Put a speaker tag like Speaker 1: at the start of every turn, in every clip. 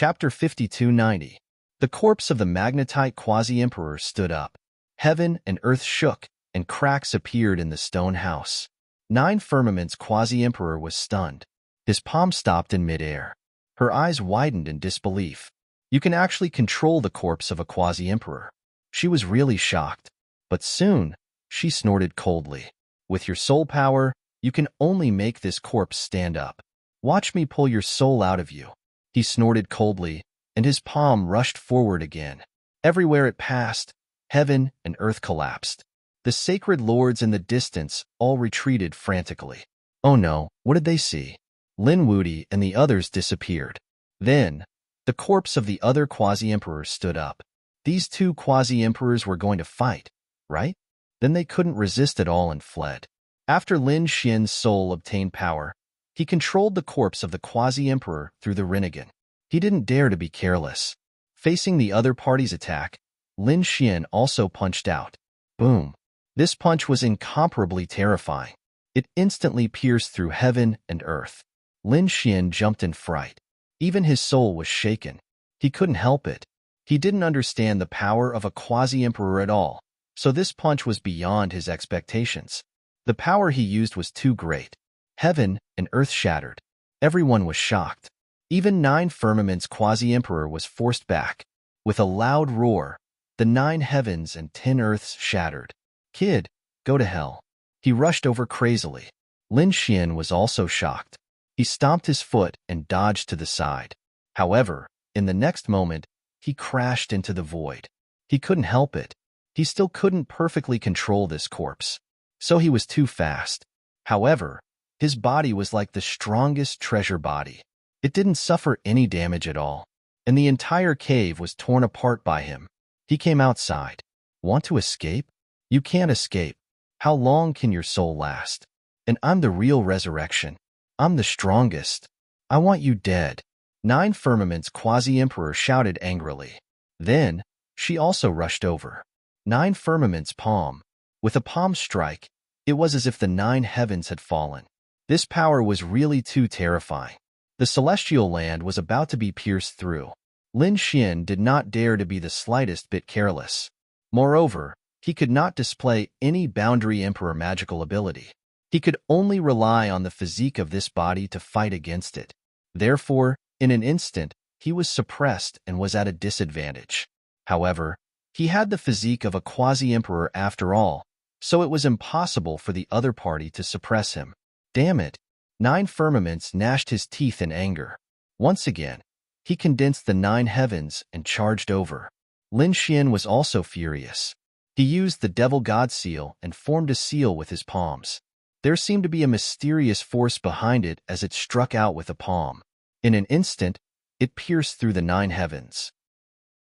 Speaker 1: Chapter 5290. The corpse of the magnetite quasi-emperor stood up. Heaven and earth shook, and cracks appeared in the stone house. 9 Firmament's quasi-emperor was stunned. His palm stopped in midair. Her eyes widened in disbelief. You can actually control the corpse of a quasi-emperor. She was really shocked. But soon, she snorted coldly. With your soul power, you can only make this corpse stand up. Watch me pull your soul out of you. He snorted coldly, and his palm rushed forward again. Everywhere it passed, heaven and earth collapsed. The sacred lords in the distance all retreated frantically. Oh no, what did they see? Lin Wudy and the others disappeared. Then, the corpse of the other quasi-emperor stood up. These 2 quasi-emperors were going to fight, right? Then they couldn't resist at all and fled. After Lin Xian's soul obtained power, he controlled the corpse of the quasi-emperor through the Rinnegan. He didn't dare to be careless. Facing the other party's attack, Lin Xian also punched out. Boom. This punch was incomparably terrifying. It instantly pierced through heaven and earth. Lin Xian jumped in fright. Even his soul was shaken. He couldn't help it. He didn't understand the power of a quasi-emperor at all, so this punch was beyond his expectations. The power he used was too great. Heaven and earth shattered. Everyone was shocked. Even 9 Firmament's quasi-emperor was forced back. With a loud roar, the 9 heavens and 10 earths shattered. Kid, go to hell. He rushed over crazily. Lin Xian was also shocked. He stomped his foot and dodged to the side. However, in the next moment, he crashed into the void. He couldn't help it. He still couldn't perfectly control this corpse. So he was too fast. However, his body was like the strongest treasure body. It didn't suffer any damage at all, and the entire cave was torn apart by him. He came outside. Want to escape? You can't escape. How long can your soul last? And I'm the real resurrection. I'm the strongest. I want you dead. 9 Firmament's quasi-emperor shouted angrily. Then, she also rushed over. 9 Firmament's palm. With a palm strike, it was as if the 9 heavens had fallen. This power was really too terrifying. The celestial land was about to be pierced through. Lin Xian did not dare to be the slightest bit careless. Moreover, he could not display any boundary emperor magical ability. He could only rely on the physique of this body to fight against it. Therefore, in an instant, he was suppressed and was at a disadvantage. However, he had the physique of a quasi-emperor after all, so it was impossible for the other party to suppress him. Damn it! 9 Firmaments gnashed his teeth in anger. Once again, he condensed the 9 heavens and charged over. Lin Xian was also furious. He used the Devil God Seal and formed a seal with his palms. There seemed to be a mysterious force behind it as it struck out with a palm. In an instant, it pierced through the 9 heavens.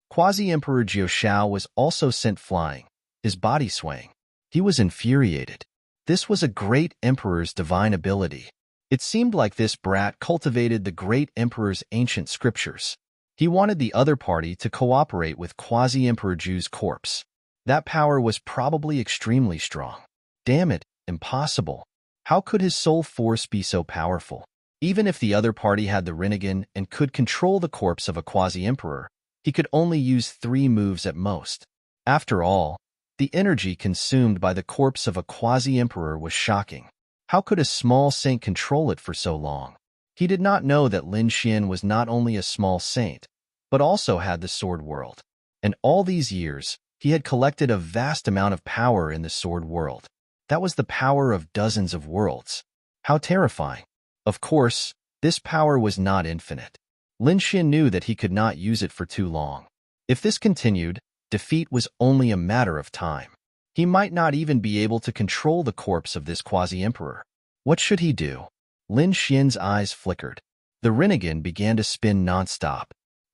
Speaker 1: Quasi-Emperor Jiushao was also sent flying, his body swaying. He was infuriated. This was a great emperor's divine ability. It seemed like this brat cultivated the great emperor's ancient scriptures. He wanted the other party to cooperate with Quasi-Emperor Ju's corpse. That power was probably extremely strong. Damn it, impossible. How could his soul force be so powerful? Even if the other party had the Rinnegan and could control the corpse of a quasi-emperor, he could only use 3 moves at most. After all, the energy consumed by the corpse of a quasi-emperor was shocking. How could a small saint control it for so long? He did not know that Lin Xian was not only a small saint, but also had the sword world. And all these years, he had collected a vast amount of power in the sword world. That was the power of dozens of worlds. How terrifying. Of course, this power was not infinite. Lin Xian knew that he could not use it for too long. If this continued, defeat was only a matter of time. He might not even be able to control the corpse of this quasi-emperor. What should he do? Lin Xian's eyes flickered. The Rinnegan began to spin nonstop.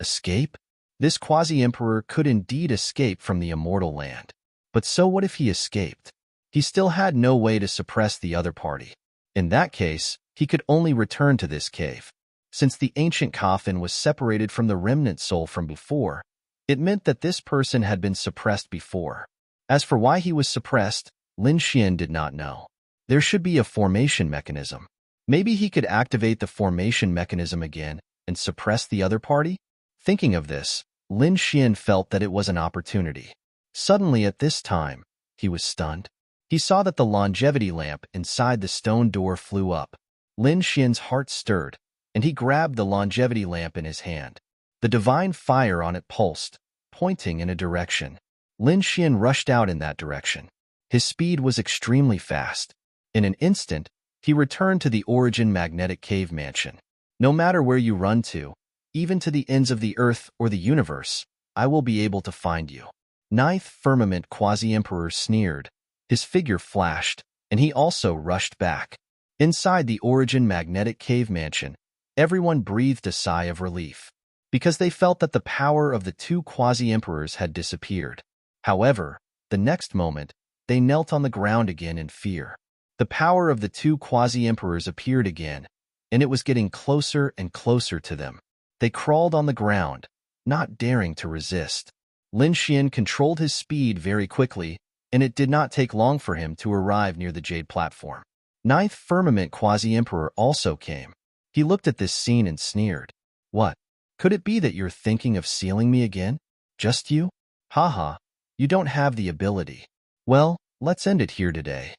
Speaker 1: Escape? This quasi-emperor could indeed escape from the immortal land. But so what if he escaped? He still had no way to suppress the other party. In that case, he could only return to this cave. Since the ancient coffin was separated from the remnant soul from before, it meant that this person had been suppressed before. As for why he was suppressed, Lin Xian did not know. There should be a formation mechanism. Maybe he could activate the formation mechanism again and suppress the other party? Thinking of this, Lin Xian felt that it was an opportunity. Suddenly at this time, he was stunned. He saw that the longevity lamp inside the stone door flew up. Lin Xian's heart stirred, and he grabbed the longevity lamp in his hand. The divine fire on it pulsed, pointing in a direction. Lin Xian rushed out in that direction. His speed was extremely fast. In an instant, he returned to the origin magnetic cave mansion. No matter where you run to, even to the ends of the earth or the universe, I will be able to find you. Ninth Firmament Quasi-Emperor sneered. His figure flashed, and he also rushed back. Inside the origin magnetic cave mansion, everyone breathed a sigh of relief, because they felt that the power of the two quasi-emperors had disappeared. However, the next moment, they knelt on the ground again in fear. The power of the two quasi-emperors appeared again, and it was getting closer and closer to them. They crawled on the ground, not daring to resist. Lin Xian controlled his speed very quickly, and it did not take long for him to arrive near the jade platform. Ninth Firmament Quasi-Emperor also came. He looked at this scene and sneered. What? Could it be that you're thinking of sealing me again? Just you? Haha, you don't have the ability. Well, let's end it here today.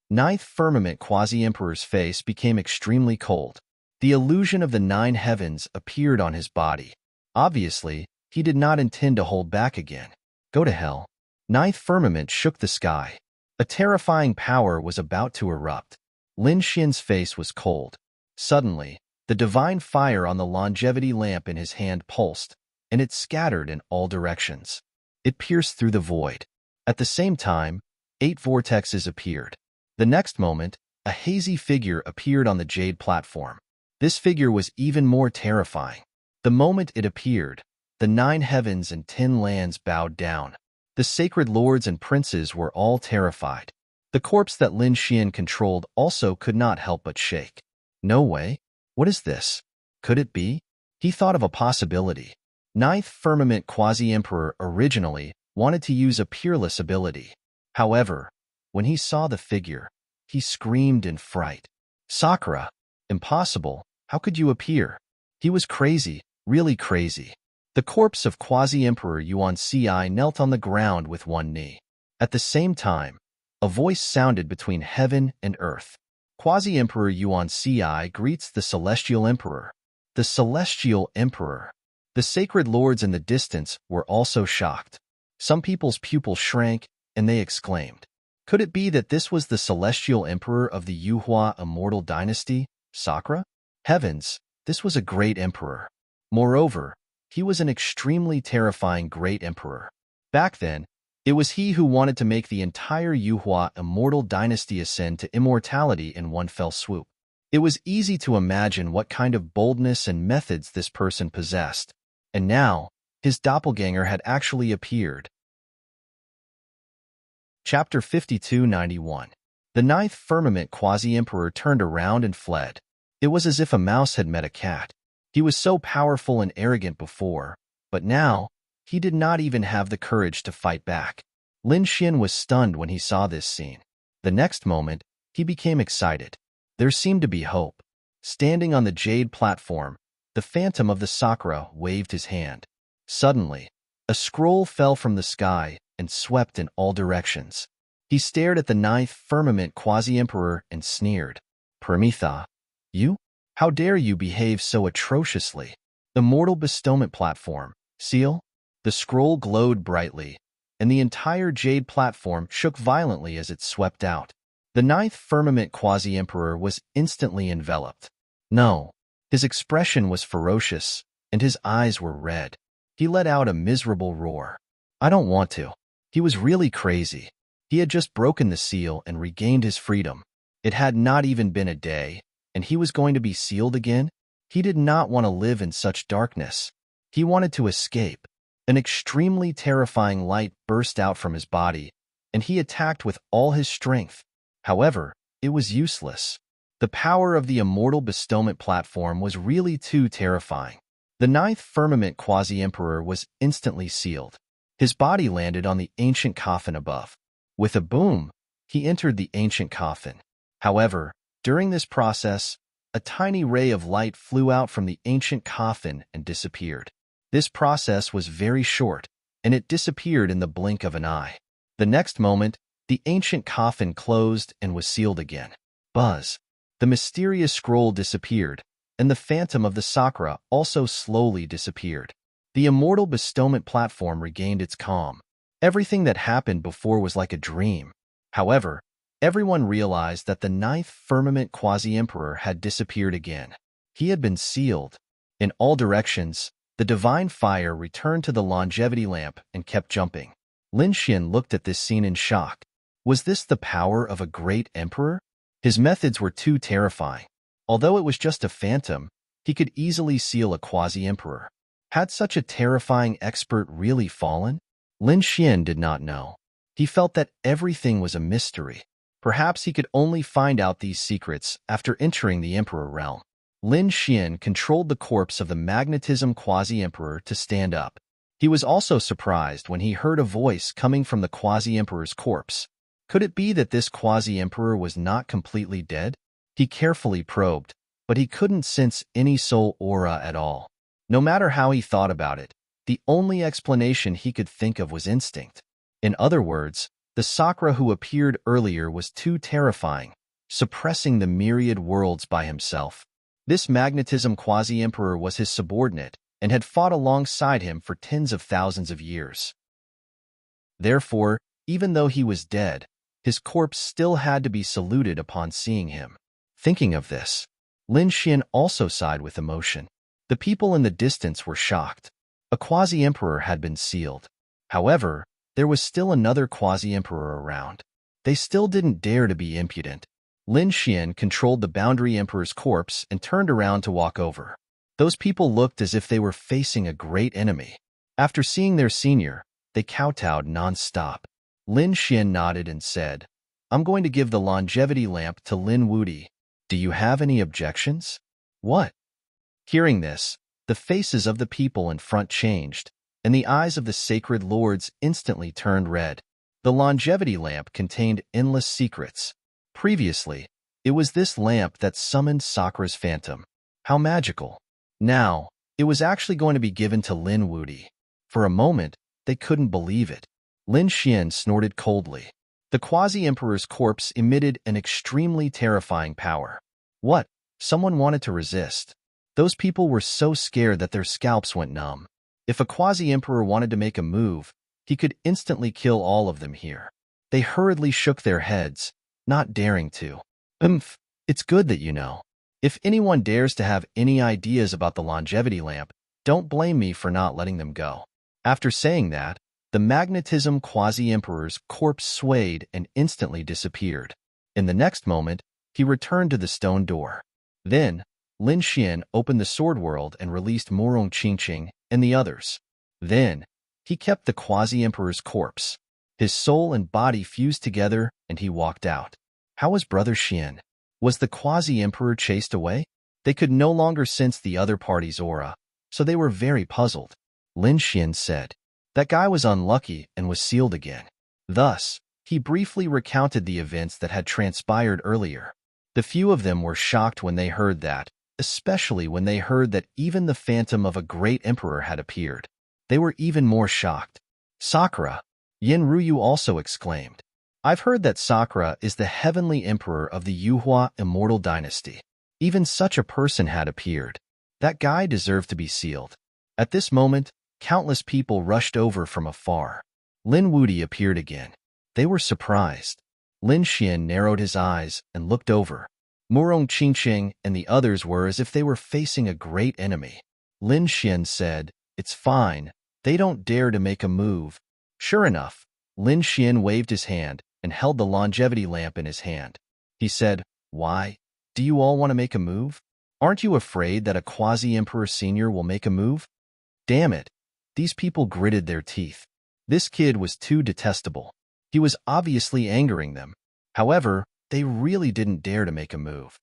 Speaker 1: Ninth Firmament Quasi-Emperor's face became extremely cold. The illusion of the 9 heavens appeared on his body. Obviously, he did not intend to hold back again. Go to hell. Ninth Firmament shook the sky. A terrifying power was about to erupt. Lin Xian's face was cold. Suddenly, the divine fire on the longevity lamp in his hand pulsed, and it scattered in all directions. It pierced through the void. At the same time, 8 vortexes appeared. The next moment, a hazy figure appeared on the jade platform. This figure was even more terrifying. The moment it appeared, the 9 heavens and 10 lands bowed down. The sacred lords and princes were all terrified. The corpse that Lin Xian controlled also could not help but shake. No way. What is this? Could it be? He thought of a possibility. Ninth Firmament Quasi-Emperor originally wanted to use a peerless ability. However, when he saw the figure, he screamed in fright. Sakura, impossible, how could you appear? He was crazy, really crazy. The corpse of Quasi-Emperor Yuan Ci knelt on the ground with one knee. At the same time, a voice sounded between heaven and earth. Quasi-Emperor Yuan Ci greets the Celestial Emperor. The Celestial Emperor. The sacred lords in the distance were also shocked. Some people's pupils shrank, and they exclaimed, could it be that this was the Celestial Emperor of the Yuhua Immortal Dynasty, Sakura? Heavens, this was a great emperor. Moreover, he was an extremely terrifying great emperor. Back then, it was he who wanted to make the entire Yuhua Immortal Dynasty ascend to immortality in one fell swoop. It was easy to imagine what kind of boldness and methods this person possessed. And now, his doppelganger had actually appeared. Chapter 5291. The Ninth Firmament Quasi-Emperor turned around and fled. It was as if a mouse had met a cat. He was so powerful and arrogant before, but now, he did not even have the courage to fight back. Lin Xian was stunned when he saw this scene. The next moment, he became excited. There seemed to be hope. Standing on the jade platform, the phantom of the Sakura waved his hand. Suddenly, a scroll fell from the sky and swept in all directions. He stared at the Ninth Firmament Quasi-Emperor and sneered. Paramitha, you? How dare you behave so atrociously? Immortal Bestowment Platform, seal? The scroll glowed brightly, and the entire jade platform shook violently as it swept out. The Ninth Firmament Quasi-Emperor was instantly enveloped. No, his expression was ferocious, and his eyes were red. He let out a miserable roar. I don't want to. He was really crazy. He had just broken the seal and regained his freedom. It had not even been a day, and he was going to be sealed again? He did not want to live in such darkness. He wanted to escape. An extremely terrifying light burst out from his body, and he attacked with all his strength. However, it was useless. The power of the Immortal Bestowment Platform was really too terrifying. The Ninth Firmament Quasi-Emperor was instantly sealed. His body landed on the ancient coffin above. With a boom, he entered the ancient coffin. However, during this process, a tiny ray of light flew out from the ancient coffin and disappeared. This process was very short, and it disappeared in the blink of an eye. The next moment, the ancient coffin closed and was sealed again. Buzz. The mysterious scroll disappeared, and the phantom of the Sakura also slowly disappeared. The immortal bestowment platform regained its calm. Everything that happened before was like a dream. However, everyone realized that the ninth firmament quasi-emperor had disappeared again. He had been sealed. In all directions, the divine fire returned to the longevity lamp and kept jumping. Lin Xian looked at this scene in shock. Was this the power of a great emperor? His methods were too terrifying. Although it was just a phantom, he could easily seal a quasi-emperor. Had such a terrifying expert really fallen? Lin Xian did not know. He felt that everything was a mystery. Perhaps he could only find out these secrets after entering the Emperor realm. Lin Xian controlled the corpse of the magnetism quasi-emperor to stand up. He was also surprised when he heard a voice coming from the quasi-emperor's corpse. Could it be that this quasi-emperor was not completely dead? He carefully probed, but he couldn't sense any soul aura at all. No matter how he thought about it, the only explanation he could think of was instinct. In other words, the Sakura who appeared earlier was too terrifying, suppressing the myriad worlds by himself. This magnetism quasi-emperor was his subordinate and had fought alongside him for tens of thousands of years. Therefore, even though he was dead, his corpse still had to be saluted upon seeing him. Thinking of this, Lin Xian also sighed with emotion. The people in the distance were shocked. A quasi-emperor had been sealed. However, there was still another quasi-emperor around. They still didn't dare to be impudent. Lin Xian controlled the boundary emperor's corpse and turned around to walk over. Those people looked as if they were facing a great enemy. After seeing their senior, they kowtowed non-stop. Lin Xian nodded and said, "I'm going to give the longevity lamp to Lin Wudi. Do you have any objections?" "What?" Hearing this, the faces of the people in front changed, and the eyes of the sacred lords instantly turned red. The longevity lamp contained endless secrets. Previously, it was this lamp that summoned Sakura's phantom. How magical. Now, it was actually going to be given to Lin Wudi. For a moment, they couldn't believe it. Lin Xian snorted coldly. The quasi-emperor's corpse emitted an extremely terrifying power. What? Someone wanted to resist. Those people were so scared that their scalps went numb. If a quasi-emperor wanted to make a move, he could instantly kill all of them here. They hurriedly shook their heads, not daring to. It's good that you know. If anyone dares to have any ideas about the longevity lamp, don't blame me for not letting them go. After saying that, the magnetism quasi-emperor's corpse swayed and instantly disappeared. In the next moment, he returned to the stone door. Then, Lin Xian opened the sword world and released Morong Qingqing and the others. Then, he kept the quasi-emperor's corpse. His soul and body fused together, and he walked out. How was Brother Xian? Was the quasi-emperor chased away? They could no longer sense the other party's aura, so they were very puzzled. Lin Xian said, "That guy was unlucky and was sealed again." Thus, he briefly recounted the events that had transpired earlier. The few of them were shocked when they heard that, especially when they heard that even the phantom of a great emperor had appeared. They were even more shocked. "Sakura!" Yin Ruyu also exclaimed. "I've heard that Sakura is the heavenly emperor of the Yuhua immortal dynasty. Even such a person had appeared. That guy deserved to be sealed." At this moment, countless people rushed over from afar. Lin Wudi appeared again. They were surprised. Lin Xian narrowed his eyes and looked over. Morong Qingqing and the others were as if they were facing a great enemy. Lin Xian said, "It's fine. They don't dare to make a move." Sure enough, Lin Xian waved his hand and held the longevity lamp in his hand. He said, "Why? Do you all want to make a move? Aren't you afraid that a quasi-emperor senior will make a move?" Damn it. These people gritted their teeth. This kid was too detestable. He was obviously angering them. However, they really didn't dare to make a move.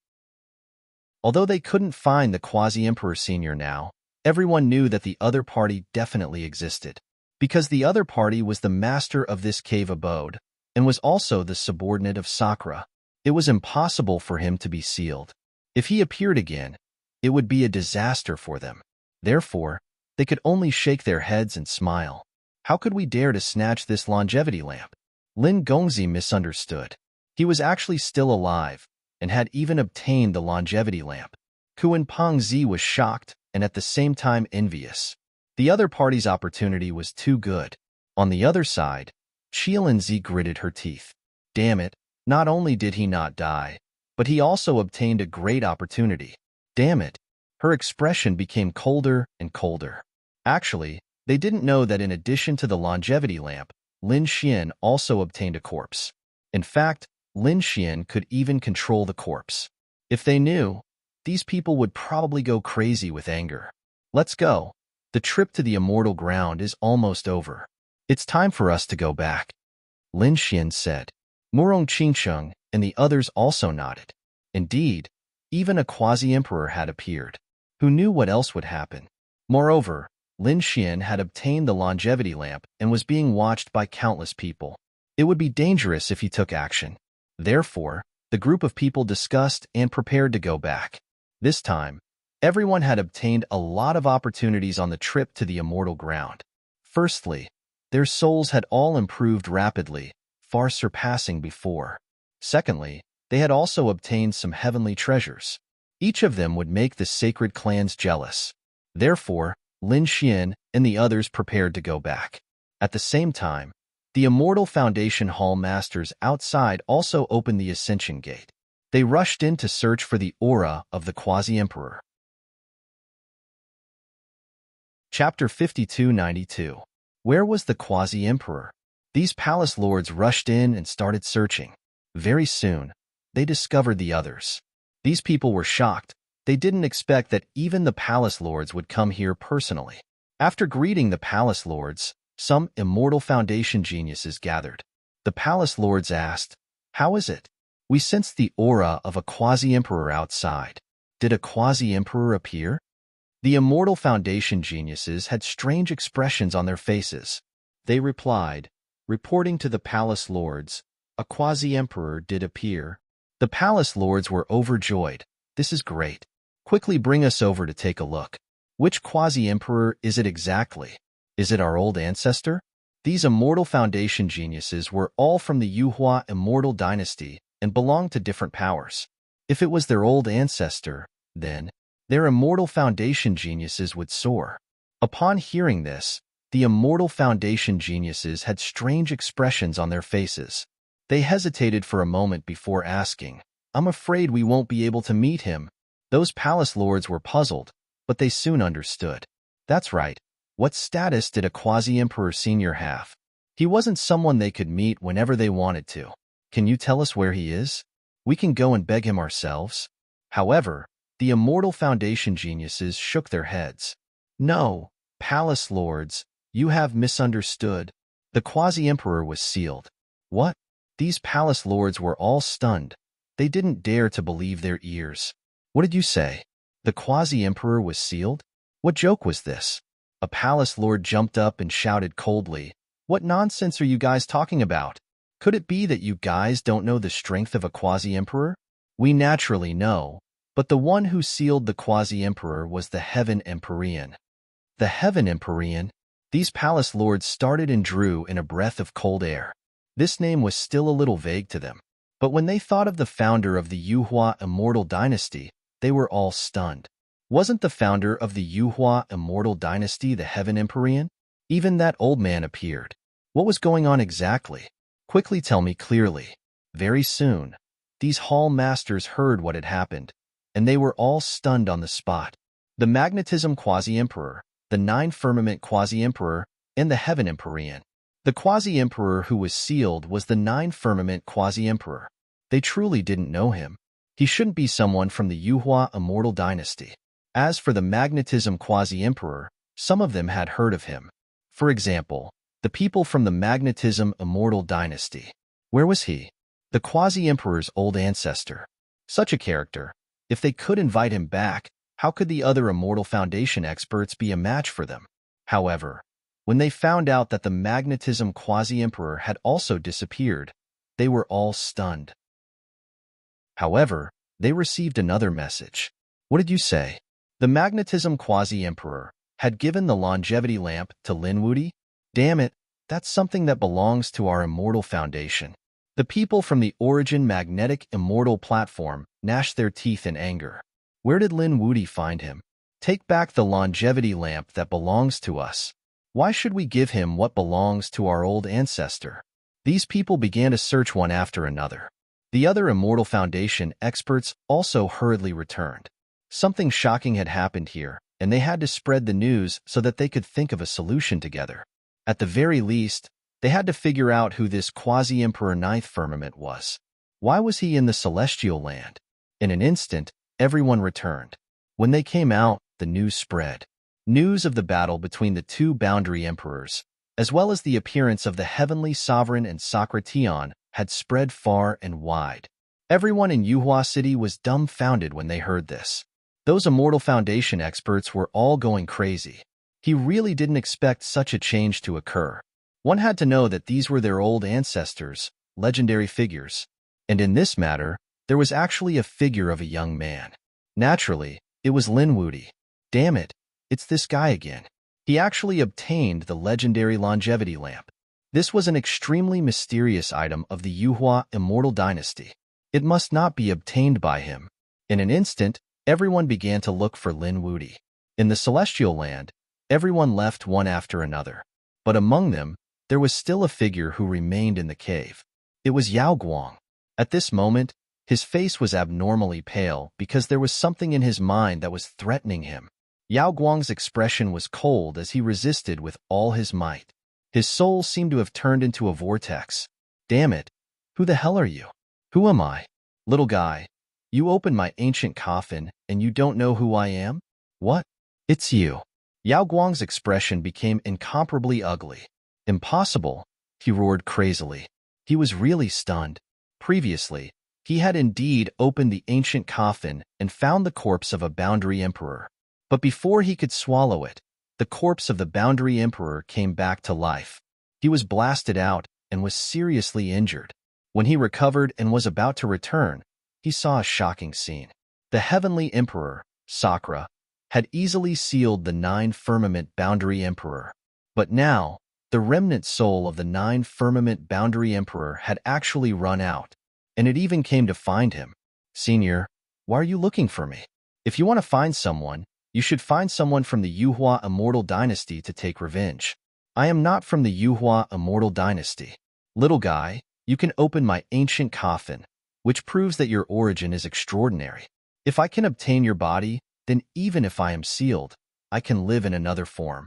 Speaker 1: Although they couldn't find the quasi-emperor senior now, everyone knew that the other party definitely existed. Because the other party was the master of this cave abode, and was also the subordinate of Sakura, it was impossible for him to be sealed. If he appeared again, it would be a disaster for them. Therefore, they could only shake their heads and smile. How could we dare to snatch this longevity lamp? Lin Gongzi misunderstood. He was actually still alive and had even obtained the longevity lamp. Kuan Pengzi was shocked and at the same time envious. The other party's opportunity was too good. On the other side, Qianzi gritted her teeth. Damn it, not only did he not die, but he also obtained a great opportunity. Damn it. Her expression became colder and colder. Actually, they didn't know that in addition to the longevity lamp, Lin Xian also obtained a corpse. In fact, Lin Xian could even control the corpse. If they knew, these people would probably go crazy with anger. Let's go. The trip to the immortal ground is almost over. It's time for us to go back, Lin Xian said. Murong Qingsheng and the others also nodded. Indeed, even a quasi-emperor had appeared. Who knew what else would happen? Moreover, Lin Xian had obtained the longevity lamp and was being watched by countless people. It would be dangerous if he took action. Therefore, the group of people discussed and prepared to go back. This time, everyone had obtained a lot of opportunities on the trip to the immortal ground. Firstly, their souls had all improved rapidly, far surpassing before. Secondly, they had also obtained some heavenly treasures. Each of them would make the sacred clans jealous. Therefore, Lin Xian and the others prepared to go back. At the same time, the Immortal Foundation Hall Masters outside also opened the Ascension Gate. They rushed in to search for the aura of the Quasi-Emperor. Chapter 5292. Where was the Quasi-Emperor? These palace lords rushed in and started searching. Very soon, they discovered the others. These people were shocked. They didn't expect that even the palace lords would come here personally. After greeting the palace lords, some Immortal Foundation geniuses gathered. The palace lords asked, "How is it? We sensed the aura of a quasi-emperor outside. Did a quasi-emperor appear?" The Immortal Foundation geniuses had strange expressions on their faces. They replied, reporting to the palace lords, "A quasi-emperor did appear." The palace lords were overjoyed. "This is great. Quickly bring us over to take a look. Which quasi-emperor is it exactly? Is it our old ancestor?" These Immortal Foundation geniuses were all from the Yuhua Immortal Dynasty and belonged to different powers. If it was their old ancestor, then their Immortal Foundation geniuses would soar. Upon hearing this, the Immortal Foundation geniuses had strange expressions on their faces. They hesitated for a moment before asking, "I'm afraid we won't be able to meet him." Those palace lords were puzzled, but they soon understood. That's right. What status did a quasi-emperor senior have? He wasn't someone they could meet whenever they wanted to. Can you tell us where he is? We can go and beg him ourselves. However, the Immortal Foundation geniuses shook their heads. No, palace lords, you have misunderstood. The quasi-emperor was sealed. What? These palace lords were all stunned. They didn't dare to believe their ears. What did you say? The quasi-emperor was sealed? What joke was this? A palace lord jumped up and shouted coldly, "What nonsense are you guys talking about? Could it be that you guys don't know the strength of a quasi-emperor? We naturally know, but the one who sealed the quasi-emperor was the Heaven Empyrean." The Heaven Empyrean? These palace lords started and drew in a breath of cold air. This name was still a little vague to them, but when they thought of the founder of the Yuhua Immortal Dynasty, they were all stunned. Wasn't the founder of the Yuhua Immortal Dynasty the Heaven Empyrean? Even that old man appeared. What was going on exactly? Quickly tell me clearly. Very soon, these hall masters heard what had happened, and they were all stunned on the spot. The Magnetism Quasi-Emperor, the Nine Firmament Quasi-Emperor, and the Heaven Empyrean. The Quasi-Emperor who was sealed was the Nine Firmament Quasi-Emperor. They truly didn't know him. He shouldn't be someone from the Yuhua Immortal Dynasty. As for the Magnetism Quasi-Emperor, some of them had heard of him. For example, the people from the Magnetism Immortal Dynasty. Where was he? The Quasi-Emperor's old ancestor. Such a character. If they could invite him back, how could the other Immortal Foundation experts be a match for them? However, when they found out that the Magnetism Quasi-Emperor had also disappeared, they were all stunned. However, they received another message. What did you say? The magnetism quasi-emperor had given the longevity lamp to Linwoody? Damn it, that's something that belongs to our immortal foundation. The people from the Origin Magnetic Immortal platform gnashed their teeth in anger. Where did Linwoody find him? Take back the longevity lamp that belongs to us. Why should we give him what belongs to our old ancestor? These people began to search one after another. The other Immortal Foundation experts also hurriedly returned. Something shocking had happened here, and they had to spread the news so that they could think of a solution together. At the very least, they had to figure out who this quasi-emperor Ninth Firmament was. Why was he in the celestial land? In an instant, everyone returned. When they came out, the news spread. News of the battle between the two boundary emperors, as well as the appearance of the heavenly sovereign and Socrateon, had spread far and wide. Everyone in Yuhua City was dumbfounded when they heard this. Those Immortal Foundation experts were all going crazy. He really didn't expect such a change to occur. One had to know that these were their old ancestors, legendary figures. And in this matter, there was actually a figure of a young man. Naturally, it was Linwoody. Damn it, it's this guy again. He actually obtained the legendary longevity lamp. This was an extremely mysterious item of the Yuhua Immortal Dynasty. It must not be obtained by him. In an instant, everyone began to look for Linwoody. In the Celestial Land, everyone left one after another. But among them, there was still a figure who remained in the cave. It was Yao Guang. At this moment, his face was abnormally pale because there was something in his mind that was threatening him. Yao Guang's expression was cold as he resisted with all his might. His soul seemed to have turned into a vortex. Damn it, who the hell are you? Who am I? Little guy, you opened my ancient coffin and you don't know who I am? What? It's you. Yao Guang's expression became incomparably ugly. Impossible, he roared crazily. He was really stunned. Previously, he had indeed opened the ancient coffin and found the corpse of a boundary emperor. But before he could swallow it, the corpse of the boundary emperor came back to life. He was blasted out and was seriously injured. When he recovered and was about to return, he saw a shocking scene. The heavenly emperor, Sakra, had easily sealed the Nine Firmament Boundary Emperor. But now, the remnant soul of the Nine Firmament Boundary Emperor had actually run out, and it even came to find him. Senior, why are you looking for me? If you want to find someone, you should find someone from the Yuhua Immortal Dynasty to take revenge. I am not from the Yuhua Immortal Dynasty. Little guy, you can open my ancient coffin, which proves that your origin is extraordinary. If I can obtain your body, then even if I am sealed, I can live in another form.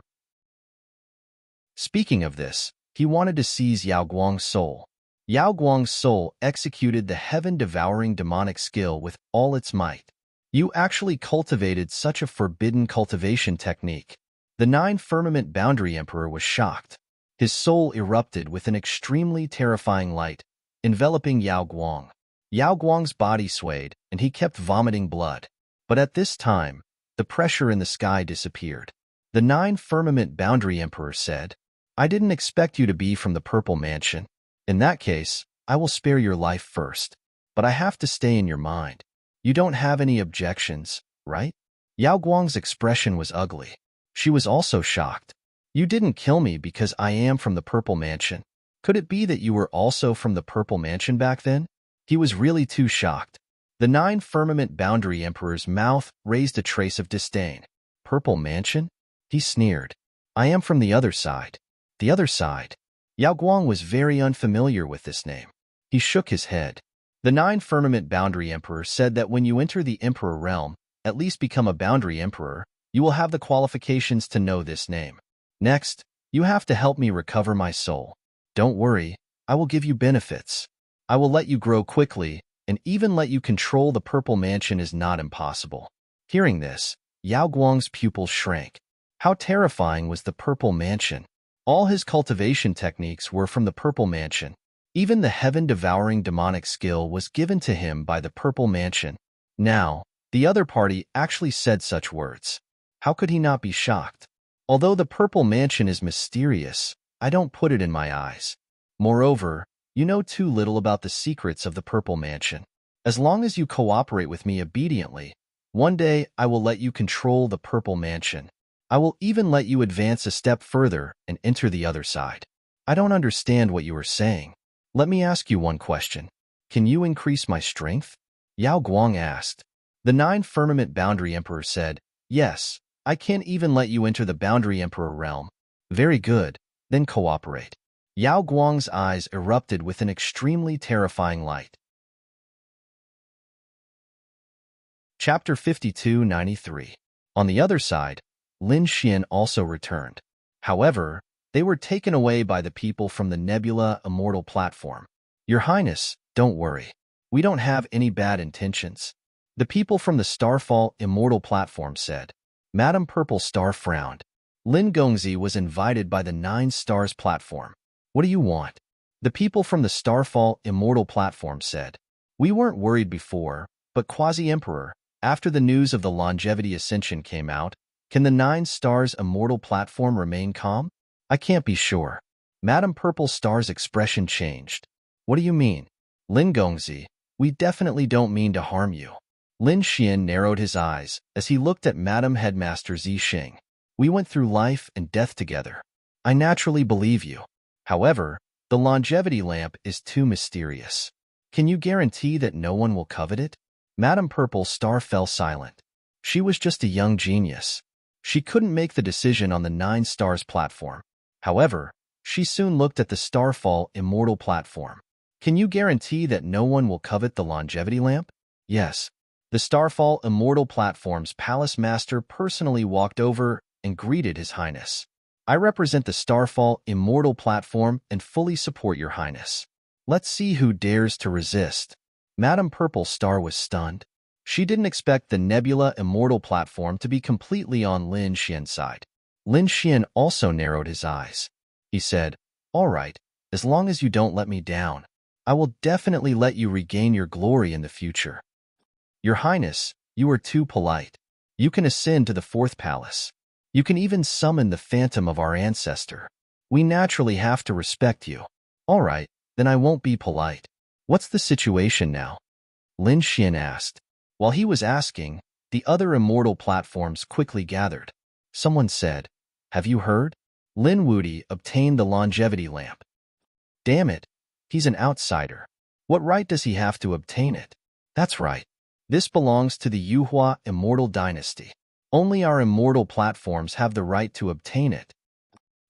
Speaker 1: Speaking of this, he wanted to seize Yao Guang's soul. Yao Guang's soul executed the heaven-devouring demonic skill with all its might. You actually cultivated such a forbidden cultivation technique. The Nine Firmament Boundary Emperor was shocked. His soul erupted with an extremely terrifying light, enveloping Yao Guang. Yao Guang's body swayed, and he kept vomiting blood. But at this time, the pressure in the sky disappeared. The Nine Firmament Boundary Emperor said, I didn't expect you to be from the Purple Mansion. In that case, I will spare your life first. But I have to stay in your mind. You don't have any objections, right? Yao Guang's expression was ugly. She was also shocked. You didn't kill me because I am from the Purple Mansion. Could it be that you were also from the Purple Mansion back then? He was really too shocked. The Nine Firmament Boundary Emperor's mouth raised a trace of disdain. Purple Mansion? He sneered. I am from the other side. The other side. Yao Guang was very unfamiliar with this name. He shook his head. The Nine Firmament Boundary Emperor said that when you enter the Emperor realm, at least become a Boundary Emperor, you will have the qualifications to know this name. Next, you have to help me recover my soul. Don't worry, I will give you benefits. I will let you grow quickly, and even let you control the Purple Mansion is not impossible. Hearing this, Yao Guang's pupils shrank. How terrifying was the Purple Mansion? All his cultivation techniques were from the Purple Mansion. Even the heaven-devouring demonic skill was given to him by the Purple Mansion. Now, the other party actually said such words. How could he not be shocked? Although the Purple Mansion is mysterious, I don't put it in my eyes. Moreover, you know too little about the secrets of the Purple Mansion. As long as you cooperate with me obediently, one day I will let you control the purple mansion. I will even let you advance a step further and enter the other side. I don't understand what you are saying. Let me ask you one question. Can you increase my strength? Yao Guang asked. The 9 Firmament Boundary Emperor said, Yes, I can even let you enter the Boundary Emperor realm. Very good, then cooperate. Yao Guang's eyes erupted with an extremely terrifying light. Chapter 5293. On the other side, Lin Xian also returned. However, they were taken away by the people from the Nebula Immortal platform. Your Highness, don't worry. We don't have any bad intentions. The people from the Starfall Immortal platform said. Madame Purple Star frowned. Lin Gongzi was invited by the 9 Stars platform. What do you want? The people from the Starfall Immortal platform said. We weren't worried before, but Quasi-Emperor, after the news of the Longevity Ascension came out, can the 9 Stars Immortal platform remain calm? I can't be sure. Madame Purple Star's expression changed. What do you mean? Lin Gongzi, we definitely don't mean to harm you. Lin Xian narrowed his eyes as he looked at Madame Headmaster Zixing. We went through life and death together. I naturally believe you. However, the longevity lamp is too mysterious. Can you guarantee that no one will covet it? Madame Purple Star fell silent. She was just a young genius. She couldn't make the decision on the 9 Stars platform. However, she soon looked at the Starfall Immortal platform. Can you guarantee that no one will covet the longevity lamp? Yes. The Starfall Immortal platform's palace master personally walked over and greeted His Highness. I represent the Starfall Immortal platform and fully support Your Highness. Let's see who dares to resist. Madame Purple Star was stunned. She didn't expect the Nebula Immortal platform to be completely on Lin Xian's side. Lin Xian also narrowed his eyes. He said, All right, as long as you don't let me down, I will definitely let you regain your glory in the future. Your Highness, you are too polite. You can ascend to the 4th palace. You can even summon the phantom of our ancestor. We naturally have to respect you. All right, then I won't be polite. What's the situation now? Lin Xian asked. While he was asking, the other immortal platforms quickly gathered. Someone said, Have you heard? Lin Wudi obtained the longevity lamp. Damn it, he's an outsider. What right does he have to obtain it? That's right. This belongs to the Yuhua Immortal Dynasty. Only our immortal platforms have the right to obtain it.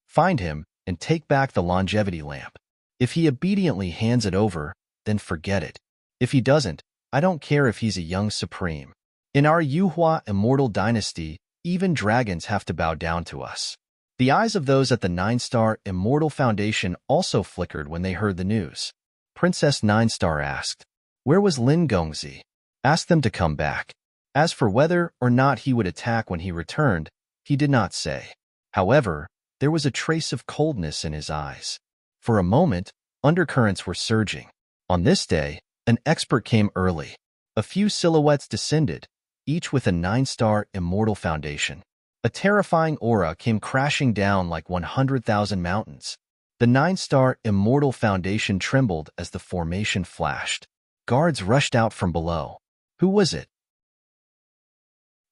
Speaker 1: Find him and take back the longevity lamp. If he obediently hands it over, then forget it. If he doesn't, I don't care if he's a young supreme. In our Yuhua Immortal Dynasty, even dragons have to bow down to us. The eyes of those at the 9-Star Immortal Foundation also flickered when they heard the news. Princess 9-Star asked, Where was Lin Gongzi? Ask them to come back. As for whether or not he would attack when he returned, he did not say. However, there was a trace of coldness in his eyes. For a moment, undercurrents were surging. On this day, an expert came early. A few silhouettes descended, each with a 9-Star Immortal Foundation. A terrifying aura came crashing down like 100,000 mountains. The 9-Star Immortal Foundation trembled as the formation flashed. Guards rushed out from below. Who was it?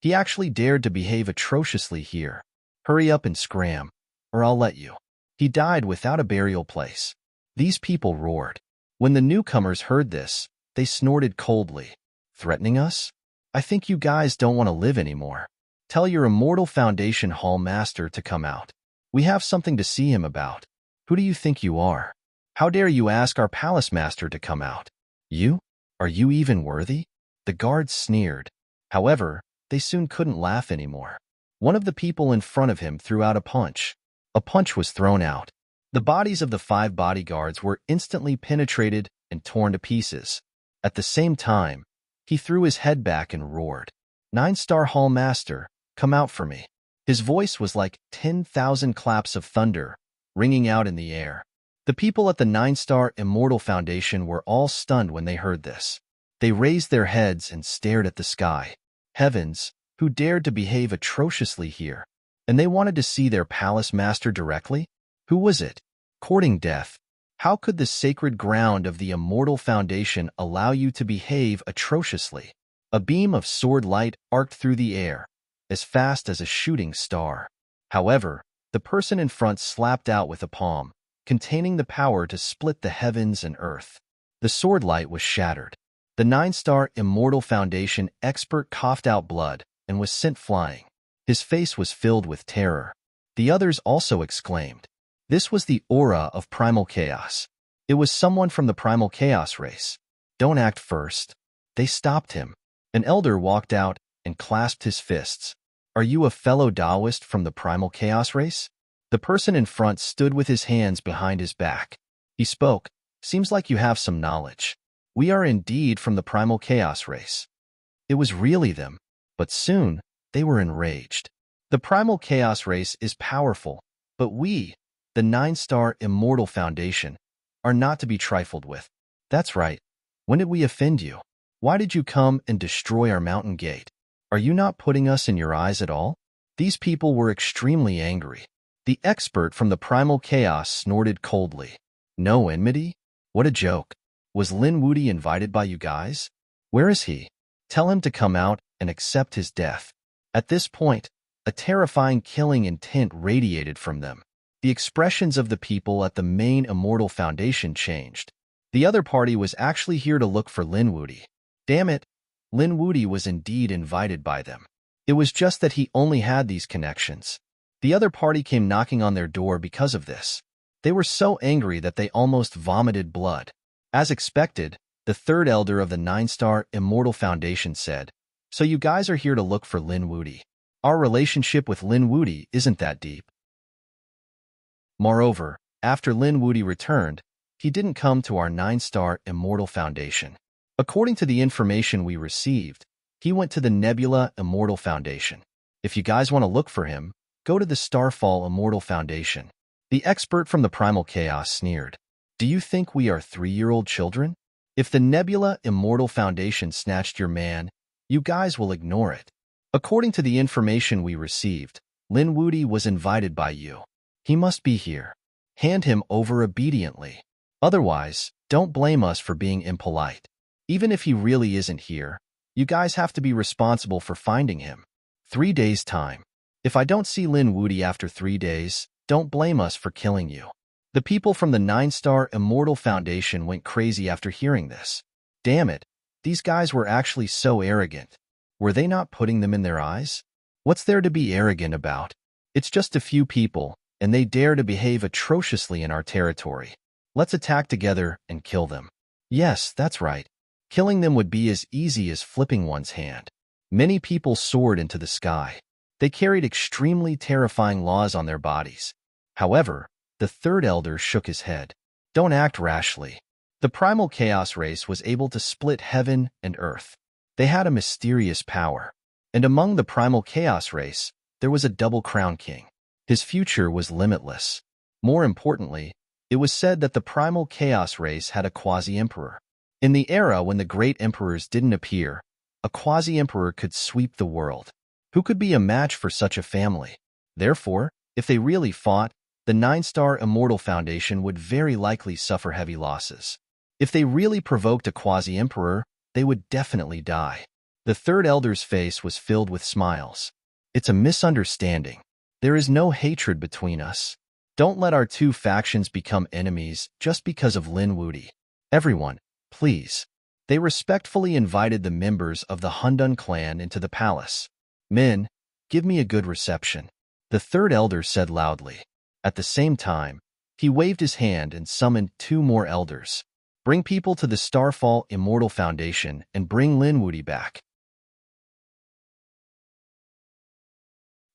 Speaker 1: He actually dared to behave atrociously here. Hurry up and scram, or I'll let you. He died without a burial place. These people roared. When the newcomers heard this, they snorted coldly. Threatening us? I think you guys don't want to live anymore. Tell your Immortal Foundation Hall Master to come out. We have something to see him about. Who do you think you are? How dare you ask our Palace Master to come out? You? Are you even worthy? The guards sneered. However, they soon couldn't laugh anymore. One of the people in front of him threw out a punch. A punch was thrown out. The bodies of the 5 bodyguards were instantly penetrated and torn to pieces. At the same time, he threw his head back and roared, 9-Star Hall Master, come out for me. His voice was like 10,000 claps of thunder, ringing out in the air. The people at the 9-Star Immortal Foundation were all stunned when they heard this. They raised their heads and stared at the sky. Heavens, who dared to behave atrociously here? And they wanted to see their palace master directly? Who was it? Courting death. How could the sacred ground of the immortal foundation allow you to behave atrociously? A beam of sword light arced through the air, as fast as a shooting star. However, the person in front slapped out with a palm, containing the power to split the heavens and earth. The sword light was shattered. The 9-star immortal foundation expert coughed out blood and was sent flying. His face was filled with terror. The others also exclaimed. This was the aura of primal chaos. It was someone from the primal chaos race. Don't act first. They stopped him. An elder walked out and clasped his fists. Are you a fellow Taoist from the primal chaos race? The person in front stood with his hands behind his back. He spoke. Seems like you have some knowledge. We are indeed from the primal chaos race. It was really them, but soon they were enraged. The primal chaos race is powerful, but we, the 9-star immortal foundation, are not to be trifled with. That's right. When did we offend you? Why did you come and destroy our mountain gate? Are you not putting us in your eyes at all? These people were extremely angry. The expert from the primal chaos snorted coldly. No enmity? What a joke. Was Lin Wudi invited by you guys? Where is he? Tell him to come out and accept his death. At this point, a terrifying killing intent radiated from them. The expressions of the people at the main immortal foundation changed. The other party was actually here to look for Lin Wudi. Damn it, Lin Wudi was indeed invited by them. It was just that he only had these connections. The other party came knocking on their door because of this. They were so angry that they almost vomited blood. As expected, the third elder of the 9-star immortal foundation said, So you guys are here to look for Lin Wudi. Our relationship with Lin Wudi isn't that deep. Moreover, after Lin Wudi returned, he didn't come to our 9-star immortal foundation. According to the information we received, he went to the Nebula Immortal Foundation. If you guys want to look for him, go to the Starfall Immortal Foundation. The expert from the Primal Chaos sneered. Do you think we are 3-year-old children? If the Nebula Immortal Foundation snatched your man, you guys will ignore it. According to the information we received, Lin Wudi was invited by you. He must be here. Hand him over obediently. Otherwise, don't blame us for being impolite. Even if he really isn't here, you guys have to be responsible for finding him. 3 days' time. If I don't see Lin Wudi after 3 days, don't blame us for killing you. The people from the 9-star Immortal Foundation went crazy after hearing this. Damn it, these guys were actually so arrogant. Were they not putting them in their eyes? What's there to be arrogant about? It's just a few people, and they dare to behave atrociously in our territory. Let's attack together and kill them. Yes, that's right. Killing them would be as easy as flipping one's hand. Many people soared into the sky. They carried extremely terrifying laws on their bodies. However, the third elder shook his head. Don't act rashly. The primal chaos race was able to split heaven and earth. They had a mysterious power. And among the primal chaos race, there was a double crown king. His future was limitless. More importantly, it was said that the primal chaos race had a quasi-emperor. In the era when the great emperors didn't appear, a quasi-emperor could sweep the world. Who could be a match for such a family? Therefore, if they really fought, the 9-star Immortal Foundation would very likely suffer heavy losses. If they really provoked a quasi-emperor, they would definitely die. The third elder's face was filled with smiles. It's a misunderstanding. There is no hatred between us. Don't let our two factions become enemies just because of Lin Wudi. Everyone, please. They respectfully invited the members of the Hundun clan into the palace. Men, give me a good reception. The third elder said loudly. At the same time, he waved his hand and summoned 2 more elders. Bring people to the Starfall Immortal Foundation and bring Lin Wudi back.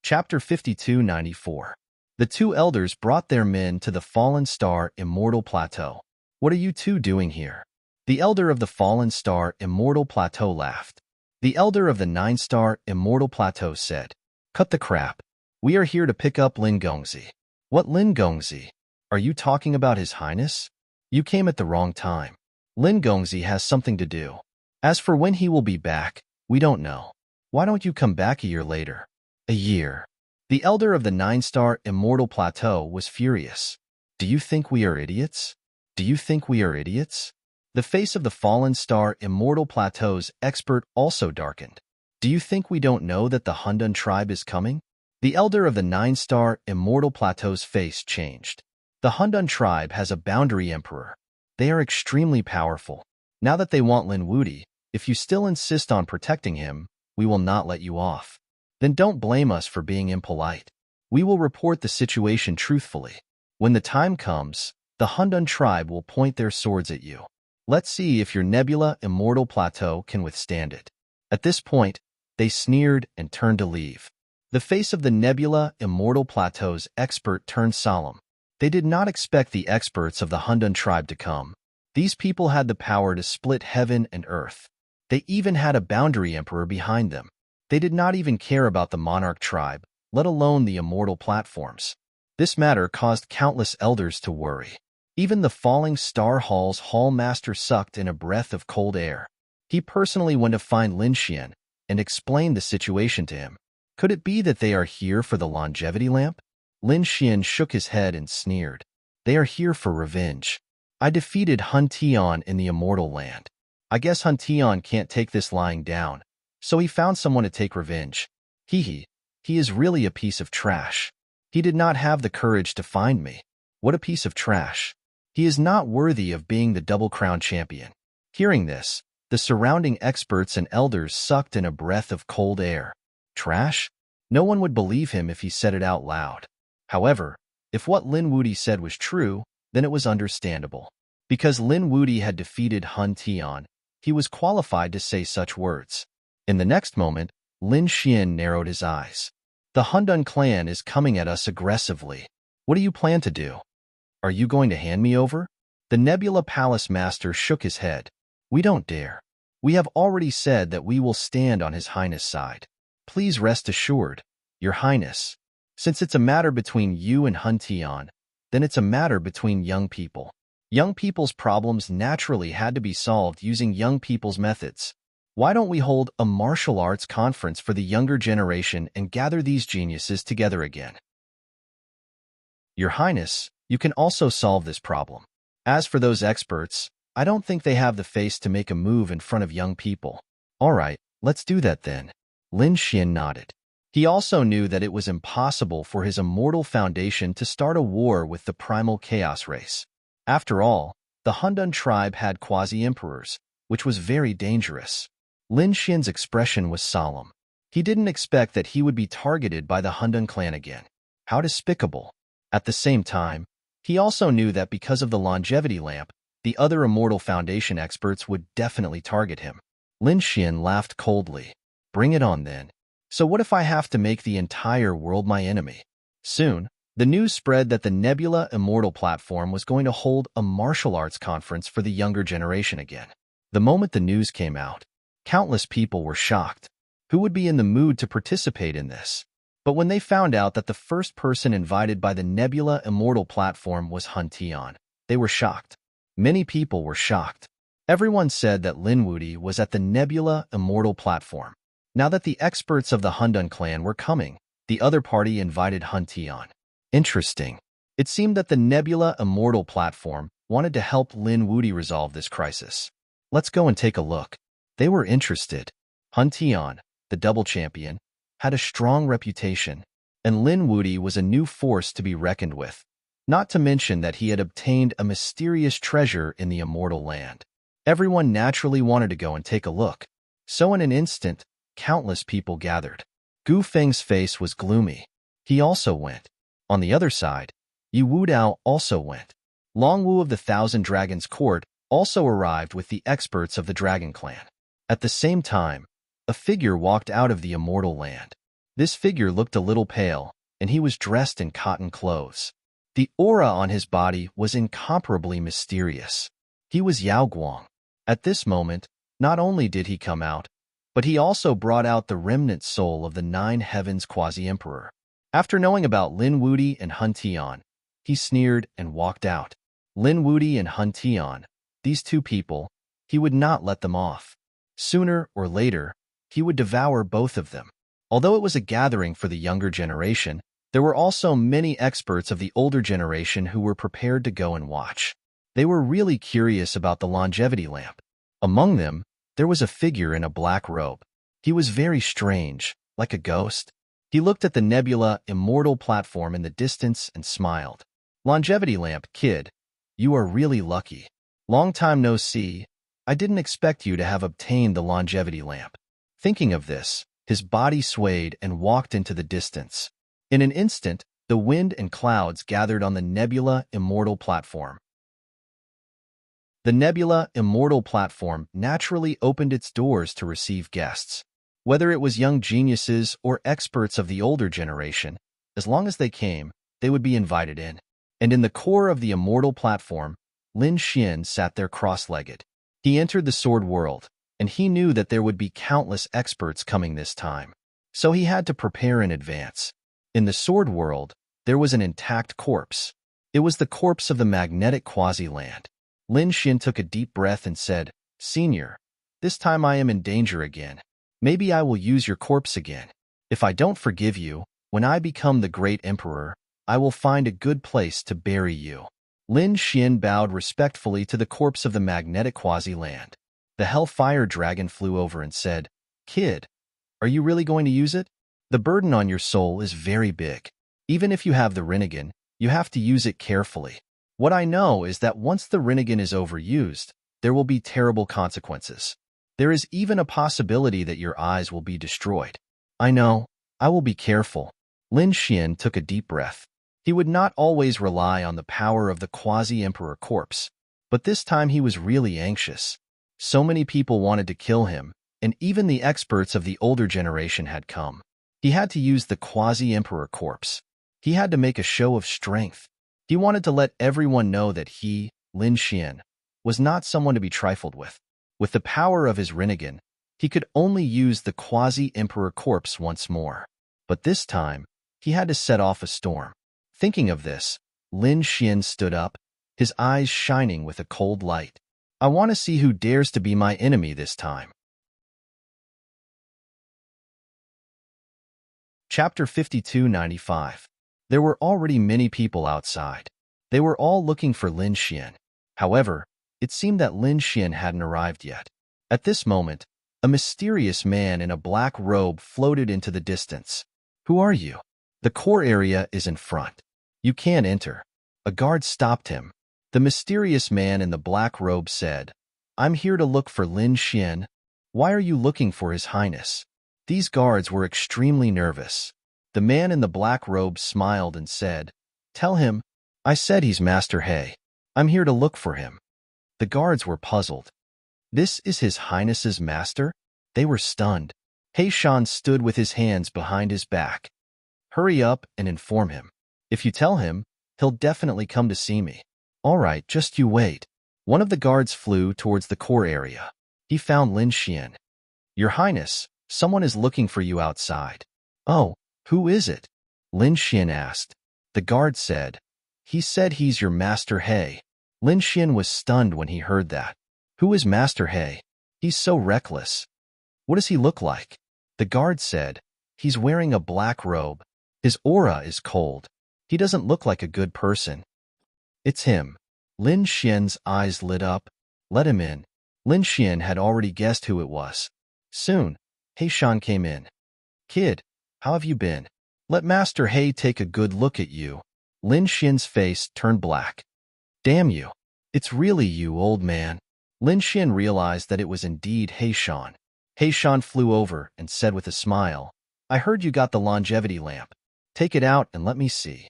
Speaker 1: Chapter 5294. The 2 elders brought their men to the Fallen Star Immortal Plateau. What are you 2 doing here? The elder of the Fallen Star Immortal Plateau laughed. The elder of the 9-star Immortal Plateau said, Cut the crap. We are here to pick up Lin Gongzi. What Lin Gongzi? Are you talking about His Highness? You came at the wrong time. Lin Gongzi has something to do. As for when he will be back, we don't know. Why don't you come back a year later? A year. The elder of the 9-star Immortal Plateau was furious. Do you think we are idiots? Do you think we are idiots? The face of the fallen star Immortal Plateau's expert also darkened. Do you think we don't know that the Hundun tribe is coming? The elder of the 9-star Immortal Plateau's face changed. The Hundun tribe has a boundary emperor. They are extremely powerful. Now that they want Lin Wuti, if you still insist on protecting him, we will not let you off. Then don't blame us for being impolite. We will report the situation truthfully. When the time comes, the Hundun tribe will point their swords at you. Let's see if your Nebula Immortal Plateau can withstand it. At this point, they sneered and turned to leave. The face of the Nebula Immortal Plateau's expert turned solemn. They did not expect the experts of the Hundun tribe to come. These people had the power to split heaven and earth. They even had a boundary emperor behind them. They did not even care about the monarch tribe, let alone the immortal platforms. This matter caused countless elders to worry. Even the falling star hall's hall master sucked in a breath of cold air. He personally went to find Lin Xian and explained the situation to him. Could it be that they are here for the longevity lamp? Lin Xian shook his head and sneered. They are here for revenge. I defeated Hun Tian in the immortal land. I guess Hun Tian can't take this lying down, so he found someone to take revenge. He is really a piece of trash. He did not have the courage to find me. What a piece of trash. He is not worthy of being the double-crown champion. Hearing this, the surrounding experts and elders sucked in a breath of cold air. Trash? No one would believe him if he said it out loud. However, if what Lin Wuti said was true, then it was understandable. Because Lin Wuti had defeated Hun Tian, he was qualified to say such words. In the next moment, Lin Xian narrowed his eyes. The Hundun clan is coming at us aggressively. What do you plan to do? Are you going to hand me over? The Nebula Palace Master shook his head. We don't dare. We have already said that we will stand on His Highness' side. Please rest assured, Your Highness. Since it's a matter between you and Hun Tian, then it's a matter between young people. Young people's problems naturally had to be solved using young people's methods. Why don't we hold a martial arts conference for the younger generation and gather these geniuses together again? Your Highness, you can also solve this problem. As for those experts, I don't think they have the face to make a move in front of young people. All right, let's do that then. Lin Xian nodded. He also knew that it was impossible for his immortal foundation to start a war with the primal chaos race. After all, the Hundun tribe had quasi-emperors, which was very dangerous. Lin Xian's expression was solemn. He didn't expect that he would be targeted by the Hundun clan again. How despicable. At the same time, he also knew that because of the longevity lamp, the other immortal foundation experts would definitely target him. Lin Xian laughed coldly. Bring it on then. So what if I have to make the entire world my enemy? Soon, the news spread that the Nebula Immortal Platform was going to hold a martial arts conference for the younger generation again. The moment the news came out, countless people were shocked. Who would be in the mood to participate in this? But when they found out that the first person invited by the Nebula Immortal Platform was Hun Tian, they were shocked. Many people were shocked. Everyone said that Lin Wuti was at the Nebula Immortal Platform. Now that the experts of the Hundun clan were coming, the other party invited Hun Tian. Interesting. It seemed that the Nebula Immortal Platform wanted to help Lin Wuti resolve this crisis. Let's go and take a look. They were interested. Hun Tian, the double champion, had a strong reputation, and Lin Wuti was a new force to be reckoned with, not to mention that he had obtained a mysterious treasure in the immortal land. Everyone naturally wanted to go and take a look. So in an instant, countless people gathered. Gu Feng's face was gloomy. He also went. On the other side, Yu Wudao also went. Long Wu of the Thousand Dragons Court also arrived with the experts of the Dragon Clan. At the same time, a figure walked out of the immortal land. This figure looked a little pale, and he was dressed in cotton clothes. The aura on his body was incomparably mysterious. He was Yao Guang. At this moment, not only did he come out, but he also brought out the remnant soul of the Nine Heavens Quasi-Emperor. After knowing about Lin Wuti and Hun Tian, he sneered and walked out. Lin Wuti and Hun Tian, these two people, he would not let them off. Sooner or later, he would devour both of them. Although it was a gathering for the younger generation, there were also many experts of the older generation who were prepared to go and watch. They were really curious about the longevity lamp. Among them, there was a figure in a black robe. He was very strange, like a ghost. He looked at the nebula immortal platform in the distance and smiled. Longevity lamp, kid. You are really lucky. Long time no see. I didn't expect you to have obtained the longevity lamp. Thinking of this, his body swayed and walked into the distance. In an instant, the wind and clouds gathered on the nebula immortal platform. The nebula immortal platform naturally opened its doors to receive guests. Whether it was young geniuses or experts of the older generation, as long as they came, they would be invited in. And in the core of the immortal platform, Lin Xian sat there cross-legged. He entered the sword world, and he knew that there would be countless experts coming this time. So he had to prepare in advance. In the sword world, there was an intact corpse. It was the corpse of the magnetic quasi-land. Lin Xian took a deep breath and said, "Senior, this time I am in danger again. Maybe I will use your corpse again. If I don't forgive you, when I become the great emperor, I will find a good place to bury you." Lin Xian bowed respectfully to the corpse of the magnetic quasi-land. The Hellfire Dragon flew over and said, "Kid, are you really going to use it? The burden on your soul is very big. Even if you have the Rinnegan, you have to use it carefully. What I know is that once the Rinnegan is overused, there will be terrible consequences. There is even a possibility that your eyes will be destroyed." "I know. I will be careful." Lin Xian took a deep breath. He would not always rely on the power of the quasi-emperor corpse, but this time he was really anxious. So many people wanted to kill him, and even the experts of the older generation had come. He had to use the quasi-emperor corpse. He had to make a show of strength. He wanted to let everyone know that he, Lin Xian, was not someone to be trifled with. With the power of his Rinnegan, he could only use the quasi-emperor corpse once more. But this time, he had to set off a storm. Thinking of this, Lin Xian stood up, his eyes shining with a cold light. "I want to see who dares to be my enemy this time." Chapter 5295. There were already many people outside. They were all looking for Lin Xian. However, it seemed that Lin Xian hadn't arrived yet. At this moment, a mysterious man in a black robe floated into the distance. "Who are you? The core area is in front. You can't enter." A guard stopped him. The mysterious man in the black robe said, "I'm here to look for Lin Xian. Why are you looking for His Highness?" These guards were extremely nervous. The man in the black robe smiled and said, "Tell him, I said he's Master He. I'm here to look for him." The guards were puzzled. This is His Highness's master? They were stunned. He Shan stood with his hands behind his back. "Hurry up and inform him. If you tell him, he'll definitely come to see me." "All right, just you wait." One of the guards flew towards the core area. He found Lin Xian. "Your Highness, someone is looking for you outside." "Oh, who is it?" Lin Xian asked. The guard said, "He said he's your Master He." Lin Xian was stunned when he heard that. "Who is Master He? He's so reckless. What does he look like?" The guard said, "He's wearing a black robe. His aura is cold. He doesn't look like a good person." "It's him." Lin Xian's eyes lit up. "Let him in." Lin Xian had already guessed who it was. Soon, He Shan came in. "Kid, how have you been? Let Master He take a good look at you." Lin Xian's face turned black. "Damn you. It's really you, old man." Lin Xian realized that it was indeed He Shan. He Shan flew over and said with a smile, "I heard you got the longevity lamp. Take it out and let me see."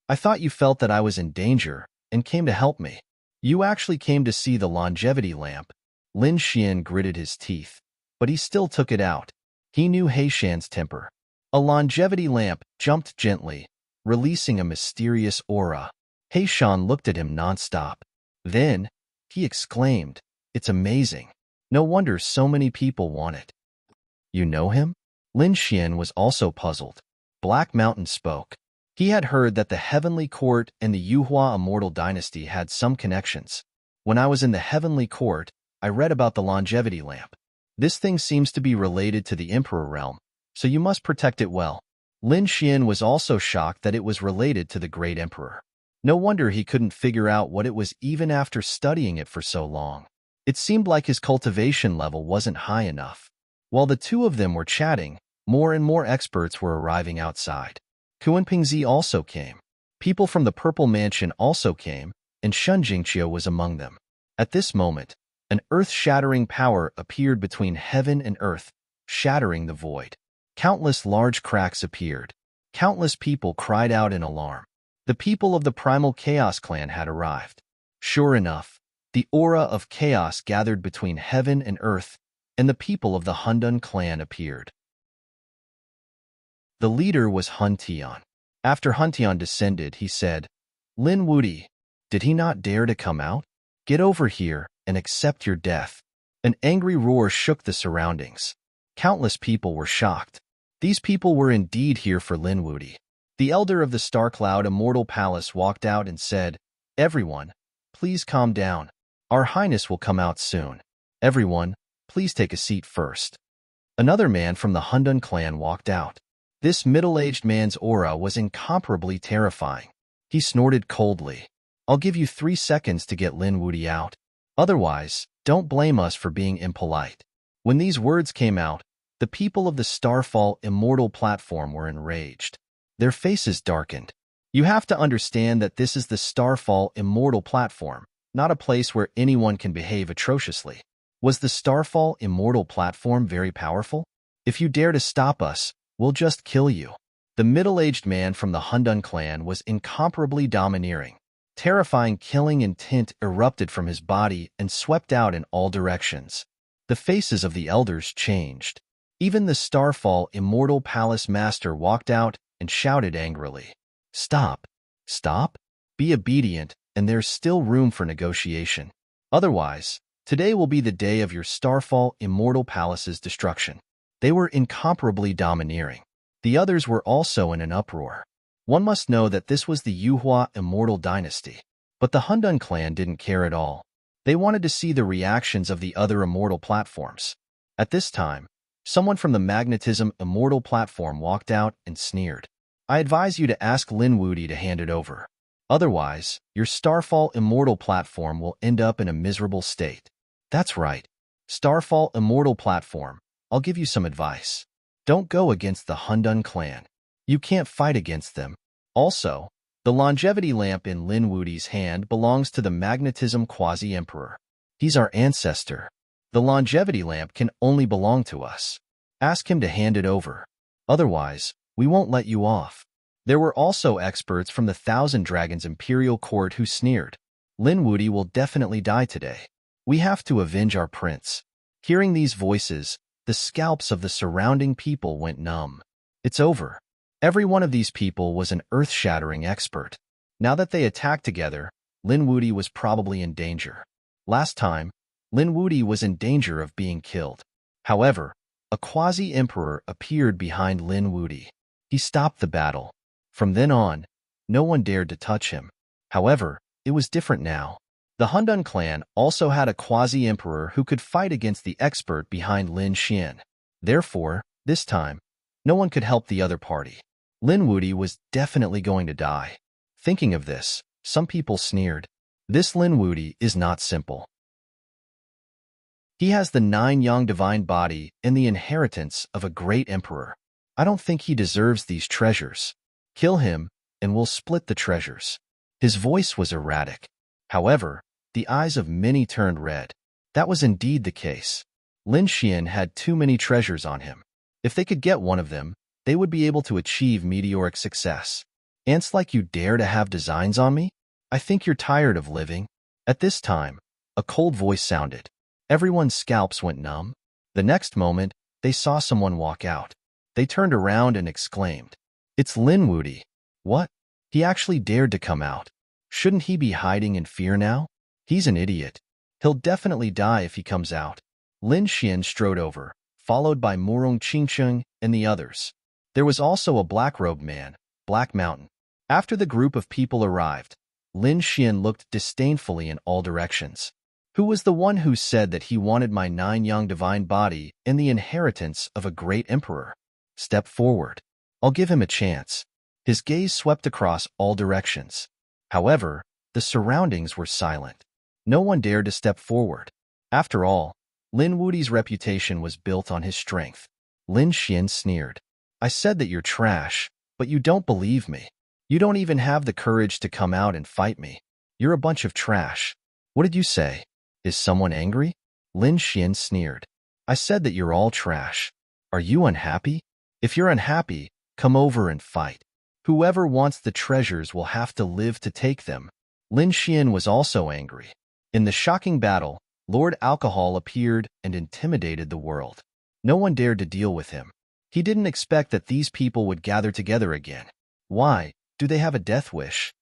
Speaker 1: "I thought you felt that I was in danger and came to help me. You actually came to see the longevity lamp." Lin Xian gritted his teeth, but he still took it out. He knew He Shan's temper. A longevity lamp jumped gently, releasing a mysterious aura. He Shan looked at him nonstop. Then, he exclaimed, "It's amazing. No wonder so many people want it." "You know him?" Lin Xian was also puzzled. Black Mountain spoke. He had heard that the Heavenly Court and the Yuhua Immortal Dynasty had some connections. "When I was in the Heavenly Court, I read about the longevity lamp. This thing seems to be related to the Emperor realm, so you must protect it well." Lin Xian was also shocked that it was related to the Great Emperor. No wonder he couldn't figure out what it was even after studying it for so long. It seemed like his cultivation level wasn't high enough. While the two of them were chatting, more and more experts were arriving outside. Kuanpingzi also came. People from the Purple Mansion also came, and Shun Jingqiu was among them. At this moment, an earth-shattering power appeared between heaven and earth, shattering the void. Countless large cracks appeared. Countless people cried out in alarm. The people of the Primal Chaos clan had arrived. Sure enough, the aura of chaos gathered between heaven and earth, and the people of the Hundun clan appeared. The leader was Hun Tian. After Hun Tian descended, he said, "Lin Wudi, did he not dare to come out? Get over here and accept your death." An angry roar shook the surroundings. Countless people were shocked. These people were indeed here for Lin Wudi. The elder of the Star Cloud Immortal Palace walked out and said, "Everyone, please calm down. Our Highness will come out soon. Everyone, please take a seat first." Another man from the Hundun clan walked out. This middle-aged man's aura was incomparably terrifying. He snorted coldly. "I'll give you 3 seconds to get Lin Wudi out. Otherwise, don't blame us for being impolite." When these words came out, the people of the Starfall Immortal platform were enraged. Their faces darkened. You have to understand that this is the Starfall Immortal platform, not a place where anyone can behave atrociously. Was the Starfall Immortal platform very powerful? "If you dare to stop us, we'll just kill you." The middle-aged man from the Hundun clan was incomparably domineering. Terrifying killing intent erupted from his body and swept out in all directions. The faces of the elders changed. Even the Starfall Immortal Palace Master walked out and shouted angrily, "Stop! Stop! Be obedient, and there's still room for negotiation. Otherwise, today will be the day of your Starfall Immortal Palace's destruction." They were incomparably domineering. The others were also in an uproar. One must know that this was the Yuhua Immortal Dynasty. But the Hundun clan didn't care at all. They wanted to see the reactions of the other immortal platforms. At this time, someone from the Magnetism Immortal platform walked out and sneered. "I advise you to ask Lin Wudi to hand it over. Otherwise, your Starfall Immortal platform will end up in a miserable state." "That's right. Starfall Immortal platform, I'll give you some advice. Don't go against the Hundun clan. You can't fight against them. Also, the longevity lamp in Lin Wudi's hand belongs to the Magnetism Quasi-Emperor. He's our ancestor. The longevity lamp can only belong to us. Ask him to hand it over. Otherwise, we won't let you off." There were also experts from the Thousand Dragons Imperial Court who sneered, "Lin Wudi will definitely die today. We have to avenge our prince." Hearing these voices, the scalps of the surrounding people went numb. It's over. Every one of these people was an earth-shattering expert. Now that they attacked together, Lin Wudi was probably in danger. Last time, Lin Wudi was in danger of being killed. However, a quasi-emperor appeared behind Lin Wudi. He stopped the battle. From then on, no one dared to touch him. However, it was different now. The Hundun clan also had a quasi-emperor who could fight against the expert behind Lin Xian. Therefore, this time, no one could help the other party. Lin Wudi was definitely going to die. Thinking of this, some people sneered. This Lin Wudi is not simple. He has the 9 Yang divine body and the inheritance of a great emperor. I don't think he deserves these treasures. Kill him, and we'll split the treasures. His voice was erratic. However, the eyes of many turned red. That was indeed the case. Lin Xian had too many treasures on him. If they could get one of them, they would be able to achieve meteoric success. Ants like you dare to have designs on me? I think you're tired of living. At this time, a cold voice sounded. Everyone's scalps went numb. The next moment, they saw someone walk out. They turned around and exclaimed, "It's Lin Wudi." What? He actually dared to come out. Shouldn't he be hiding in fear now? He's an idiot. He'll definitely die if he comes out. Lin Xian strode over, followed by Murong Qingcheng and the others. There was also a black-robed man, Black Mountain. After the group of people arrived, Lin Xian looked disdainfully in all directions. Who was the one who said that he wanted my 9 Yang divine body and the inheritance of a great emperor? Step forward. I'll give him a chance. His gaze swept across all directions. However, the surroundings were silent. No one dared to step forward. After all, Lin Wudi's reputation was built on his strength. Lin Xian sneered. I said that you're trash, but you don't believe me. You don't even have the courage to come out and fight me. You're a bunch of trash. What did you say? Is someone angry? Lin Xian sneered. I said that you're all trash. Are you unhappy? If you're unhappy, come over and fight. Whoever wants the treasures will have to live to take them. Lin Xian was also angry. In the shocking battle, Lord Alcohol appeared and intimidated the world. No one dared to deal with him. He didn't expect that these people would gather together again. Why? Do they have a death wish?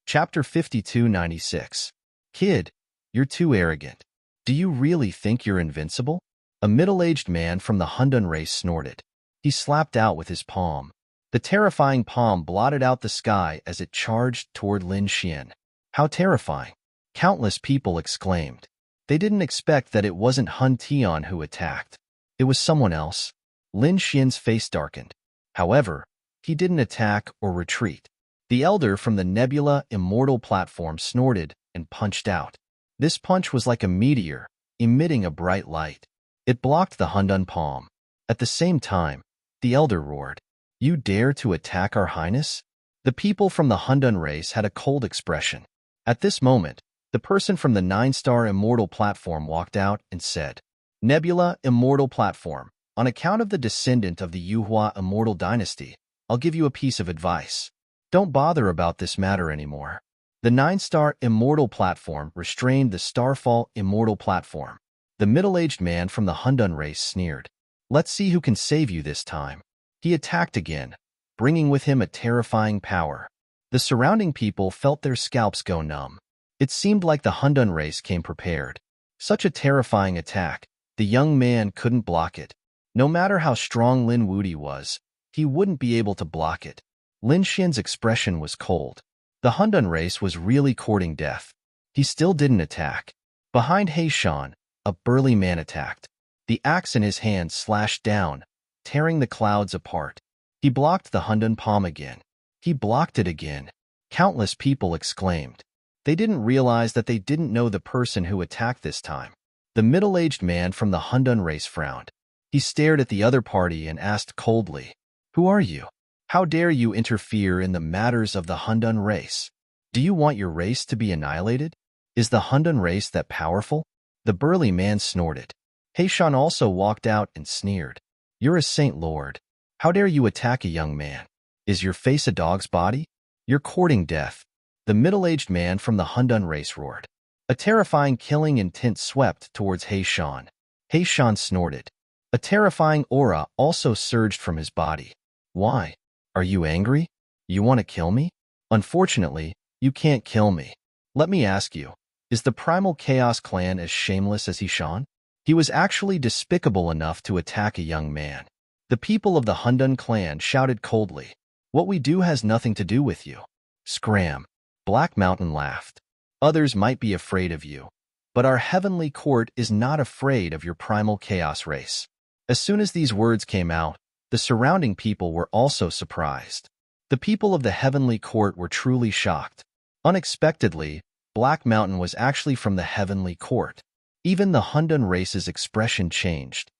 Speaker 1: Chapter 5296. Kid, you're too arrogant. Do you really think you're invincible? A middle-aged man from the Hundan race snorted. He slapped out with his palm. The terrifying palm blotted out the sky as it charged toward Lin Xian. How terrifying! Countless people exclaimed. They didn't expect that it wasn't Hun Tian who attacked. It was someone else. Lin Xian's face darkened. However, he didn't attack or retreat. The elder from the Nebula Immortal platform snorted and punched out. This punch was like a meteor, emitting a bright light. It blocked the Hundan palm. At the same time, the elder roared, You dare to attack our highness? The people from the Hundan race had a cold expression. At this moment, the person from the 9-star Immortal platform walked out and said, Nebula Immortal platform, on account of the descendant of the Yuhua Immortal dynasty, I'll give you a piece of advice. Don't bother about this matter anymore. The 9-star Immortal platform restrained the Starfall Immortal platform. The middle-aged man from the Hundan race sneered. Let's see who can save you this time. He attacked again, bringing with him a terrifying power. The surrounding people felt their scalps go numb. It seemed like the Hundan race came prepared. Such a terrifying attack, the young man couldn't block it. No matter how strong Lin Wudi was, he wouldn't be able to block it. Lin Xian's expression was cold. The Hundan race was really courting death. He still didn't attack. Behind Heishan, a burly man attacked. The axe in his hand slashed down, tearing the clouds apart. He blocked the Hundan palm again. He blocked it again. Countless people exclaimed. They didn't realize that they didn't know the person who attacked this time. The middle-aged man from the Hundan race frowned. He stared at the other party and asked coldly, Who are you? How dare you interfere in the matters of the Hundan race? Do you want your race to be annihilated? Is the Hundan race that powerful? The burly man snorted. Heishan also walked out and sneered. You're a saint, lord. How dare you attack a young man? Is your face a dog's body? You're courting death. The middle-aged man from the Hundan race roared. A terrifying killing intent swept towards Heishan. Heishan snorted. A terrifying aura also surged from his body. Why? Are you angry? You want to kill me? Unfortunately, you can't kill me. Let me ask you, is the Primal Chaos clan as shameless as Heishan? He was actually despicable enough to attack a young man. The people of the Hundan clan shouted coldly, What we do has nothing to do with you. Scram. Black Mountain laughed. Others might be afraid of you, but our heavenly court is not afraid of your Primal Chaos race. As soon as these words came out, the surrounding people were also surprised. The people of the heavenly court were truly shocked. Unexpectedly, Black Mountain was actually from the heavenly court. Even the Hundan race's expression changed.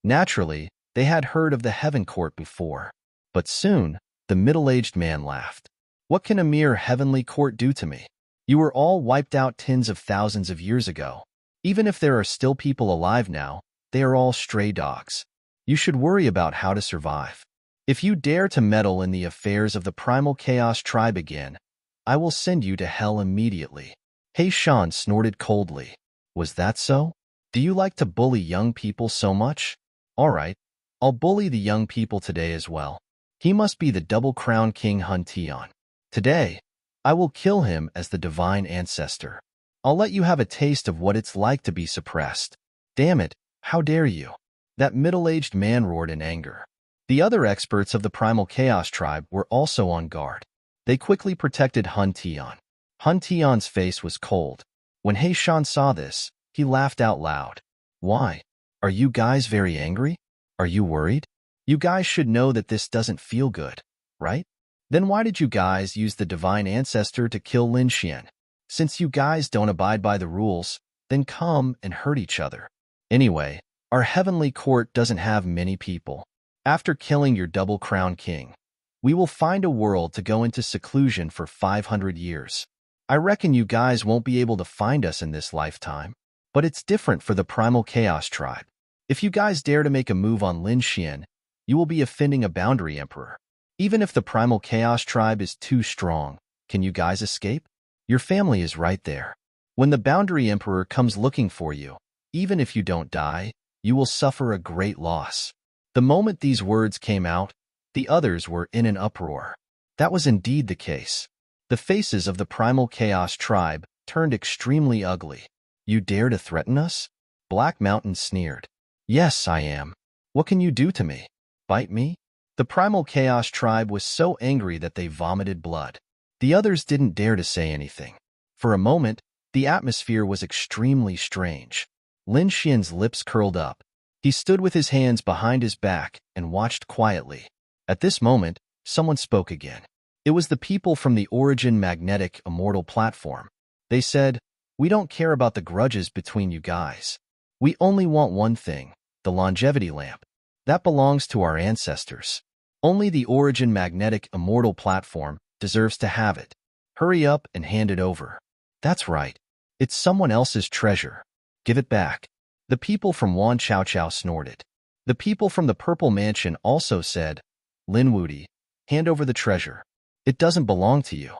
Speaker 1: Naturally, they had heard of the heaven court before. But soon, the middle-aged man laughed. What can a mere heavenly court do to me? You were all wiped out tens of thousands of years ago. Even if there are still people alive now, they are all stray dogs. You should worry about how to survive. If you dare to meddle in the affairs of the Primal Chaos tribe again, I will send you to hell immediately. Heishan snorted coldly. Was that so? Do you like to bully young people so much? All right, I'll bully the young people today as well. He must be the double-crowned King Hun Tian. Today, I will kill him as the divine ancestor. I'll let you have a taste of what it's like to be suppressed. Damn it, how dare you? That middle-aged man roared in anger. The other experts of the Primal Chaos tribe were also on guard. They quickly protected Hun Tian. Hun Tian's face was cold. When Heishan saw this, he laughed out loud. Why? Are you guys very angry? Are you worried? You guys should know that this doesn't feel good, right? Then why did you guys use the divine ancestor to kill Lin Xian? Since you guys don't abide by the rules, then come and hurt each other. Anyway, our heavenly court doesn't have many people. After killing your double crown king, we will find a world to go into seclusion for 500 years. I reckon you guys won't be able to find us in this lifetime. But it's different for the Primal Chaos tribe. If you guys dare to make a move on Lin Xian, you will be offending a boundary emperor. Even if the Primal Chaos tribe is too strong, can you guys escape? Your family is right there. When the boundary emperor comes looking for you, even if you don't die, you will suffer a great loss. The moment these words came out, the others were in an uproar. That was indeed the case. The faces of the Primal Chaos tribe turned extremely ugly. You dare to threaten us? Black Mountain sneered. Yes, I am. What can you do to me? Bite me? The Primal Chaos tribe was so angry that they vomited blood. The others didn't dare to say anything. For a moment, the atmosphere was extremely strange. Lin Xian's lips curled up. He stood with his hands behind his back and watched quietly. At this moment, someone spoke again. It was the people from the Origin Magnetic Immortal platform. They said, "We don't care about the grudges between you guys. We only want one thing, the longevity lamp. That belongs to our ancestors. Only the Origin Magnetic Immortal platform deserves to have it. Hurry up and hand it over." That's right. It's someone else's treasure. Give it back. The people from Wan Chao Chao snorted. The people from the Purple Mansion also said, "Lin Wudi, hand over the treasure. It doesn't belong to you."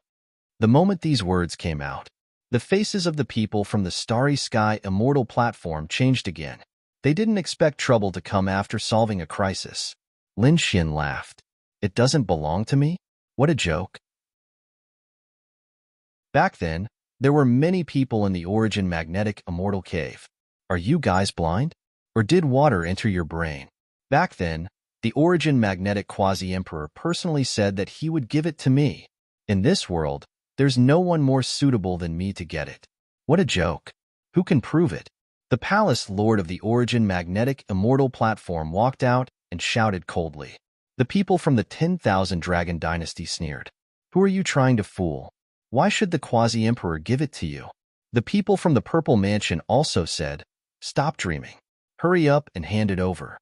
Speaker 1: The moment these words came out, the faces of the people from the Starry Sky Immortal platform changed again. They didn't expect trouble to come after solving a crisis. Lin Xian laughed. It doesn't belong to me? What a joke. Back then, there were many people in the Origin Magnetic Immortal Cave. Are you guys blind? Or did water enter your brain? Back then, the Origin Magnetic Quasi-Emperor personally said that he would give it to me. In this world, there's no one more suitable than me to get it. What a joke. Who can prove it? The Palace Lord of the Origin Magnetic Immortal platform walked out and shouted coldly. The people from the 10,000 Dragon Dynasty sneered. Who are you trying to fool? Why should the Quasi-Emperor give it to you? The people from the Purple Mansion also said, Stop dreaming. Hurry up and hand it over.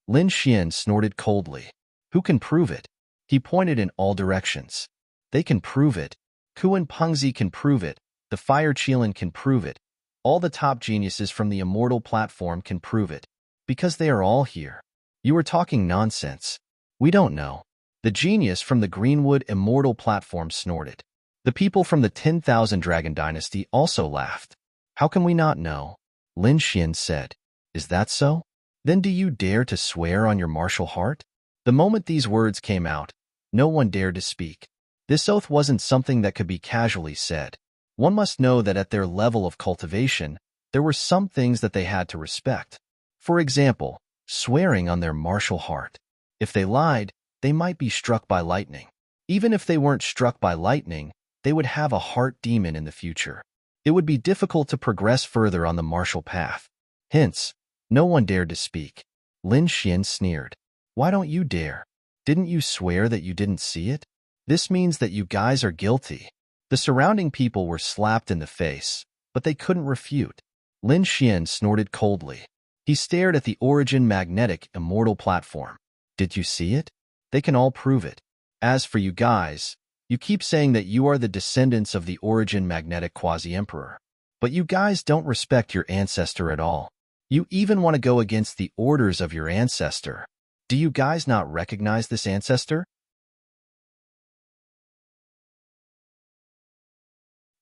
Speaker 1: Lin Xian snorted coldly. Who can prove it? He pointed in all directions. They can prove it. Kuan Pengzi can prove it. The Fire Qilin can prove it. All the top geniuses from the Immortal platform can prove it. Because they are all here. You are talking nonsense. We don't know. The genius from the Greenwood Immortal platform snorted. The people from the 10,000 Dragon Dynasty also laughed. How can we not know? Lin Xian said. Is that so? Then do you dare to swear on your martial heart? The moment these words came out, no one dared to speak. This oath wasn't something that could be casually said. One must know that at their level of cultivation, there were some things that they had to respect. For example, swearing on their martial heart. If they lied, they might be struck by lightning. Even if they weren't struck by lightning, they would have a heart demon in the future. It would be difficult to progress further on the martial path. Hence, no one dared to speak. Lin Xian sneered. Why don't you dare? Didn't you swear that you didn't see it? This means that you guys are guilty. The surrounding people were slapped in the face, but they couldn't refute. Lin Xian snorted coldly. He stared at the Origin Magnetic Immortal platform. Did you see it? They can all prove it. As for you guys, you keep saying that you are the descendants of the Origin Magnetic Quasi-Emperor. But you guys don't respect your ancestor at all. You even want to go against the orders of your ancestor. Do you guys not recognize this ancestor?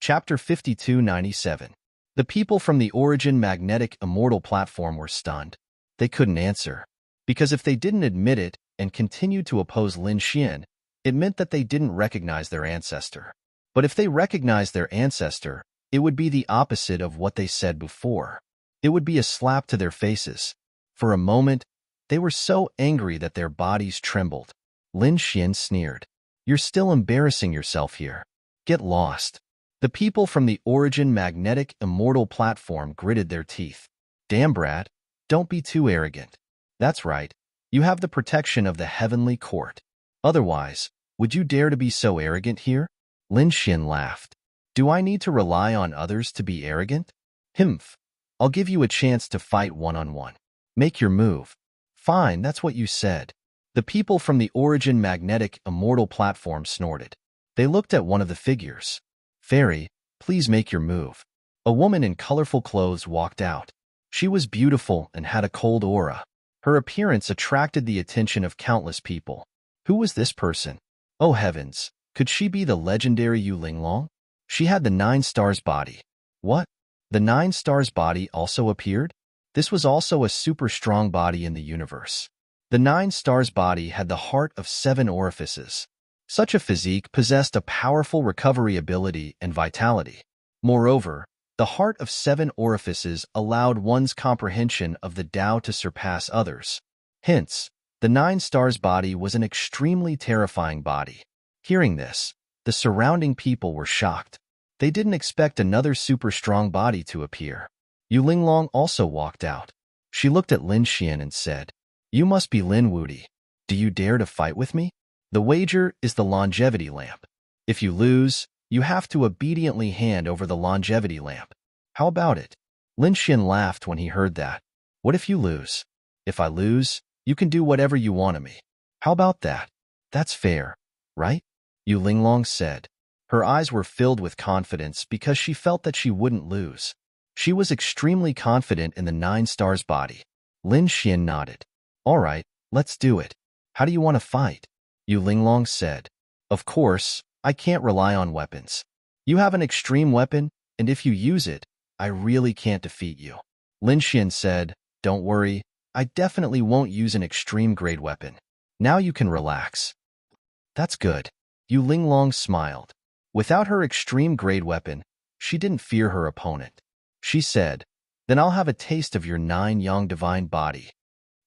Speaker 1: Chapter 5297. The people from the Origin Magnetic Immortal platform were stunned. They couldn't answer. Because if they didn't admit it and continued to oppose Lin Xian, it meant that they didn't recognize their ancestor. But if they recognized their ancestor, it would be the opposite of what they said before. It would be a slap to their faces. For a moment, they were so angry that their bodies trembled. Lin Xian sneered. You're still embarrassing yourself here. Get lost. The people from the Origin Magnetic Immortal platform gritted their teeth. Damn, brat, don't be too arrogant. That's right. You have the protection of the heavenly court. Otherwise, would you dare to be so arrogant here? Lin Xin laughed. Do I need to rely on others to be arrogant? Humph. I'll give you a chance to fight one-on-one. Make your move. Fine, that's what you said. The people from the Origin Magnetic Immortal platform snorted. They looked at one of the figures. Fairy, please make your move. A woman in colorful clothes walked out. She was beautiful and had a cold aura. Her appearance attracted the attention of countless people. Who was this person? Oh heavens, could she be the legendary Yu Linglong? She had the 9 stars body. What? The 9 stars body also appeared? This was also a super strong body in the universe. The 9 stars body had the heart of 7 orifices. Such a physique possessed a powerful recovery ability and vitality. Moreover, the heart of 7 orifices allowed one's comprehension of the Tao to surpass others. Hence, the 9 stars body was an extremely terrifying body. Hearing this, the surrounding people were shocked. They didn't expect another super strong body to appear. Yu Linglong also walked out. She looked at Lin Xian and said, You must be Lin Wudi. Do you dare to fight with me? The wager is the longevity lamp. If you lose, you have to obediently hand over the longevity lamp. How about it? Lin Xian laughed when he heard that. What if you lose? If I lose, you can do whatever you want of me. How about that? That's fair, right? Yu Linglong said. Her eyes were filled with confidence because she felt that she wouldn't lose. She was extremely confident in the 9 stars body. Lin Xian nodded. All right, let's do it. How do you want to fight? Yu Linglong said. Of course, I can't rely on weapons. You have an extreme weapon, and if you use it, I really can't defeat you. Lin Xian said, Don't worry, I definitely won't use an extreme grade weapon. Now you can relax. That's good. Yu Linglong smiled. Without her extreme grade weapon, she didn't fear her opponent. She said, Then I'll have a taste of your 9 yang divine body.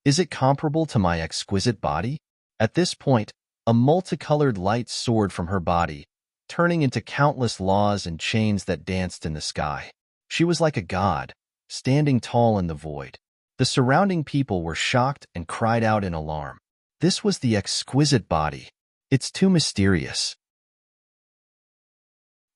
Speaker 1: Is it comparable to my exquisite body? At this point, a multicolored light soared from her body, turning into countless laws and chains that danced in the sky. She was like a god, standing tall in the void. The surrounding people were shocked and cried out in alarm. This was the exquisite body. It's too mysterious.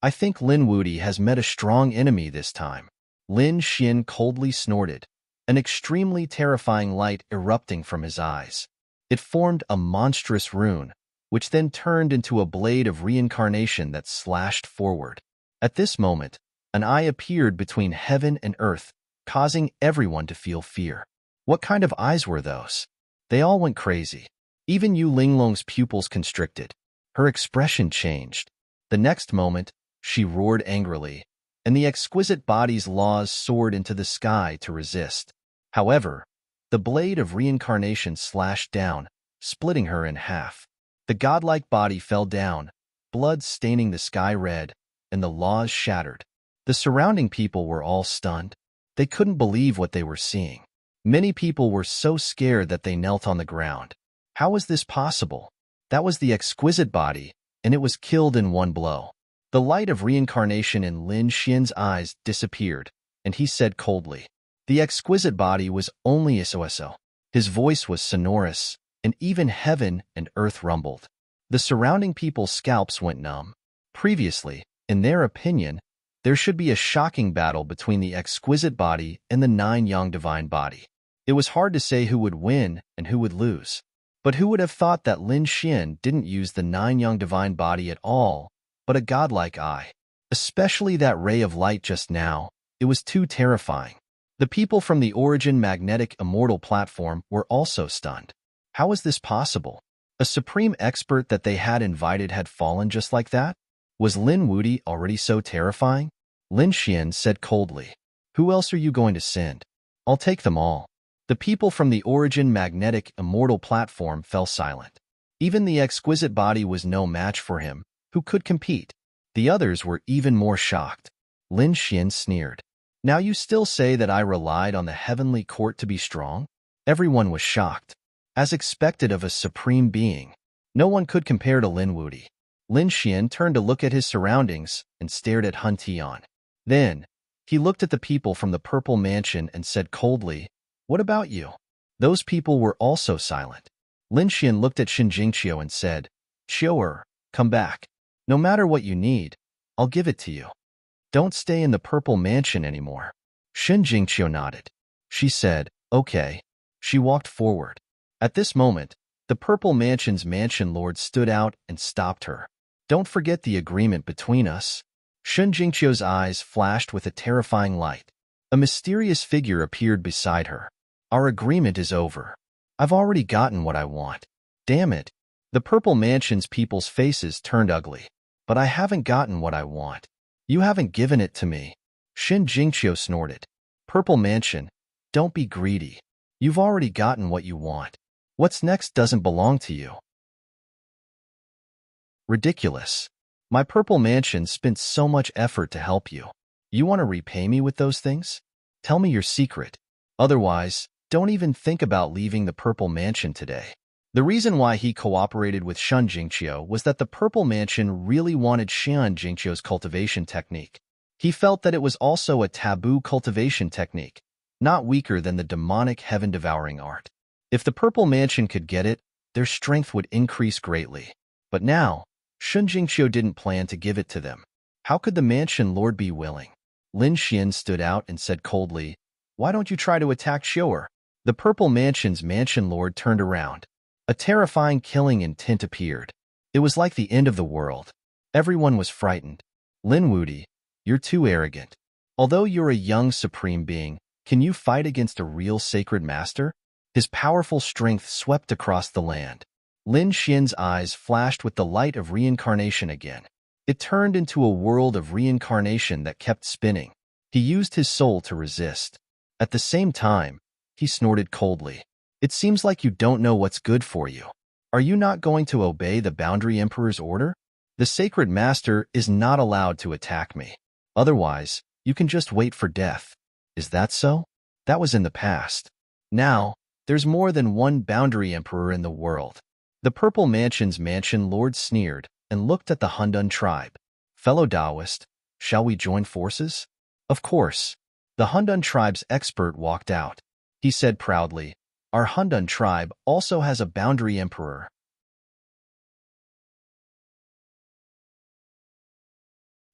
Speaker 1: I think Lin Wudi has met a strong enemy this time. Lin Xian coldly snorted, an extremely terrifying light erupting from his eyes. It formed a monstrous rune, which then turned into a blade of reincarnation that slashed forward. At this moment, an eye appeared between heaven and earth, causing everyone to feel fear. What kind of eyes were those? They all went crazy. Even Yu Linglong's pupils constricted. Her expression changed. The next moment, she roared angrily, and the exquisite body's laws soared into the sky to resist. However, the blade of reincarnation slashed down, splitting her in half. The godlike body fell down, blood staining the sky red, and the laws shattered. The surrounding people were all stunned. They couldn't believe what they were seeing. Many people were so scared that they knelt on the ground. How was this possible? That was the exquisite body, and it was killed in one blow. The light of reincarnation in Lin Xian's eyes disappeared, and he said coldly, The exquisite body was only a so-so. His voice was sonorous, and even heaven and earth rumbled. The surrounding people's scalps went numb. Previously, in their opinion, there should be a shocking battle between the exquisite body and the 9 yang divine body. It was hard to say who would win and who would lose. But who would have thought that Lin Xian didn't use the 9 yang divine body at all, but a godlike eye? Especially that ray of light just now. It was too terrifying. The people from the Origin Magnetic Immortal platform were also stunned. How was this possible? A supreme expert that they had invited had fallen just like that? Was Lin Wudi already so terrifying? Lin Xian said coldly, Who else are you going to send? I'll take them all. The people from the Origin Magnetic Immortal platform fell silent. Even the exquisite body was no match for him. Who could compete? The others were even more shocked. Lin Xian sneered. Now you still say that I relied on the heavenly court to be strong? Everyone was shocked. As expected of a supreme being, no one could compare to Lin Wudi. Lin Xian turned to look at his surroundings and stared at Hun Tian. Then, he looked at the people from the Purple Mansion and said coldly, What about you? Those people were also silent. Lin Xian looked at Shen Jingqiu and said, "Qiu, come back. No matter what you need, I'll give it to you. Don't stay in the purple mansion anymore." Shen Jingqiu nodded. She said, "Okay." She walked forward. At this moment, the purple mansion's mansion lord stood out and stopped her. "Don't forget the agreement between us." Shen Jingqiu's eyes flashed with a terrifying light. A mysterious figure appeared beside her. "Our agreement is over. I've already gotten what I want." "Damn it." The purple mansion's people's faces turned ugly. "But I haven't gotten what I want. You haven't given it to me." Shen Jingqiu snorted. "Purple mansion, don't be greedy. You've already gotten what you want. What's next doesn't belong to you." "Ridiculous. My purple mansion spent so much effort to help you. You want to repay me with those things? Tell me your secret. Otherwise, don't even think about leaving the purple mansion today." The reason why he cooperated with Shen Jingqiu was that the purple mansion really wanted Shen Jingqiu's cultivation technique. He felt that it was also a taboo cultivation technique, not weaker than the demonic heaven-devouring art. If the purple mansion could get it, their strength would increase greatly. But now, Shen Jingqiu didn't plan to give it to them. How could the mansion lord be willing? Lin Xian stood out and said coldly, "Why don't you try to attack Xiu'er?" The purple mansion's mansion lord turned around. A terrifying killing intent appeared. It was like the end of the world. Everyone was frightened. "Lin Wudi, you're too arrogant. Although you're a young supreme being, can you fight against a real sacred master?" His powerful strength swept across the land. Lin Xian's eyes flashed with the light of reincarnation again. It turned into a world of reincarnation that kept spinning. He used his soul to resist. At the same time, he snorted coldly. "It seems like you don't know what's good for you. Are you not going to obey the Boundary Emperor's order? The Sacred Master is not allowed to attack me. Otherwise, you can just wait for death." Is that so? That was in the past. Now, there's more than one Boundary Emperor in the world. The Purple Mansion's mansion lord sneered and looked at the Hundun tribe. "Fellow Taoist, shall we join forces?" "Of course." The Hundun tribe's expert walked out. He said proudly, "Our Hundun tribe also has a Boundary Emperor."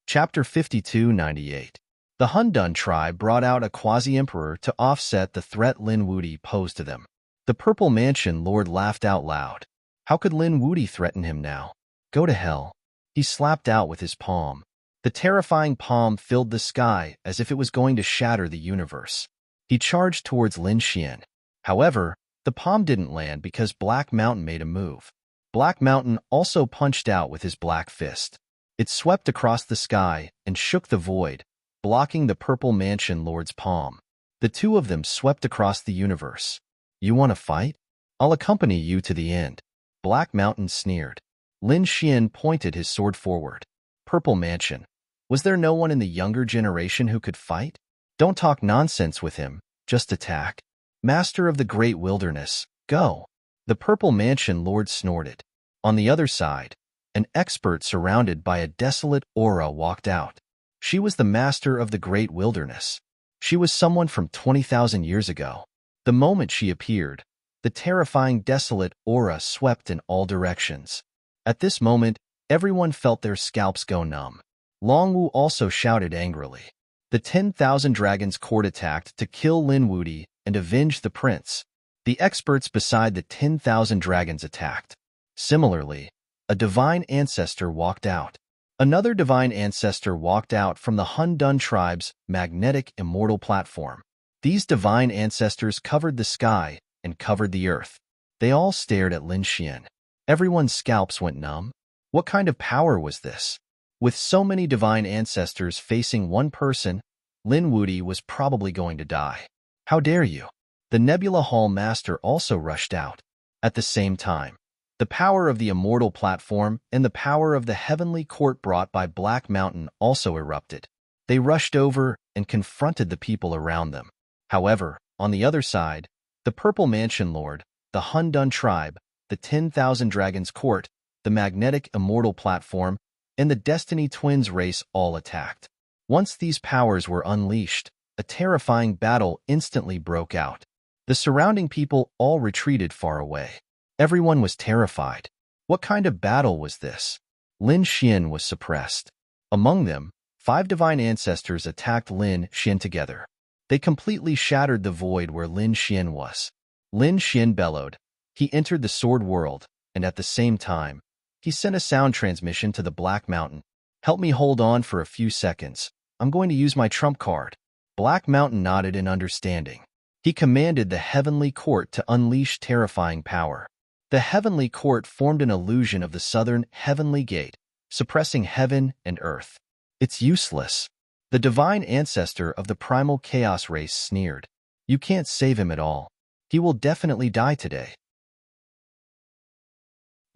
Speaker 1: Chapter 5298. The Hundun tribe brought out a quasi-emperor to offset the threat Lin Wudi posed to them. The Purple Mansion lord laughed out loud. How could Lin Wudi threaten him now? Go to hell. He slapped out with his palm. The terrifying palm filled the sky as if it was going to shatter the universe. He charged towards Lin Xian. However, the palm didn't land because Black Mountain made a move. Black Mountain also punched out with his black fist. It swept across the sky and shook the void, blocking the Purple Mansion lord's palm. The two of them swept across the universe. "You want to fight? I'll accompany you to the end." Black Mountain sneered. Lin Xian pointed his sword forward. "Purple Mansion, was there no one in the younger generation who could fight? Don't talk nonsense with him, just attack. Master of the Great Wilderness, go." The Purple Mansion lord snorted. On the other side, an expert surrounded by a desolate aura walked out. She was the master of the Great Wilderness. She was someone from 20,000 years ago. The moment she appeared, the terrifying desolate aura swept in all directions. At this moment, everyone felt their scalps go numb. Long Wu also shouted angrily. The 10,000 dragons court attacked to kill Lin Wudi and avenge the prince. The experts beside the 10,000 dragons attacked. Similarly, a divine ancestor walked out. Another divine ancestor walked out from the Hundun tribe's magnetic immortal platform. These divine ancestors covered the sky and covered the earth. They all stared at Lin Xian. Everyone's scalps went numb. What kind of power was this? With so many divine ancestors facing one person, Lin Wudi was probably going to die. How dare you? The Nebula Hall Master also rushed out. At the same time, the power of the immortal platform and the power of the heavenly court brought by Black Mountain also erupted. They rushed over and confronted the people around them. However, on the other side, the Purple Mansion Lord, the Hundun tribe, the 10,000 Dragons Court, the magnetic immortal platform, and the Destiny Twins race all attacked. Once these powers were unleashed, a terrifying battle instantly broke out. The surrounding people all retreated far away. Everyone was terrified. What kind of battle was this? Lin Xian was suppressed. Among them, 5 divine ancestors attacked Lin Xian together. They completely shattered the void where Lin Xian was. Lin Xian bellowed. He entered the sword world, and at the same time, he sent a sound transmission to the Black Mountain. Help me hold on for a few seconds. I'm going to use my trump card. Black Mountain nodded in understanding. He commanded the Heavenly Court to unleash terrifying power. The Heavenly Court formed an illusion of the southern Heavenly Gate, suppressing heaven and earth. It's useless. The divine ancestor of the primal chaos race sneered. You can't save him at all. He will definitely die today.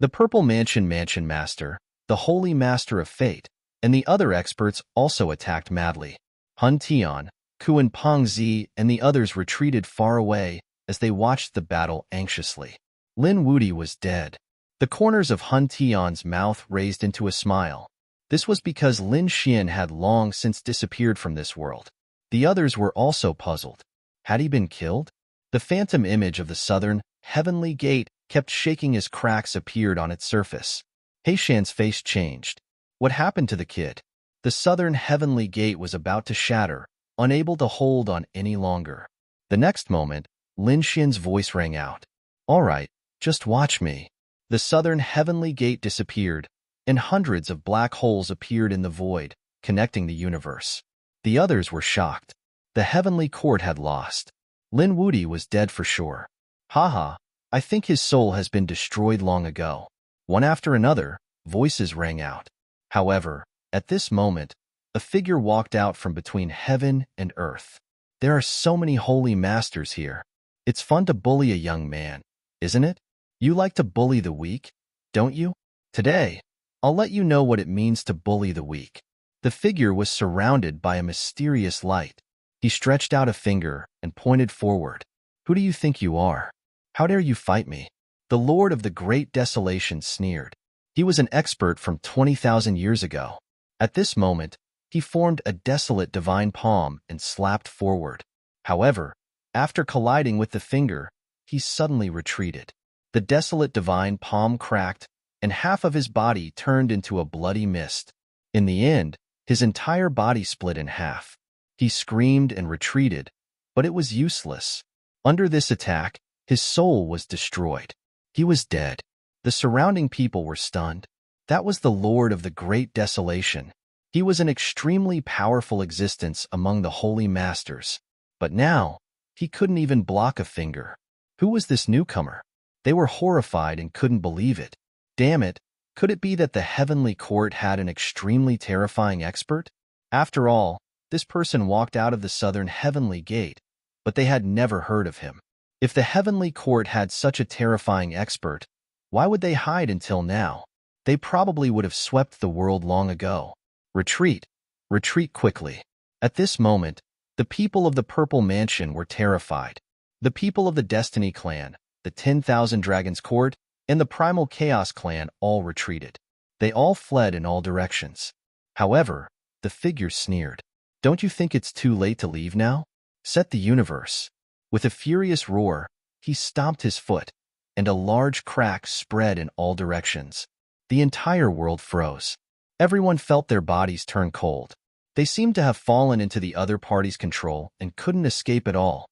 Speaker 1: The Purple Mansion Master, the Holy Master of Fate, and the other experts also attacked madly. Hun Tian, Kuan Pengzi, and the others retreated far away as they watched the battle anxiously. Lin Wudi was dead. The corners of Hun Tian's mouth raised into a smile. This was because Lin Xian had long since disappeared from this world. The others were also puzzled. Had he been killed? The phantom image of the southern Heavenly Gate kept shaking as cracks appeared on its surface. Heishan's face changed. What happened to the kid? The southern Heavenly Gate was about to shatter, unable to hold on any longer. The next moment, Lin Xian's voice rang out. All right, just watch me. The southern Heavenly Gate disappeared, and hundreds of black holes appeared in the void, connecting the universe. The others were shocked. The Heavenly Court had lost. Lin Wudi was dead for sure. Haha, I think his soul has been destroyed long ago. One after another, voices rang out. However, at this moment, a figure walked out from between heaven and earth. There are so many holy masters here. It's fun to bully a young man, isn't it? You like to bully the weak, don't you? Today, I'll let you know what it means to bully the weak. The figure was surrounded by a mysterious light. He stretched out a finger and pointed forward. Who do you think you are? How dare you fight me? The Lord of the Great Desolation sneered. He was an expert from 20,000 years ago. At this moment, he formed a desolate divine palm and slapped forward. However, after colliding with the finger, he suddenly retreated. The desolate divine palm cracked, and half of his body turned into a bloody mist. In the end, his entire body split in half. He screamed and retreated, but it was useless. Under this attack, his soul was destroyed. He was dead. The surrounding people were stunned. That was the Lord of the Great Desolation. He was an extremely powerful existence among the holy masters. But now, he couldn't even block a finger. Who was this newcomer? They were horrified and couldn't believe it. Damn it, could it be that the Heavenly Court had an extremely terrifying expert? After all, this person walked out of the southern Heavenly Gate, but they had never heard of him. If the Heavenly Court had such a terrifying expert, why would they hide until now? They probably would have swept the world long ago. Retreat. Retreat quickly. At this moment, the people of the Purple Mansion were terrified. The people of the Destiny Clan, the 10,000 Dragons Court, and the Primal Chaos Clan all retreated. They all fled in all directions. However, the figure sneered. Don't you think it's too late to leave now? Set the universe. With a furious roar, he stomped his foot, and a large crack spread in all directions. The entire world froze. Everyone felt their bodies turn cold. They seemed to have fallen into the other party's control and couldn't escape at all.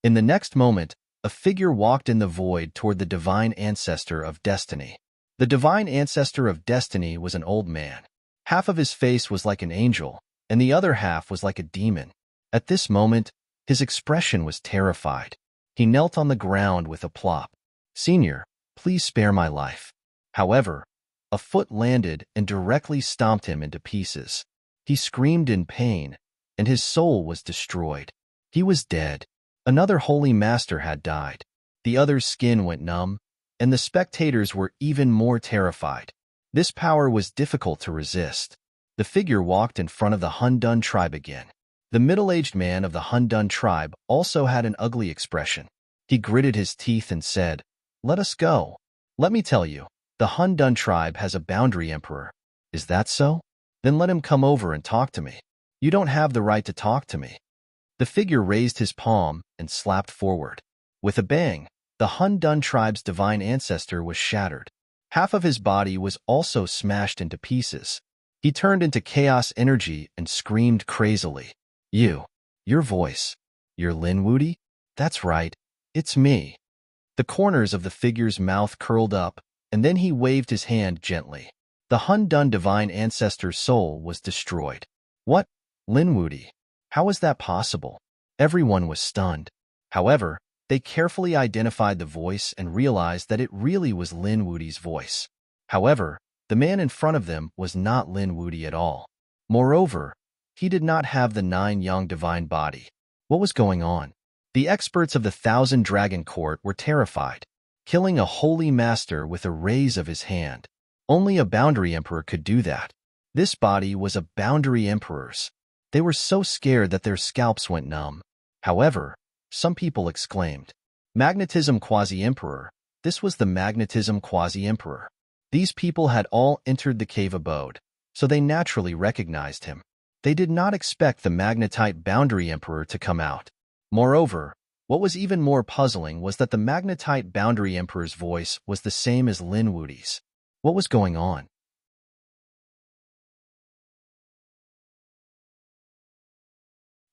Speaker 1: In the next moment, a figure walked in the void toward the divine ancestor of destiny. The divine ancestor of destiny was an old man. Half of his face was like an angel, and the other half was like a demon. At this moment, his expression was terrified. He knelt on the ground with a plop. Senior, please spare my life. However, a foot landed and directly stomped him into pieces. He screamed in pain, and his soul was destroyed. He was dead. Another holy master had died. The other's skin went numb, and the spectators were even more terrified. This power was difficult to resist. The figure walked in front of the Hundun tribe again. The middle-aged man of the Hundun tribe also had an ugly expression. He gritted his teeth and said, "Let us go. Let me tell you, the Hundun tribe has a boundary emperor. Is that so? Then let him come over and talk to me. You don't have the right to talk to me." The figure raised his palm and slapped forward. With a bang, the Hun Dun tribe's divine ancestor was shattered. Half of his body was also smashed into pieces. He turned into chaos energy and screamed crazily. Your voice. You're Lin Wudi? That's right. It's me. The corners of the figure's mouth curled up, and then he waved his hand gently. The Hun Dun divine ancestor's soul was destroyed. What? Lin Wudi? How was that possible? Everyone was stunned. However, they carefully identified the voice and realized that it really was Lin Wudi's voice. However, the man in front of them was not Lin Wudi at all. Moreover, he did not have the 9-yang divine body. What was going on? The experts of the 1,000 Dragon Court were terrified, killing a holy master with a raise of his hand. Only a boundary emperor could do that. This body was a boundary emperor's. They were so scared that their scalps went numb. However, some people exclaimed, "Magnetism Quasi-Emperor!" This was the Magnetism Quasi-Emperor. These people had all entered the cave abode, so they naturally recognized him. They did not expect the Magnetite Boundary Emperor to come out. Moreover, what was even more puzzling was that the Magnetite Boundary Emperor's voice was the same as Lin Wudi's. What was going on?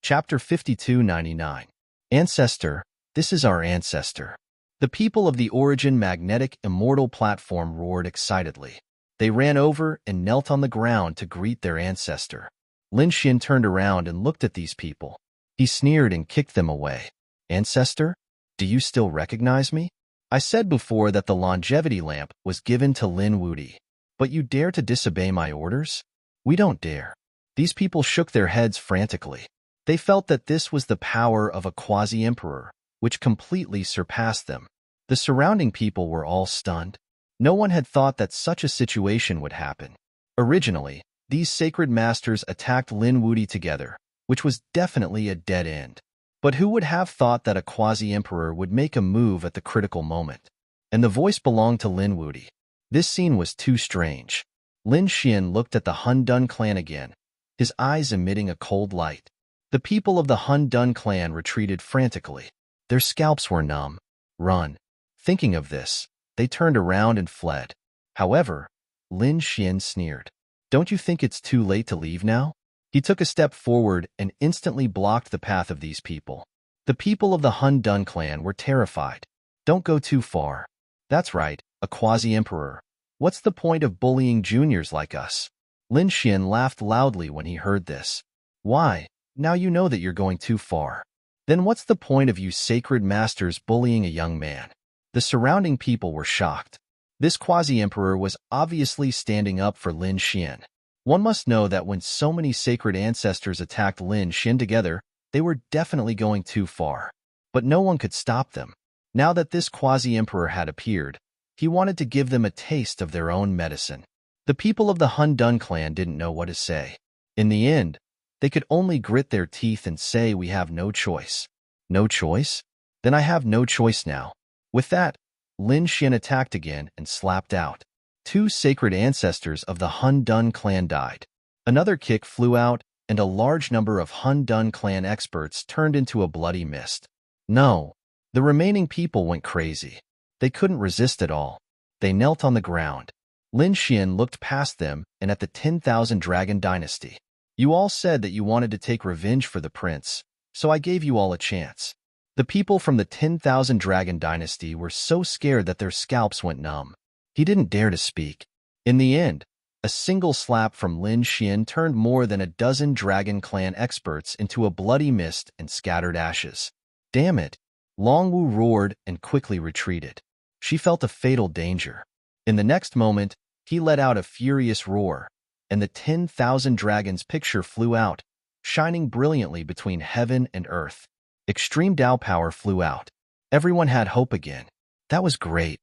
Speaker 1: Chapter 5299. Ancestor, this is our ancestor. The people of the Origin Magnetic Immortal Platform roared excitedly. They ran over and knelt on the ground to greet their ancestor. Lin Xin turned around and looked at these people. He sneered and kicked them away. Ancestor, do you still recognize me? I said before that the longevity lamp was given to Lin Wudi, but you dare to disobey my orders? We don't dare. These people shook their heads frantically. They felt that this was the power of a quasi-emperor, which completely surpassed them. The surrounding people were all stunned. No one had thought that such a situation would happen. Originally, these sacred masters attacked Lin Wudi together, which was definitely a dead end. But who would have thought that a quasi-emperor would make a move at the critical moment? And the voice belonged to Lin Wudi. This scene was too strange. Lin Xin looked at the Hun Dun clan again, his eyes emitting a cold light. The people of the Hun Dun clan retreated frantically. Their scalps were numb. Run. Thinking of this, they turned around and fled. However, Lin Xin sneered. Don't you think it's too late to leave now? He took a step forward and instantly blocked the path of these people. The people of the Hun Dun clan were terrified. Don't go too far. That's right, a quasi-emperor. What's the point of bullying juniors like us? Lin Xin laughed loudly when he heard this. Why? Now you know that you're going too far. Then what's the point of you sacred masters bullying a young man? The surrounding people were shocked. This quasi-emperor was obviously standing up for Lin Xin. One must know that when so many sacred ancestors attacked Lin Xin together, they were definitely going too far. But no one could stop them. Now that this quasi-emperor had appeared, he wanted to give them a taste of their own medicine. The people of the Hun Dun clan didn't know what to say. In the end, they could only grit their teeth and say, "We have no choice." No choice? Then I have no choice now. With that, Lin Xin attacked again and slapped out. 2 sacred ancestors of the Hun Dun clan died. Another kick flew out, and a large number of Hun Dun clan experts turned into a bloody mist. No, the remaining people went crazy. They couldn't resist at all. They knelt on the ground. Lin Xin looked past them and at the 10,000 Dragon Dynasty. You all said that you wanted to take revenge for the prince, so I gave you all a chance. The people from the 10,000 Dragon Dynasty were so scared that their scalps went numb. He didn't dare to speak. In the end, a single slap from Lin Xin turned more than a dozen Dragon Clan experts into a bloody mist and scattered ashes. Damn it! Long Wu roared and quickly retreated. She felt a fatal danger. In the next moment, he let out a furious roar, and the 10,000 dragons picture flew out, shining brilliantly between heaven and earth. Extreme Dao power flew out. Everyone had hope again. That was great.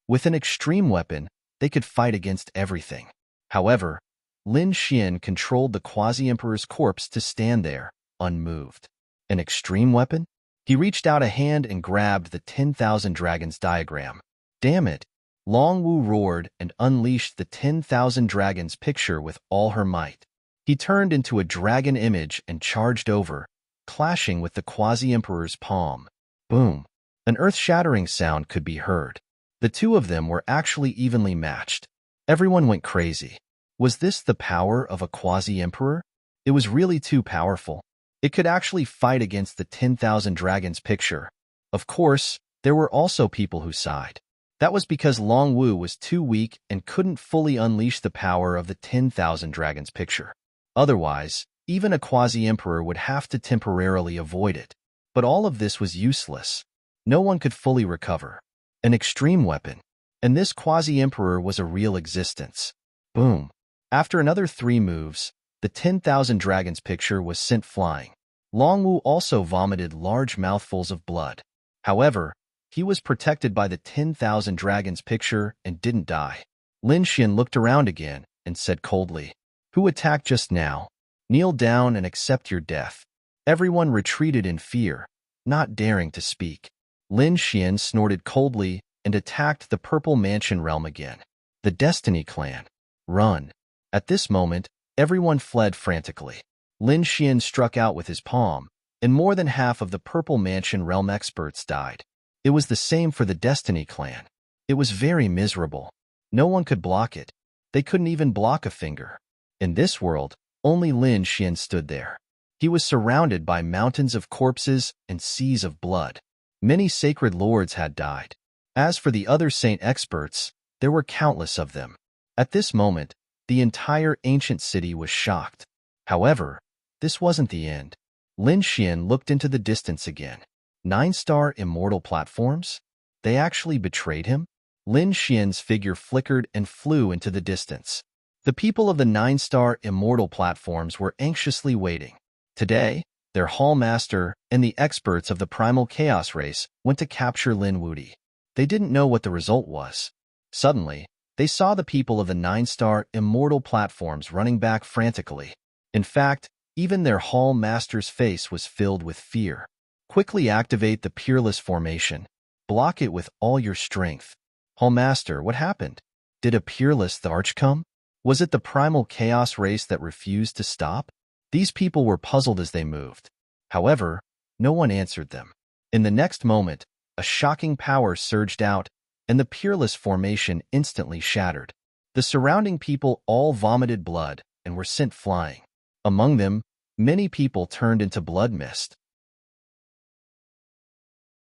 Speaker 1: With an extreme weapon, they could fight against everything. However, Lin Xin controlled the quasi-emperor's corpse to stand there, unmoved. An extreme weapon? He reached out a hand and grabbed the 10,000 dragons diagram. Damn it! Long Wu roared and unleashed the 10,000 dragons picture with all her might. He turned into a dragon image and charged over, clashing with the Quasi-Emperor's palm. Boom! An earth-shattering sound could be heard. The two of them were actually evenly matched. Everyone went crazy. Was this the power of a Quasi-Emperor? It was really too powerful. It could actually fight against the 10,000 Dragons picture. Of course, there were also people who sighed. That was because Long Wu was too weak and couldn't fully unleash the power of the 10,000 Dragons picture. Otherwise, even a Quasi-Emperor would have to temporarily avoid it. But all of this was useless. No one could fully recover. An extreme weapon. And this Quasi-Emperor was a real existence. Boom. After another 3 moves, the 10,000 Dragons picture was sent flying. Long Wu also vomited large mouthfuls of blood. However, he was protected by the 10,000 Dragons picture and didn't die. Lin Xian looked around again and said coldly, "Who attacked just now? Kneel down and accept your death." Everyone retreated in fear, not daring to speak. Lin Xian snorted coldly and attacked the Purple Mansion realm again. The Destiny Clan. Run. At this moment, everyone fled frantically. Lin Xian struck out with his palm, and more than half of the Purple Mansion realm experts died. It was the same for the Destiny Clan. It was very miserable. No one could block it. They couldn't even block a finger. In this world, only Lin Xian stood there. He was surrounded by mountains of corpses and seas of blood. Many sacred lords had died. As for the other saint experts, there were countless of them. At this moment, the entire ancient city was shocked. However, this wasn't the end. Lin Xian looked into the distance again. 9-star immortal platforms? They actually betrayed him? Lin Xian's figure flickered and flew into the distance. The people of the 9-star immortal platforms were anxiously waiting. Today, their hall master and the experts of the primal chaos race went to capture Lin Wudi. They didn't know what the result was. Suddenly, they saw the people of the 9-star immortal platforms running back frantically. In fact, even their hall master's face was filled with fear. Quickly activate the Peerless formation. Block it with all your strength. Hall master, what happened? Did a Peerless the Arch come? Was it the primal chaos race that refused to stop? These people were puzzled as they moved. However, no one answered them. In the next moment, a shocking power surged out, and the Peerless formation instantly shattered. The surrounding people all vomited blood and were sent flying. Among them, many people turned into blood mist.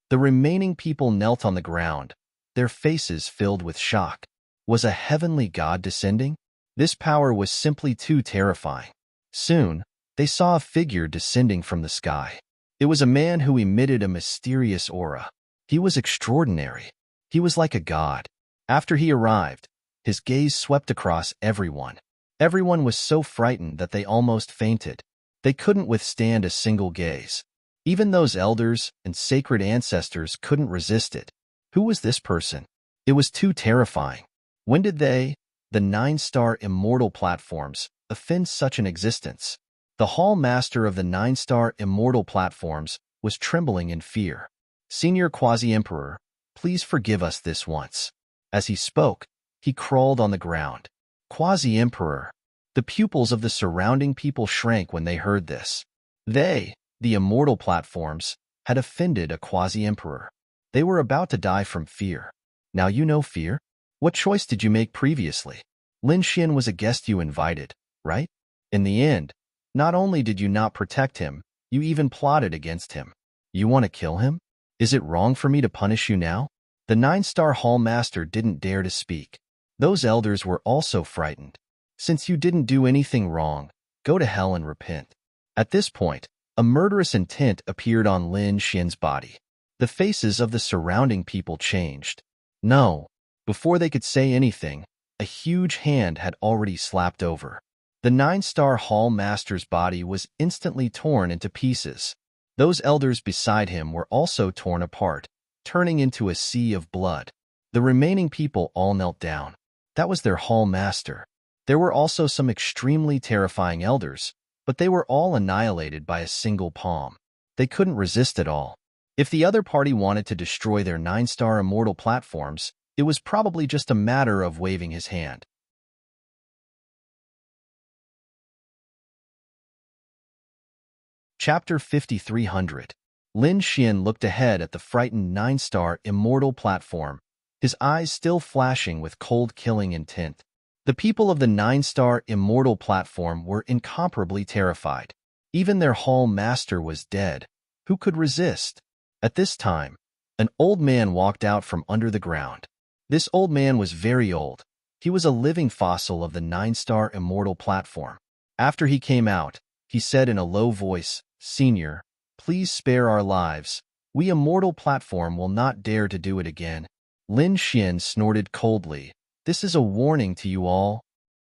Speaker 1: The remaining people knelt on the ground, their faces filled with shock. Was a heavenly god descending? This power was simply too terrifying. Soon, they saw a figure descending from the sky. It was a man who emitted a mysterious aura. He was extraordinary. He was like a god. After he arrived, his gaze swept across everyone. Everyone was so frightened that they almost fainted. They couldn't withstand a single gaze. Even those elders and sacred ancestors couldn't resist it. Who was this person? It was too terrifying. When did they, the 9-star immortal platforms, offend such an existence? The hall master of the 9-star immortal platforms was trembling in fear. Senior Quasi-Emperor, please forgive us this once. As he spoke, he crawled on the ground. Quasi-Emperor. The pupils of the surrounding people shrank when they heard this. They, the immortal platforms, had offended a Quasi-Emperor. They were about to die from fear. Now you know fear? What choice did you make previously? Lin Xian was a guest you invited, right? In the end, not only did you not protect him, you even plotted against him. You want to kill him? Is it wrong for me to punish you now? The 9-star hall master didn't dare to speak. Those elders were also frightened. Since you didn't do anything wrong, go to hell and repent. At this point, a murderous intent appeared on Lin Xian's body. The faces of the surrounding people changed. No. Before they could say anything, a huge hand had already slapped over. The 9-star hall master's body was instantly torn into pieces. Those elders beside him were also torn apart, turning into a sea of blood. The remaining people all knelt down. That was their hall master. There were also some extremely terrifying elders, but they were all annihilated by a single palm. They couldn't resist at all. If the other party wanted to destroy their 9-star immortal platforms, it was probably just a matter of waving his hand. Chapter 5300. Lin Xian looked ahead at the frightened 9-star immortal platform, his eyes still flashing with cold killing intent. The people of the 9-star immortal platform were incomparably terrified. Even their hall master was dead. Who could resist? At this time, an old man walked out from under the ground. This old man was very old. He was a living fossil of the 9-star immortal platform. After he came out, he said in a low voice, "Senior, please spare our lives. We immortal platform will not dare to do it again." Lin Xian snorted coldly. "This is a warning to you all.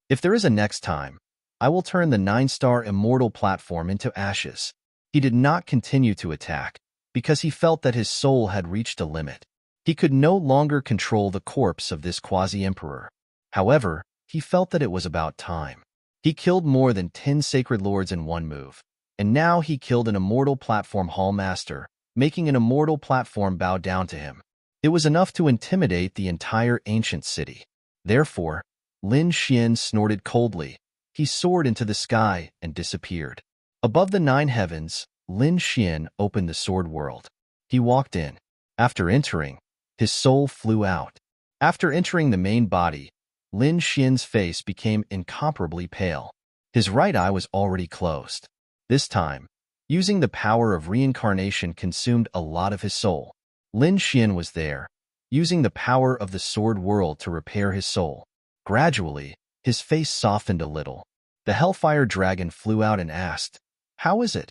Speaker 1: If there is a next time, I will turn the 9-star immortal platform into ashes." He did not continue to attack, because he felt that his soul had reached a limit. He could no longer control the corpse of this quasi-emperor. However, he felt that it was about time. He killed more than 10 sacred lords in one move, and now he killed an immortal platform hall master, making an immortal platform bow down to him. It was enough to intimidate the entire ancient city. Therefore, Lin Xian snorted coldly. He soared into the sky and disappeared. Above the 9 heavens, Lin Xian opened the sword world. He walked in. After entering, his soul flew out. After entering the main body, Lin Xian's face became incomparably pale. His right eye was already closed. This time, using the power of reincarnation consumed a lot of his soul. Lin Xian was there, using the power of the sword world to repair his soul. Gradually, his face softened a little. The Hellfire Dragon flew out and asked, "How is it?"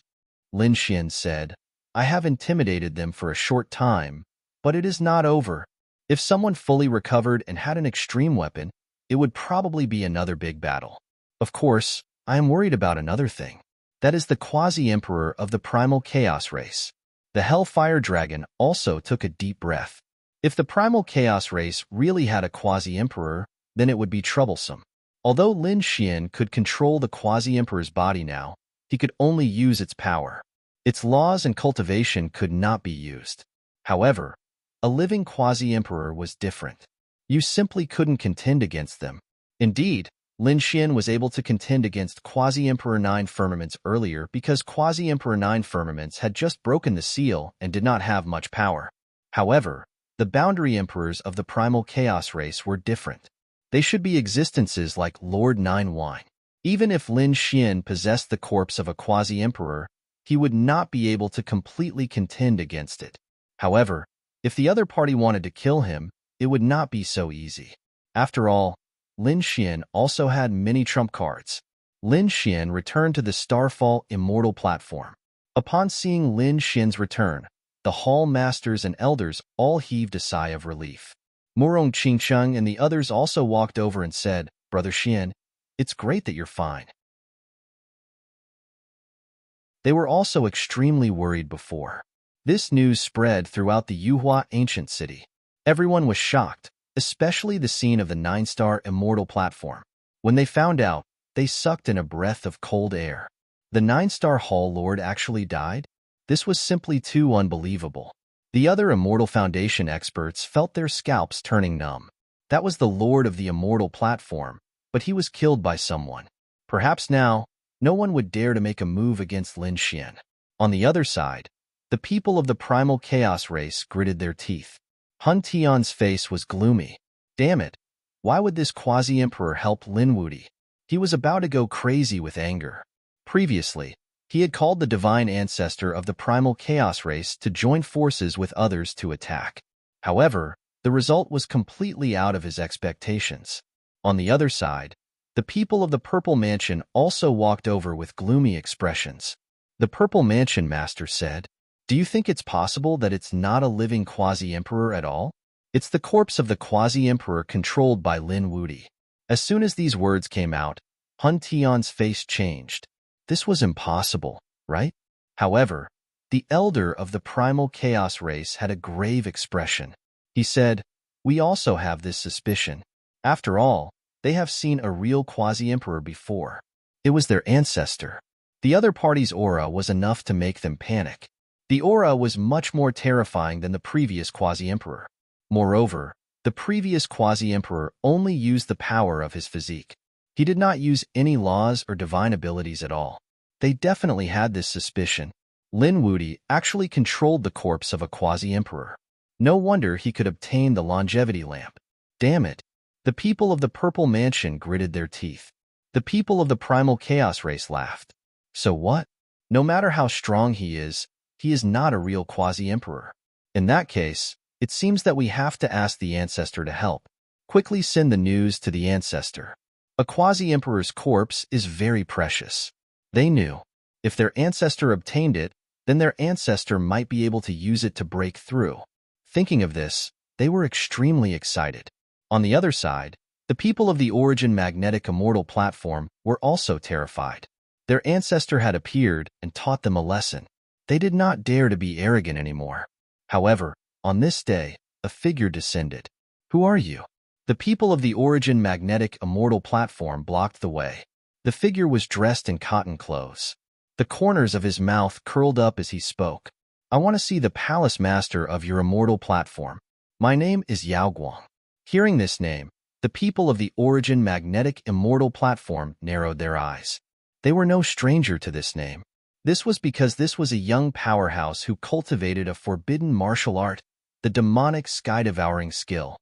Speaker 1: Lin Xian said, "I have intimidated them for a short time, but it is not over. If someone fully recovered and had an extreme weapon, it would probably be another big battle. Of course, I am worried about another thing. That is the quasi-emperor of the primal chaos race." The Hellfire Dragon also took a deep breath. If the primal chaos race really had a quasi-emperor, then it would be troublesome. Although Lin Xian could control the quasi-emperor's body now, he could only use its power. Its laws and cultivation could not be used. However, a living quasi-emperor was different. You simply couldn't contend against them. Indeed, Lin Xian was able to contend against Quasi-Emperor 9 Firmaments earlier because Quasi-Emperor 9 Firmaments had just broken the seal and did not have much power. However, the boundary emperors of the primal chaos race were different. They should be existences like Lord 9 Wine. Even if Lin Xian possessed the corpse of a quasi-emperor, he would not be able to completely contend against it. However, if the other party wanted to kill him, it would not be so easy. After all, Lin Xian also had many trump cards. Lin Xian returned to the Starfall Immortal platform. Upon seeing Lin Xian's return, the hall masters and elders all heaved a sigh of relief. Murong Qingcheng and the others also walked over and said, "Brother Xian, it's great that you're fine." They were also extremely worried before. This news spread throughout the Yuhua ancient city. Everyone was shocked, especially the scene of the 9-star immortal platform. When they found out, they sucked in a breath of cold air. The 9-star Hall Lord actually died? This was simply too unbelievable. The other Immortal Foundation experts felt their scalps turning numb. That was the Lord of the Immortal Platform, but he was killed by someone. Perhaps now, no one would dare to make a move against Lin Xian. On the other side, the people of the Primal Chaos race gritted their teeth. Hun Tian's face was gloomy. Damn it, why would this quasi-emperor help Lin Wudi? He was about to go crazy with anger. Previously, he had called the divine ancestor of the Primal Chaos race to join forces with others to attack. However, the result was completely out of his expectations. On the other side, the people of the Purple Mansion also walked over with gloomy expressions. The Purple Mansion Master said, "Do you think it's possible that it's not a living quasi-emperor at all? It's the corpse of the quasi-emperor controlled by Lin Wudi." As soon as these words came out, Hun Tian's face changed. This was impossible, right? However, the elder of the Primal Chaos race had a grave expression. He said, "We also have this suspicion. After all, they have seen a real quasi-emperor before. It was their ancestor." The other party's aura was enough to make them panic. The aura was much more terrifying than the previous quasi-emperor. Moreover, the previous quasi-emperor only used the power of his physique. He did not use any laws or divine abilities at all. They definitely had this suspicion, Lin Wuti actually controlled the corpse of a quasi-emperor. No wonder he could obtain the longevity lamp. Damn it. The people of the Purple Mansion gritted their teeth. The people of the Primal Chaos race laughed. So what? No matter how strong he is not a real quasi-emperor. In that case, it seems that we have to ask the ancestor to help. Quickly send the news to the ancestor. A quasi-emperor's corpse is very precious. They knew. If their ancestor obtained it, then their ancestor might be able to use it to break through. Thinking of this, they were extremely excited. On the other side, the people of the Origin Magnetic Immortal platform were also terrified. Their ancestor had appeared and taught them a lesson. They did not dare to be arrogant anymore. However, on this day, a figure descended. Who are you? The people of the Origin Magnetic Immortal platform blocked the way. The figure was dressed in cotton clothes. The corners of his mouth curled up as he spoke. I want to see the palace master of your immortal platform. My name is Yao Guang. Hearing this name, the people of the Origin Magnetic Immortal platform narrowed their eyes. They were no stranger to this name. This was because this was a young powerhouse who cultivated a forbidden martial art, the demonic sky-devouring skill.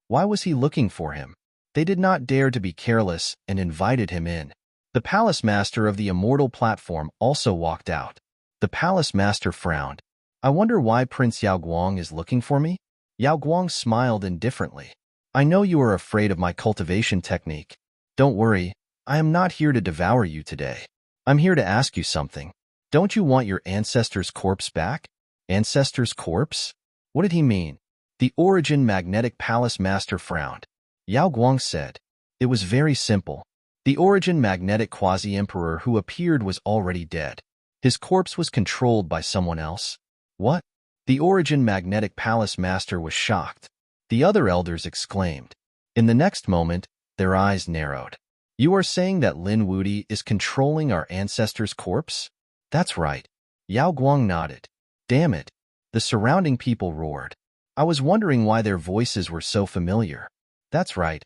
Speaker 1: Why was he looking for him? They did not dare to be careless and invited him in. The palace master of the immortal platform also walked out. The palace master frowned. I wonder why Prince Yao Guang is looking for me? Yao Guang smiled indifferently. I know you are afraid of my cultivation technique. Don't worry, I am not here to devour you today. I'm here to ask you something. Don't you want your ancestor's corpse back? Ancestor's corpse? What did he mean? The Origin Magnetic Palace Master frowned. Yao Guang said, it was very simple. The Origin Magnetic Quasi-Emperor who appeared was already dead. His corpse was controlled by someone else. What? The Origin Magnetic Palace Master was shocked. The other elders exclaimed. In the next moment, their eyes narrowed. You are saying that Lin Wuti is controlling our ancestor's corpse? That's right. Yao Guang nodded. Damn it. The surrounding people roared. I was wondering why their voices were so familiar. That's right.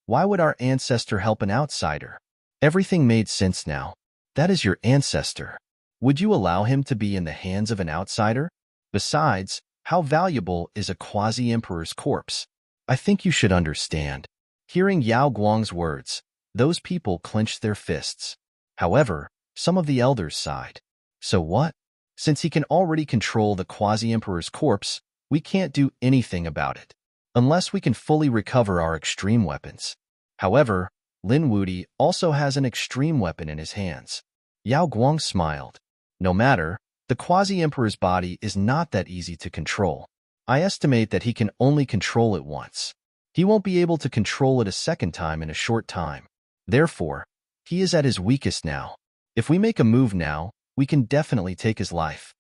Speaker 1: Why would our ancestor help an outsider? Everything made sense now. That is your ancestor. Would you allow him to be in the hands of an outsider? Besides, how valuable is a quasi-emperor's corpse? I think you should understand. Hearing Yao Guang's words, those people clenched their fists. However, some of the elders sighed. So what? Since he can already control the quasi-emperor's corpse, we can't do anything about it, unless we can fully recover our extreme weapons. However, Lin Wuti also has an extreme weapon in his hands. Yao Guang smiled. No matter, the quasi-emperor's body is not that easy to control. I estimate that he can only control it once. He won't be able to control it a second time in a short time. Therefore, he is at his weakest now. If we make a move now, we can definitely take his life.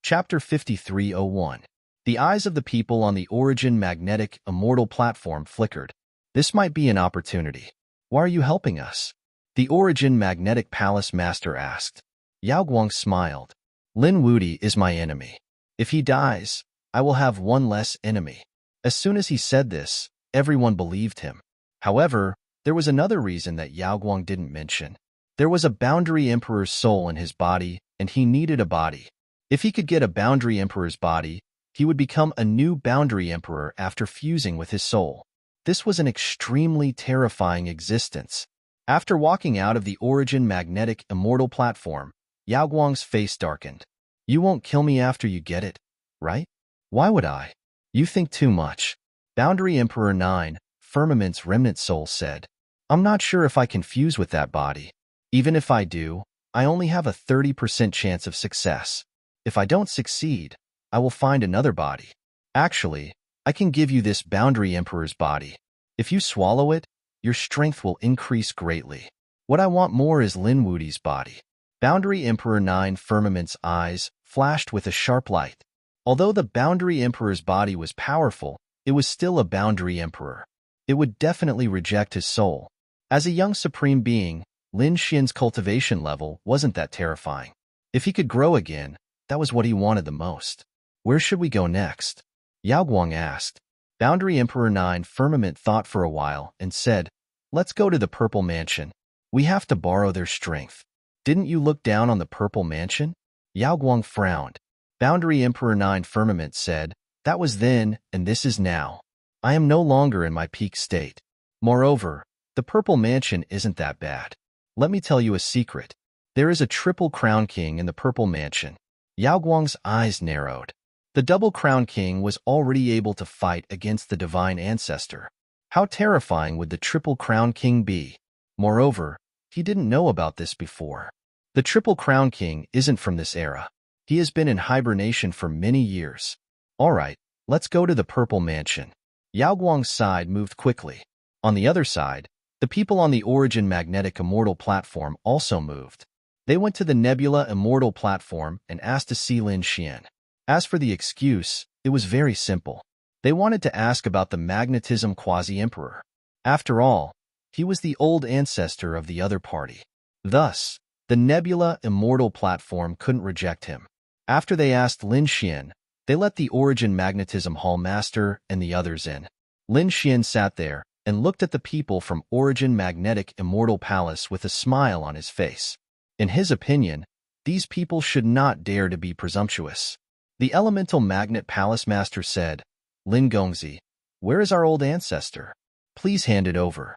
Speaker 1: Chapter 5301. The eyes of the people on the Origin Magnetic Immortal platform flickered. This might be an opportunity. Why are you helping us? The Origin Magnetic Palace Master asked. Yao Guang smiled. Lin Wuti is my enemy. If he dies, I will have one less enemy. As soon as he said this, everyone believed him. However, there was another reason that Yao Guang didn't mention. There was a Boundary Emperor's soul in his body, and he needed a body. If he could get a Boundary Emperor's body, he would become a new Boundary Emperor after fusing with his soul. This was an extremely terrifying existence. After walking out of the Origin Magnetic Immortal platform, Yao Guang's face darkened. You won't kill me after you get it, right? Why would I? You think too much. Boundary Emperor 9, Firmament's remnant soul said. I'm not sure if I can fuse with that body. Even if I do, I only have a 30% chance of success. If I don't succeed, I will find another body. Actually, I can give you this Boundary Emperor's body. If you swallow it, your strength will increase greatly. What I want more is Lin Wuti's body. Boundary Emperor 9 Firmament's eyes flashed with a sharp light. Although the Boundary Emperor's body was powerful, it was still a Boundary Emperor. It would definitely reject his soul. As a young supreme being, Lin Xin's cultivation level wasn't that terrifying. If he could grow again, that was what he wanted the most. Where should we go next? Yao Guang asked. Boundary Emperor 9 Firmament thought for a while and said, "Let's go to the Purple Mansion. We have to borrow their strength." "Didn't you look down on the Purple Mansion?" Yao Guang frowned. Boundary Emperor 9 Firmament said, "That was then, and this is now. I am no longer in my peak state. Moreover, the Purple Mansion isn't that bad. Let me tell you a secret. There is a triple crown king in the Purple Mansion." Yao Guang's eyes narrowed. The double crown king was already able to fight against the divine ancestor. How terrifying would the triple crown king be? Moreover, he didn't know about this before. The triple crown king isn't from this era. He has been in hibernation for many years. All right, let's go to the Purple Mansion. Yao Guang's side moved quickly. On the other side, the people on the Origin Magnetic Immortal platform also moved. They went to the Nebula Immortal platform and asked to see Lin Xian. As for the excuse, it was very simple. They wanted to ask about the magnetism quasi-emperor. After all, he was the old ancestor of the other party. Thus, the Nebula Immortal platform couldn't reject him. After they asked Lin Xian, they let the Origin Magnetism Hall Master and the others in. Lin Xian sat there and looked at the people from Origin Magnetic Immortal Palace with a smile on his face. In his opinion, these people should not dare to be presumptuous. The Elemental Magnet Palace Master said, "Lin Gongzi, where is our old ancestor? Please hand it over."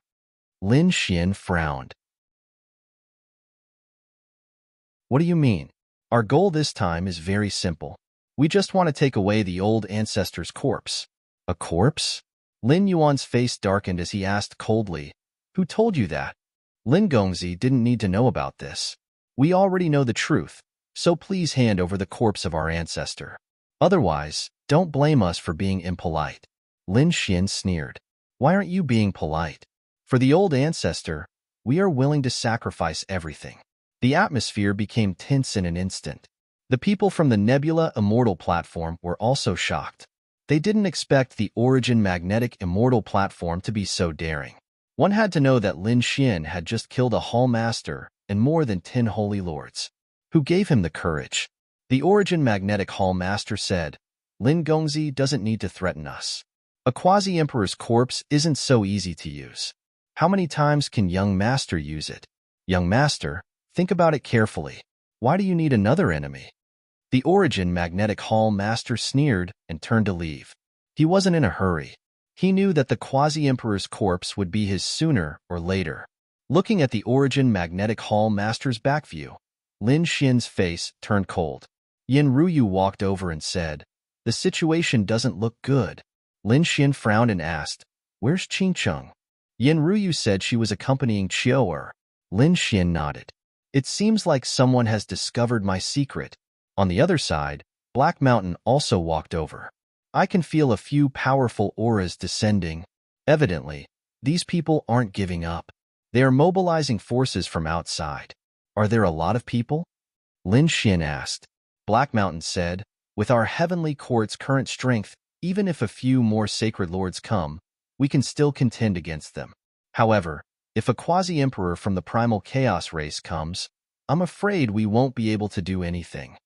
Speaker 1: Lin Xian frowned. "What do you mean? Our goal this time is very simple. We just want to take away the old ancestor's corpse." "A corpse?" Lin Yuan's face darkened as he asked coldly, "Who told you that?" Lin Gongzi didn't need to know about this. "We already know the truth, so please hand over the corpse of our ancestor. Otherwise, don't blame us for being impolite." Lin Xian sneered. "Why aren't you being polite? For the old ancestor, we are willing to sacrifice everything." The atmosphere became tense in an instant. The people from the Nebula Immortal platform were also shocked. They didn't expect the Origin Magnetic Immortal platform to be so daring. One had to know that Lin Xian had just killed a Hall Master and more than 10 Holy Lords. Who gave him the courage? The Origin Magnetic Hall Master said, "Lin Gongzi doesn't need to threaten us. A quasi-emperor's corpse isn't so easy to use. How many times can young master use it? Young master, think about it carefully. Why do you need another enemy?" The Origin Magnetic Hall Master sneered and turned to leave. He wasn't in a hurry. He knew that the quasi-emperor's corpse would be his sooner or later. Looking at the Origin Magnetic Hall Master's back view, Lin Xian's face turned cold. Yin Ruyu walked over and said, "The situation doesn't look good." Lin Xian frowned and asked, "Where's Qingcheng?" Yin Ruyu said she was accompanying Qiu'er. Lin Xian nodded. "It seems like someone has discovered my secret." On the other side, Black Mountain also walked over. "I can feel a few powerful auras descending. Evidently, these people aren't giving up. They are mobilizing forces from outside." "Are there a lot of people?" Lin Xian asked. Black Mountain said, "With our heavenly court's current strength, even if a few more sacred lords come, we can still contend against them. However, if a quasi-emperor from the primal chaos race comes, I'm afraid we won't be able to do anything.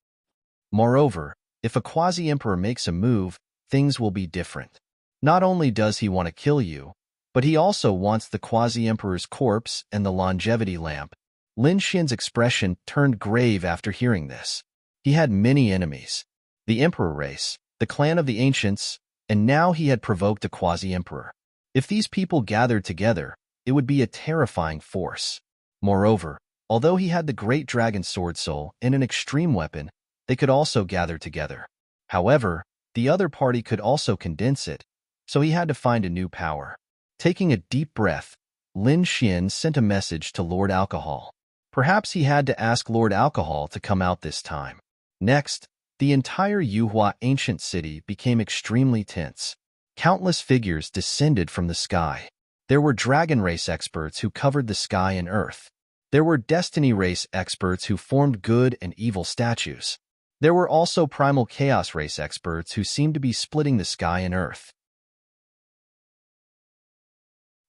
Speaker 1: Moreover, if a quasi-emperor makes a move, things will be different. Not only does he want to kill you, but he also wants the quasi-emperor's corpse and the longevity lamp." Lin Xian's expression turned grave after hearing this. He had many enemies. The emperor race, the clan of the ancients, and now he had provoked a quasi-emperor. If these people gathered together, it would be a terrifying force. Moreover, although he had the great dragon sword soul and an extreme weapon, they could also gather together. However, the other party could also condense it, so he had to find a new power. Taking a deep breath, Lin Xian sent a message to Lord Alcohol. Perhaps he had to ask Lord Alcohol to come out this time. Next, the entire Yuhua ancient city became extremely tense. Countless figures descended from the sky. There were dragon race experts who covered the sky and earth. There were destiny race experts who formed good and evil statues. There were also primal chaos race experts who seemed to be splitting the sky and earth.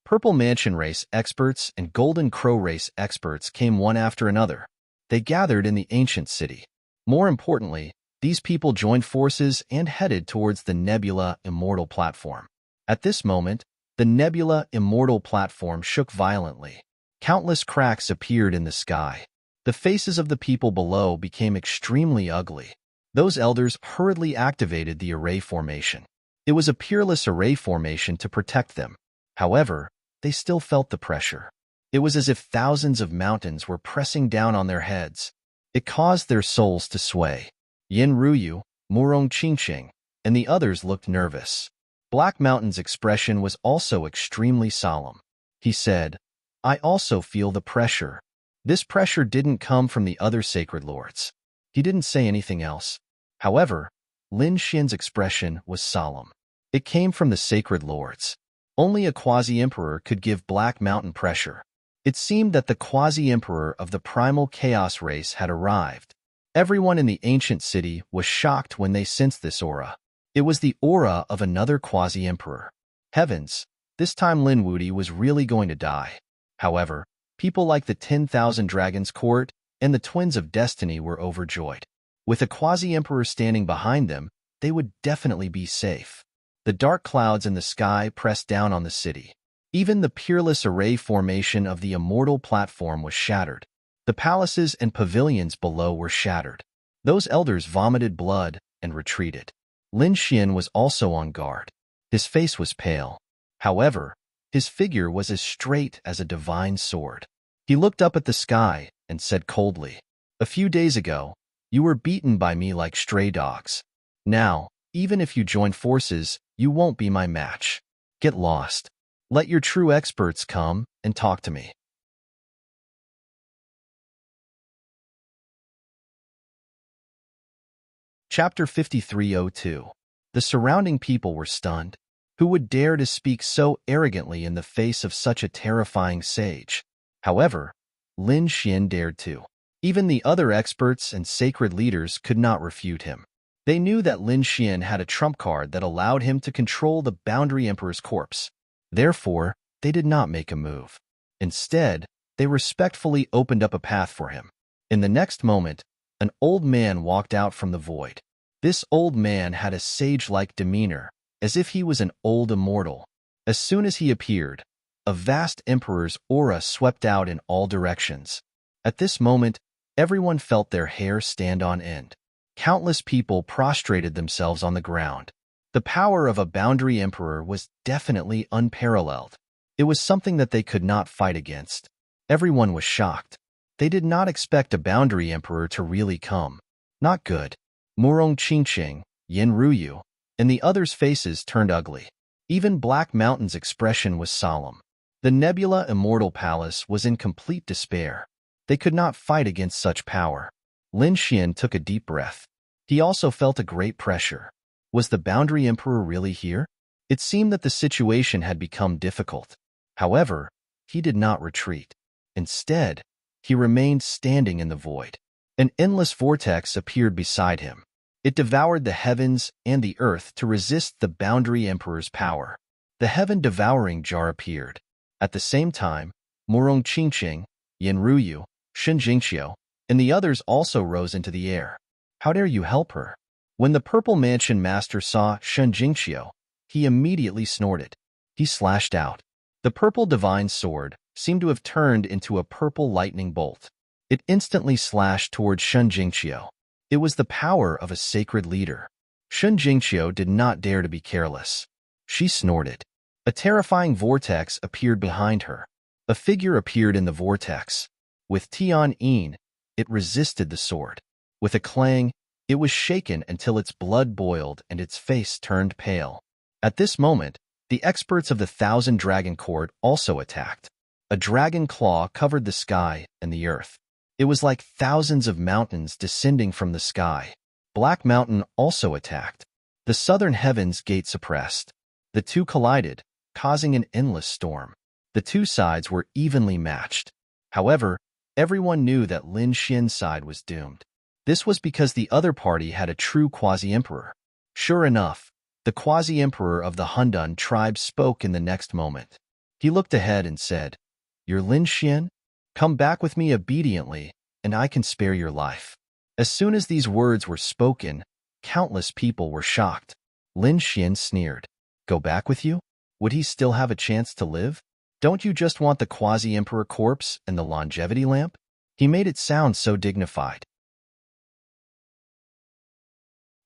Speaker 1: Purple Mansion race experts and Golden Crow race experts came one after another. They gathered in the ancient city. More importantly, these people joined forces and headed towards the Nebula Immortal platform. At this moment, the nebula immortal platform shook violently. Countless cracks appeared in the sky. The faces of the people below became extremely ugly. Those elders hurriedly activated the array formation. It was a peerless array formation to protect them. However, they still felt the pressure. It was as if thousands of mountains were pressing down on their heads. It caused their souls to sway. Yin Ruyu, Murong Qingqing, and the others looked nervous. Black Mountain's expression was also extremely solemn. He said, I also feel the pressure. This pressure didn't come from the other sacred lords. He didn't say anything else. However, Lin Xian's expression was solemn. It came from the sacred lords. Only a quasi-emperor could give Black Mountain pressure. It seemed that the quasi-emperor of the primal chaos race had arrived. Everyone in the ancient city was shocked when they sensed this aura. It was the aura of another quasi-emperor. Heavens, this time Lin Wudi was really going to die. However, people like the 10,000 Dragons Court and the Twins of Destiny were overjoyed. With a quasi-emperor standing behind them, they would definitely be safe. The dark clouds in the sky pressed down on the city. Even the peerless array formation of the immortal platform was shattered. The palaces and pavilions below were shattered. Those elders vomited blood and retreated. Lin Xian was also on guard. His face was pale. However, his figure was as straight as a divine sword. He looked up at the sky and said coldly, A few days ago, you were beaten by me like stray dogs. Now, even if you join forces, you won't be my match. Get lost. Let your true experts come and talk to me. Chapter 5302. The surrounding people were stunned. Who would dare to speak so arrogantly in the face of such a terrifying sage? However, Lin Xian dared to. Even the other experts and sacred leaders could not refute him. They knew that Lin Xian had a trump card that allowed him to control the Boundary Emperor's corpse. Therefore, they did not make a move. Instead, they respectfully opened up a path for him. In the next moment, an old man walked out from the void. This old man had a sage-like demeanor, as if he was an old immortal. As soon as he appeared, a vast emperor's aura swept out in all directions. At this moment, everyone felt their hair stand on end. Countless people prostrated themselves on the ground. The power of a boundary emperor was definitely unparalleled. It was something that they could not fight against. Everyone was shocked. They did not expect a boundary emperor to really come. Not good. Murong Qingqing, Yin Ruyu, and the others' faces turned ugly. Even Black Mountain's expression was solemn. The Nebula Immortal Palace was in complete despair. They could not fight against such power. Lin Xian took a deep breath. He also felt a great pressure. Was the Boundary Emperor really here? It seemed that the situation had become difficult. However, he did not retreat. Instead, he remained standing in the void. An endless vortex appeared beside him. It devoured the heavens and the earth to resist the Boundary Emperor's power. The heaven-devouring jar appeared. At the same time, Murong Qingqing, Yin Ruyu, Shen Jingqiu, and the others also rose into the air. How dare you help her? When the Purple Mansion Master saw Shen Jingqiu, he immediately snorted. He slashed out. The purple divine sword seemed to have turned into a purple lightning bolt. It instantly slashed towards Shen Jingqiu. It was the power of a sacred leader. Shen Jingqiu did not dare to be careless. She snorted. A terrifying vortex appeared behind her. A figure appeared in the vortex. With Tian Yin, it resisted the sword. With a clang, it was shaken until its blood boiled and its face turned pale. At this moment, the experts of the 1,000 Dragon Court also attacked. A dragon claw covered the sky and the earth. It was like thousands of mountains descending from the sky. Black Mountain also attacked. The southern heavens gate suppressed. The two collided, causing an endless storm. The two sides were evenly matched. However, everyone knew that Lin Xian's side was doomed. This was because the other party had a true quasi-emperor. Sure enough, the quasi-emperor of the Hundun tribe spoke in the next moment. He looked ahead and said, You're Lin Xian? Come back with me obediently, and I can spare your life. As soon as these words were spoken, countless people were shocked. Lin Xian sneered. Go back with you? would he still have a chance to live? Don't you just want the quasi-emperor corpse and the longevity lamp? He made it sound so dignified.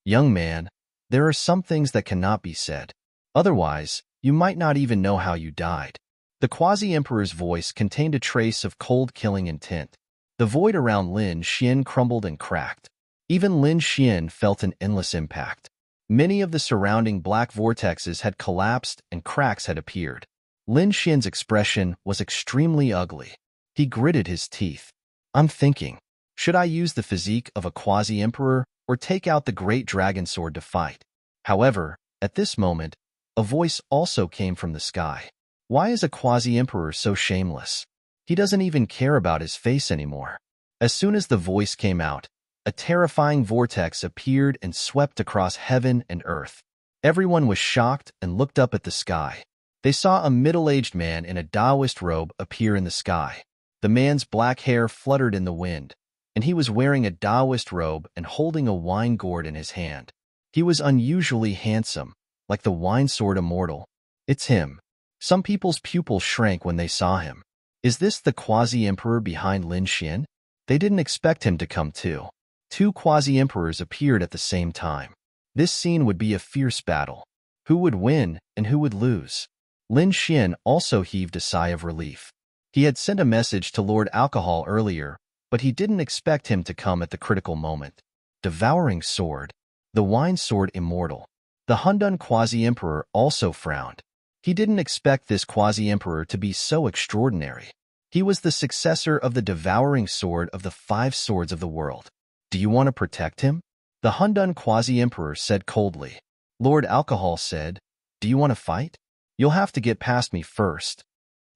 Speaker 1: Young man, there are some things that cannot be said. Otherwise, you might not even know how you died. The quasi-emperor's voice contained a trace of cold killing intent. The void around Lin Xian crumbled and cracked. Even Lin Xian felt an endless impact. Many of the surrounding black vortexes had collapsed and cracks had appeared. Lin Xian's expression was extremely ugly. He gritted his teeth. I'm thinking, should I use the physique of a quasi-emperor or take out the great dragon sword to fight? However, at this moment, a voice also came from the sky. Why is a quasi-emperor so shameless? He doesn't even care about his face anymore. As soon as the voice came out, a terrifying vortex appeared and swept across heaven and earth. Everyone was shocked and looked up at the sky. They saw a middle-aged man in a Taoist robe appear in the sky. The man's black hair fluttered in the wind, and he was wearing a Taoist robe and holding a wine gourd in his hand. He was unusually handsome, like the wine sword immortal. It's him. Some people's pupils shrank when they saw him. Is this the quasi-emperor behind Lin Xian? They didn't expect him to come too. Two quasi-emperors appeared at the same time. This scene would be a fierce battle. Who would win and who would lose? Lin Xian also heaved a sigh of relief. He had sent a message to Lord Alcohol earlier, but he didn't expect him to come at the critical moment. Devouring sword. The wine sword immortal. The Hundun quasi-emperor also frowned. He didn't expect this quasi-emperor to be so extraordinary. He was the successor of the devouring sword of the 5 swords of the world. Do you want to protect him? The Hundun quasi-emperor said coldly. Lord Alcohol said, do you want to fight? You'll have to get past me first.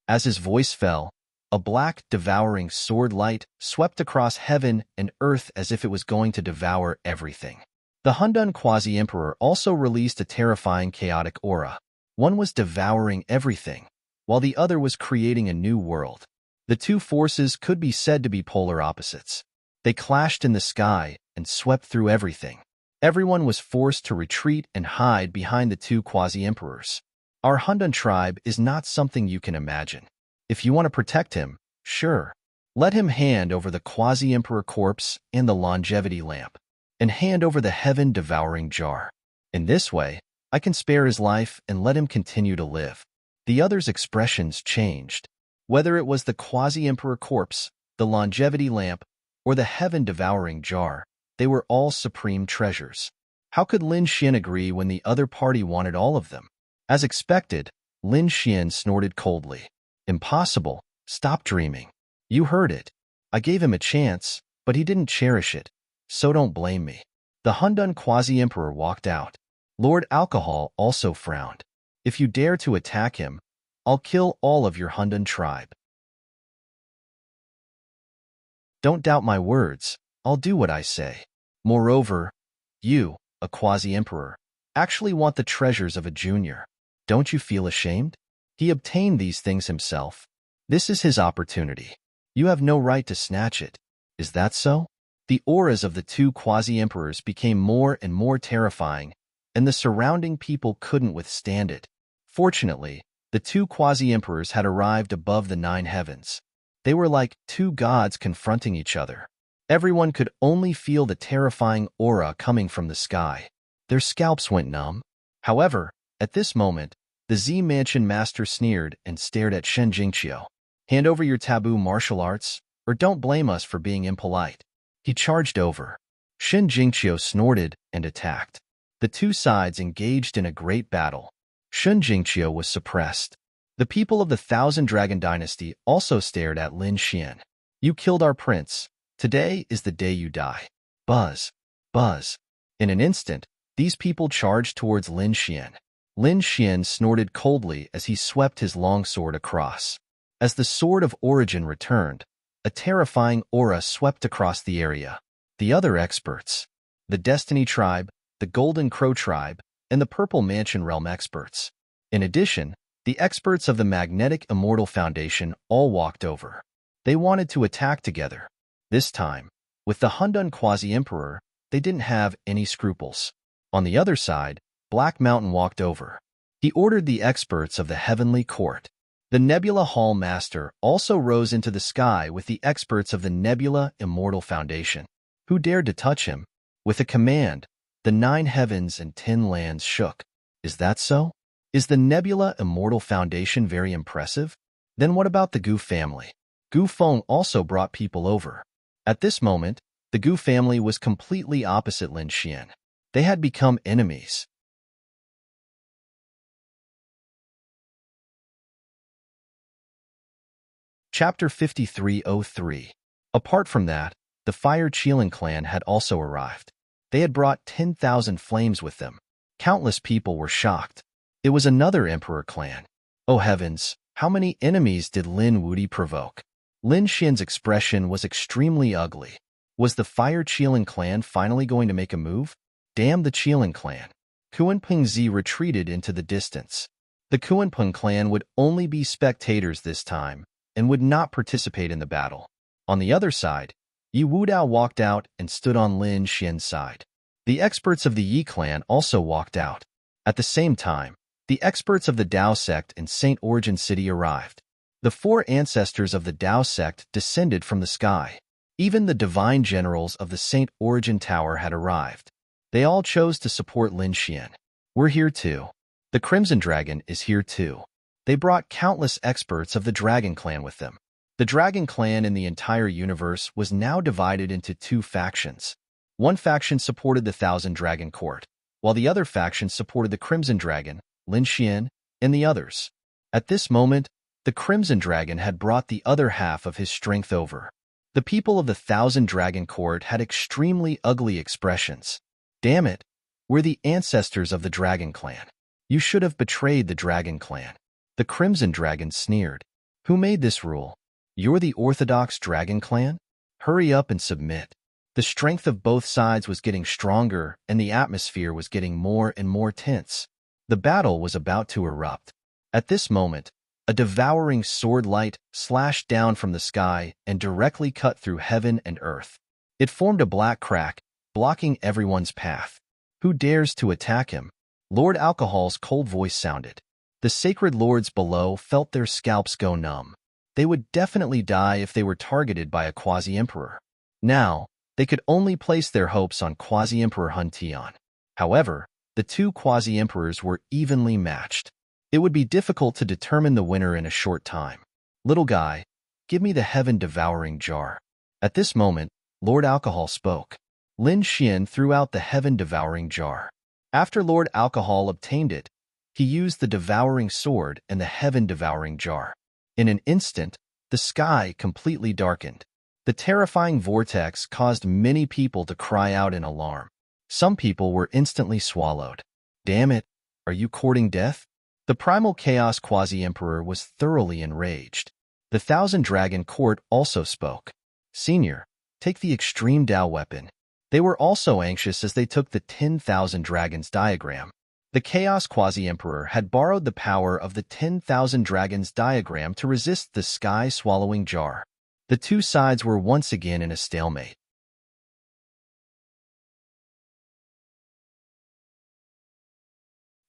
Speaker 1: As his voice fell, a black, devouring sword light swept across heaven and earth as if it was going to devour everything. The Hundun quasi-emperor also released a terrifying chaotic aura. One was devouring everything, while the other was creating a new world. The two forces could be said to be polar opposites. They clashed in the sky and swept through everything. Everyone was forced to retreat and hide behind the two quasi-emperors. Our Hundun tribe is not something you can imagine. If you want to protect him, sure. Let him hand over the quasi-emperor corpse and the longevity lamp, and hand over the heaven-devouring jar. In this way, I can spare his life and let him continue to live. The other's expressions changed. Whether it was the quasi-emperor corpse, the longevity lamp, or the heaven-devouring jar, they were all supreme treasures. How could Lin Xian agree when the other party wanted all of them? As expected, Lin Xian snorted coldly. Impossible. Stop dreaming. You heard it. I gave him a chance, but he didn't cherish it. So don't blame me. The Hundun quasi-emperor walked out. Lord Alcohol also frowned. If you dare to attack him, I'll kill all of your Hundun tribe. Don't doubt my words. I'll do what I say. Moreover, you, a quasi-emperor, actually want the treasures of a junior. Don't you feel ashamed? He obtained these things himself. This is his opportunity. You have no right to snatch it. Is that so? The auras of the two quasi-emperors became more and more terrifying, and the surrounding people couldn't withstand it. Fortunately, the two quasi-emperors had arrived above the 9 heavens. They were like two gods confronting each other. Everyone could only feel the terrifying aura coming from the sky. Their scalps went numb. However, at this moment, the Z Mansion master sneered and stared at Shen Jingqiu. Hand over your taboo martial arts, or don't blame us for being impolite. He charged over. Shen Jingqiu snorted and attacked. The two sides engaged in a great battle. Shen Jingqiu was suppressed. The people of the Thousand Dragon Dynasty also stared at Lin Xian. You killed our prince. Today is the day you die. Buzz. Buzz. In an instant, these people charged towards Lin Xian. Lin Xian snorted coldly as he swept his longsword across. As the Sword of Origin returned, a terrifying aura swept across the area. The other experts, the Destiny Tribe, the Golden Crow Tribe, and the Purple Mansion Realm experts. In addition, the experts of the Magnetic Immortal Foundation all walked over. They wanted to attack together. This time, with the Hundun Quasi-Emperor, they didn't have any scruples. On the other side, Black Mountain walked over. He ordered the experts of the heavenly court. The Nebula Hall Master also rose into the sky with the experts of the Nebula Immortal Foundation. Who dared to touch him? With a command, the 9 heavens and 10 lands shook. Is that so? Is the Nebula Immortal Foundation very impressive? Then what about the Gu family? Gu Feng also brought people over. At this moment, the Gu family was completely opposite Lin Xian. They had become enemies. Chapter 5303. Apart from that, the Fire Qilin clan had also arrived. They had brought 10,000 flames with them. Countless people were shocked. It was another emperor clan. Oh heavens, how many enemies did Lin Wuti provoke? Lin Xian's expression was extremely ugly. Was the Fire Qilin clan finally going to make a move? Damn the Qilin clan. Kuanping Zi retreated into the distance. The Kuanping clan would only be spectators this time and would not participate in the battle. On the other side, Yi Wudao walked out and stood on Lin Xian's side. The experts of the Yi clan also walked out. At the same time, the experts of the Dao sect in Saint Origin City arrived. The 4 ancestors of the Dao sect descended from the sky. Even the divine generals of the Saint Origin Tower had arrived. They all chose to support Lin Xian. We're here too. The Crimson Dragon is here too. They brought countless experts of the Dragon Clan with them. The Dragon Clan in the entire universe was now divided into 2 factions. One faction supported the Thousand Dragon Court, while the other faction supported the Crimson Dragon, Lin Xian, and the others. At this moment, the Crimson Dragon had brought the other half of his strength over. The people of the Thousand Dragon Court had extremely ugly expressions. Damn it, we're the ancestors of the Dragon Clan. You should have betrayed the Dragon Clan. The Crimson Dragon sneered. Who made this rule? You're the Orthodox Dragon Clan? Hurry up and submit. The strength of both sides was getting stronger and the atmosphere was getting more and more tense. The battle was about to erupt. At this moment, a devouring sword light slashed down from the sky and directly cut through heaven and earth. It formed a black crack, blocking everyone's path. Who dares to attack him? Lord Alcohol's cold voice sounded. The sacred lords below felt their scalps go numb. They would definitely die if they were targeted by a quasi-emperor. Now, they could only place their hopes on quasi-emperor Hun Tian. However, the 2 quasi-emperors were evenly matched. It would be difficult to determine the winner in a short time. Little guy, give me the heaven-devouring jar. At this moment, Lord Alcohol spoke. Lin Xian threw out the heaven-devouring jar. After Lord Alcohol obtained it, he used the devouring sword and the heaven-devouring jar. In an instant, the sky completely darkened. The terrifying vortex caused many people to cry out in alarm. Some people were instantly swallowed. Damn it, are you courting death? The primal chaos quasi-emperor was thoroughly enraged. The Thousand Dragon Court also spoke. Senior, take the extreme Dao weapon. They were also anxious as they took the 10,000 dragons diagram. The Chaos Quasi-Emperor had borrowed the power of the 10,000 dragons diagram to resist the sky-swallowing jar. The 2 sides were once again in a stalemate.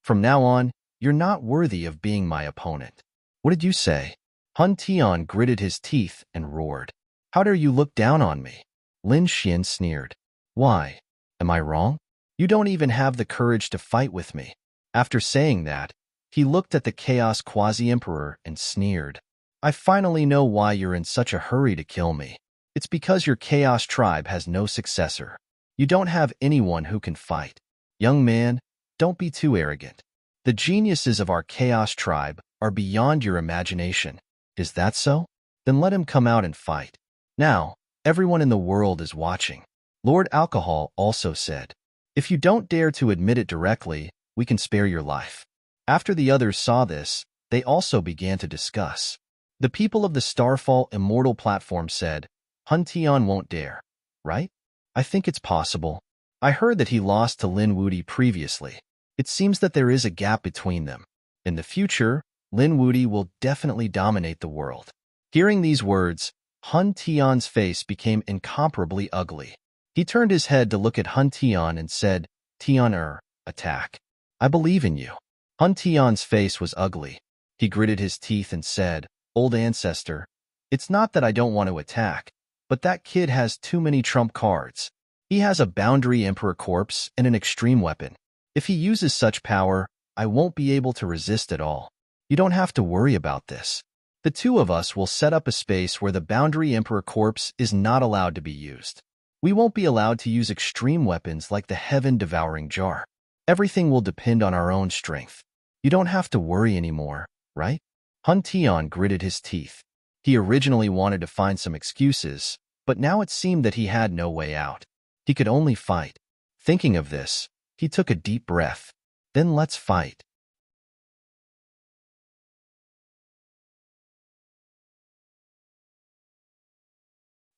Speaker 1: From now on, you're not worthy of being my opponent. What did you say? Hun Tian gritted his teeth and roared. How dare you look down on me? Lin Xian sneered. Why? Am I wrong? You don't even have the courage to fight with me. After saying that, he looked at the Chaos Quasi-Emperor and sneered. I finally know why you're in such a hurry to kill me. It's because your Chaos tribe has no successor. You don't have anyone who can fight. Young man, don't be too arrogant. The geniuses of our Chaos tribe are beyond your imagination. Is that so? Then let him come out and fight. Now, everyone in the world is watching. Lord Alcohol also said. If you don't dare to admit it directly, we can spare your life. After the others saw this, they also began to discuss. The people of the Starfall Immortal platform said, Hun Tian won't dare, right? I think it's possible. I heard that he lost to Lin Wuti previously. It seems that there is a gap between them. In the future, Lin Wuti will definitely dominate the world. Hearing these words, Hun Tian's face became incomparably ugly. He turned his head to look at Hun Tian and said, Tian, attack. I believe in you. Hun Tian's face was ugly. He gritted his teeth and said, "Old ancestor, it's not that I don't want to attack, but that kid has too many trump cards. He has a boundary emperor corpse and an extreme weapon. If he uses such power, I won't be able to resist at all. You don't have to worry about this. The two of us will set up a space where the boundary emperor corpse is not allowed to be used. We won't be allowed to use extreme weapons like the heaven-devouring jar. Everything will depend on our own strength. You don't have to worry anymore, right?" Hun Tian gritted his teeth. He originally wanted to find some excuses, but now it seemed that he had no way out. He could only fight. Thinking of this, he took a deep breath. "Then let's fight."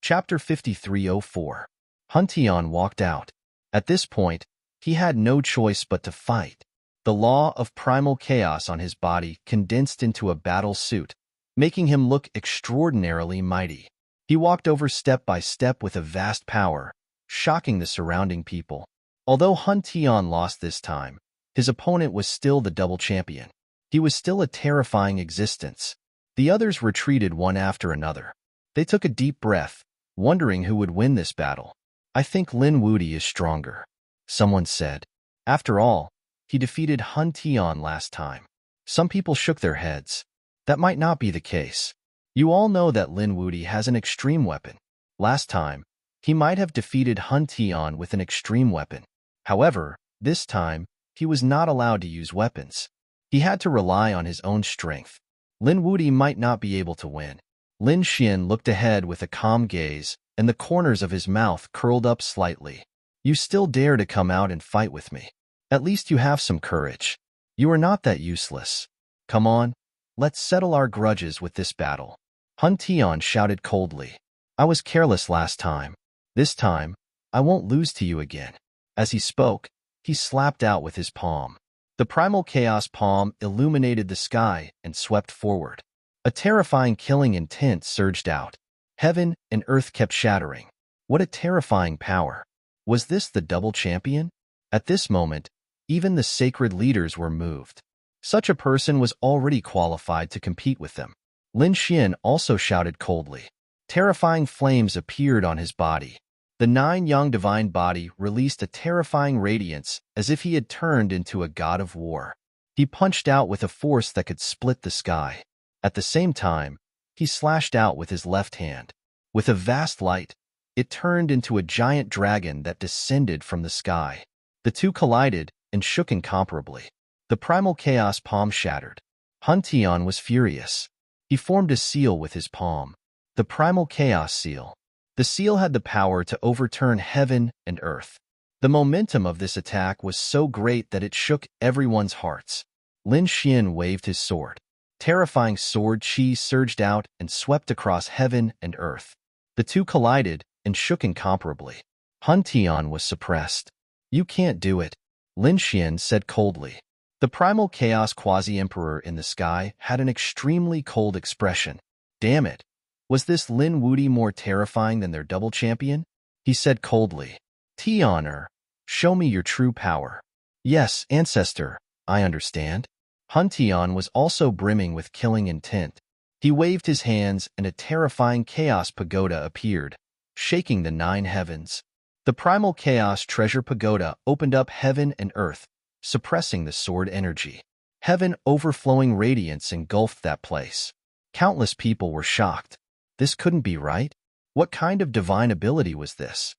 Speaker 1: Chapter 5304. Hun Tian walked out. At this point, he had no choice but to fight. The law of primal chaos on his body condensed into a battle suit, making him look extraordinarily mighty. He walked over step by step with a vast power, shocking the surrounding people. Although Hun Tian lost this time, his opponent was still the double champion. He was still a terrifying existence. The others retreated one after another. They took a deep breath, wondering who would win this battle. "I think Lin Wuti is stronger," someone said. After all, he defeated Hun Tian last time. Some people shook their heads. That might not be the case. You all know that Lin Wuti has an extreme weapon. Last time, he might have defeated Hun Tian with an extreme weapon. However, this time, he was not allowed to use weapons. He had to rely on his own strength. Lin Wuti might not be able to win. Lin Xian looked ahead with a calm gaze, and the corners of his mouth curled up slightly. "You still dare to come out and fight with me. At least you have some courage. You are not that useless. Come on, let's settle our grudges with this battle." Hun Tian shouted coldly. "I was careless last time. This time, I won't lose to you again." As he spoke, he slapped out with his palm. The primal chaos palm illuminated the sky and swept forward. A terrifying killing intent surged out. Heaven and earth kept shattering. What a terrifying power. Was this the double champion? At this moment, even the sacred leaders were moved. Such a person was already qualified to compete with them. Lin Xian also shouted coldly. Terrifying flames appeared on his body. The 9-yang divine body released a terrifying radiance as if he had turned into a god of war. He punched out with a force that could split the sky. At the same time, he slashed out with his left hand. With a vast light, it turned into a giant dragon that descended from the sky. The two collided and shook incomparably. The primal chaos palm shattered. Hun Tian was furious. He formed a seal with his palm. The primal chaos seal. The seal had the power to overturn heaven and earth. The momentum of this attack was so great that it shook everyone's hearts. Lin Xian waved his sword. Terrifying sword chi surged out and swept across heaven and earth. The two collided and shook incomparably. Hun Tian was suppressed. "You can't do it," Lin Xian said coldly. The primal chaos quasi-emperor in the sky had an extremely cold expression. "Damn it. Was this Lin Wuti more terrifying than their double champion?" He said coldly. "Tianer, show me your true power." "Yes, ancestor, I understand." Hun Tian was also brimming with killing intent. He waved his hands and a terrifying chaos pagoda appeared, shaking the 9 heavens. The primal chaos treasure pagoda opened up heaven and earth, suppressing the sword energy. Heaven overflowing radiance engulfed that place. Countless people were shocked. This couldn't be right. What kind of divine ability was this?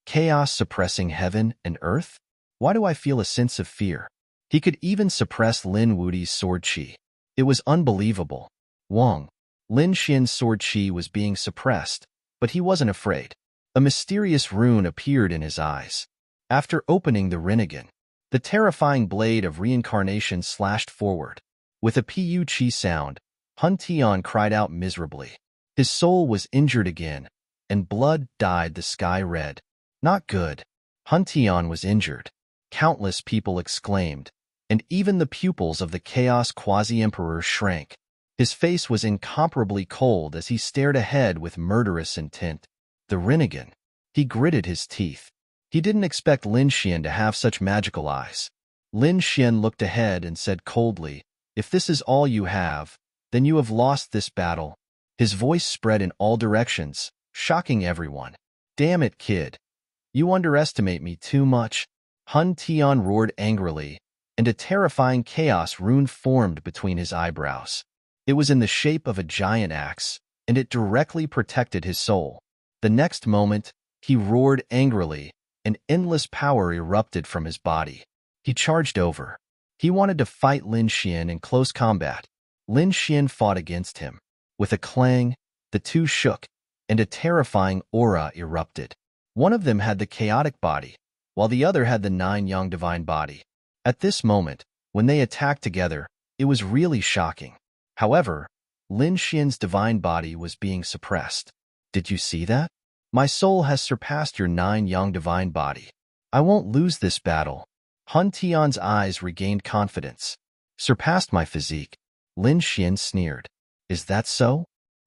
Speaker 1: Chaos suppressing heaven and earth? Why do I feel a sense of fear? He could even suppress Lin Wuti's sword chi. It was unbelievable. Lin Xian's sword chi was being suppressed, but he wasn't afraid. A mysterious rune appeared in his eyes. After opening the Rinnegan, the terrifying blade of reincarnation slashed forward. With a pu chi sound, Hun Tian cried out miserably. His soul was injured again, and blood dyed the sky red. Not good. Hun Tian was injured. Countless people exclaimed, and even the pupils of the Chaos Quasi-Emperor shrank. His face was incomparably cold as he stared ahead with murderous intent. The Rinnegan. He gritted his teeth. He didn't expect Lin Xian to have such magical eyes. Lin Xian looked ahead and said coldly, "If this is all you have, then you have lost this battle." His voice spread in all directions, shocking everyone. "Damn it, kid. You underestimate me too much." Hun Tian roared angrily, and a terrifying chaos rune formed between his eyebrows. It was in the shape of a giant axe, and it directly protected his soul. The next moment, he roared angrily, and endless power erupted from his body. He charged over. He wanted to fight Lin Xian in close combat. Lin Xian fought against him. With a clang, the two shook, and a terrifying aura erupted. One of them had the chaotic body, while the other had the 9 yang divine body. At this moment, when they attacked together, it was really shocking. However, Lin Xian's divine body was being suppressed. "Did you see that? My soul has surpassed your 9 yang divine body. I won't lose this battle." Hun Tian's eyes regained confidence. "Surpassed my physique?" Lin Xian sneered. "Is that so?"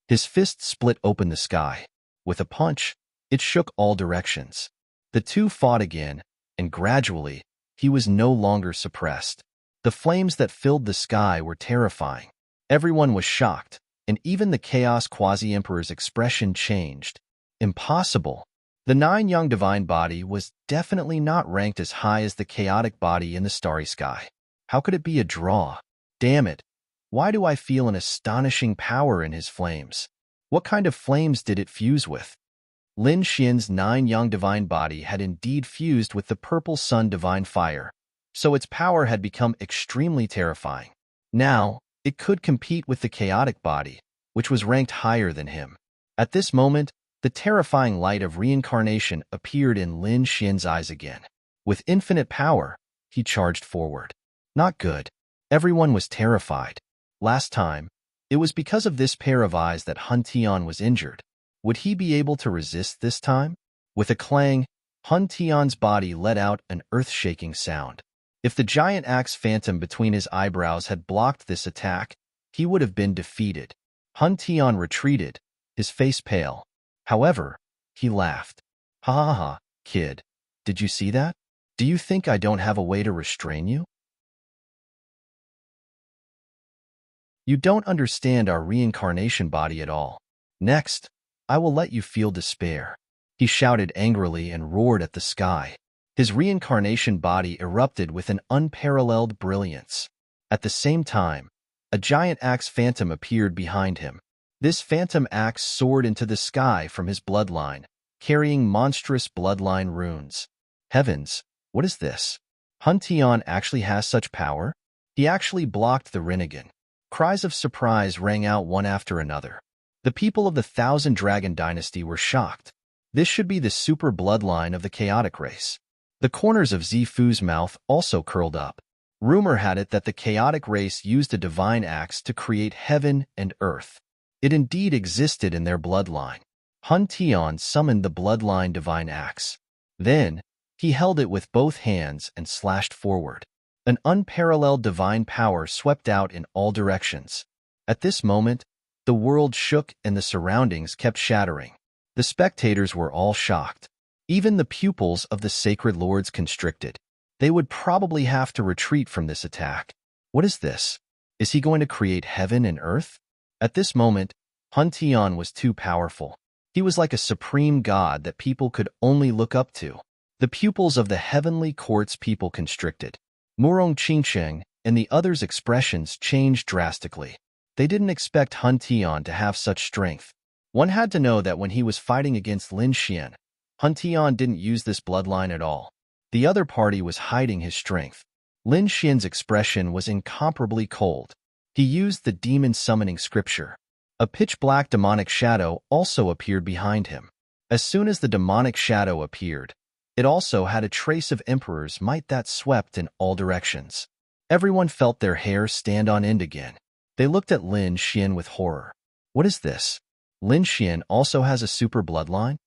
Speaker 1: His fist split open the sky. With a punch, it shook all directions. The two fought again, and gradually, he was no longer suppressed. The flames that filled the sky were terrifying. Everyone was shocked, and even the Chaos Quasi-Emperor's expression changed. Impossible. The 9 yang divine body was definitely not ranked as high as the chaotic body in the starry sky. How could it be a draw? Damn it. Why do I feel an astonishing power in his flames? What kind of flames did it fuse with? Lin Xian's 9 yang divine body had indeed fused with the purple sun divine fire, so its power had become extremely terrifying. Now, it could compete with the chaotic body, which was ranked higher than him. At this moment, the terrifying light of reincarnation appeared in Lin Xian's eyes again. With infinite power, he charged forward. Not good. Everyone was terrified. Last time, it was because of this pair of eyes that Hun Tian was injured. Would he be able to resist this time? With a clang, Hun Tian's body let out an earth-shaking sound. If the giant axe phantom between his eyebrows had blocked this attack, he would have been defeated. Hun Tian retreated, his face pale. However, he laughed. "Ha ha ha, kid. Did you see that? Do you think I don't have a way to restrain you? You don't understand our reincarnation body at all. Next, I will let you feel despair." He shouted angrily and roared at the sky. His reincarnation body erupted with an unparalleled brilliance. At the same time, a giant axe phantom appeared behind him. This phantom axe soared into the sky from his bloodline, carrying monstrous bloodline runes. Heavens, what is this? Hun Tian actually has such power? He actually blocked the Rinnegan. Cries of surprise rang out one after another. The people of the Thousand Dragon Dynasty were shocked. This should be the super bloodline of the chaotic race. The corners of Zifu's mouth also curled up. Rumor had it that the chaotic race used a divine axe to create heaven and earth. It indeed existed in their bloodline. Hun Tian summoned the bloodline divine axe. Then, he held it with both hands and slashed forward. An unparalleled divine power swept out in all directions. At this moment, the world shook and the surroundings kept shattering. The spectators were all shocked. Even the pupils of the sacred lords constricted. They would probably have to retreat from this attack. What is this? Is he going to create heaven and earth? At this moment, Hun Tian was too powerful. He was like a supreme god that people could only look up to. The pupils of the heavenly court's people constricted. Murong Qingsheng and the others' expressions changed drastically. They didn't expect Hun Tian to have such strength. One had to know that when he was fighting against Lin Xian, Hun Tian didn't use this bloodline at all. The other party was hiding his strength. Lin Xian's expression was incomparably cold. He used the demon summoning scripture. A pitch-black demonic shadow also appeared behind him. As soon as the demonic shadow appeared, it also had a trace of Emperor's might that swept in all directions. Everyone felt their hair stand on end again. They looked at Lin Xian with horror. What is this? Lin Xian also has a super bloodline?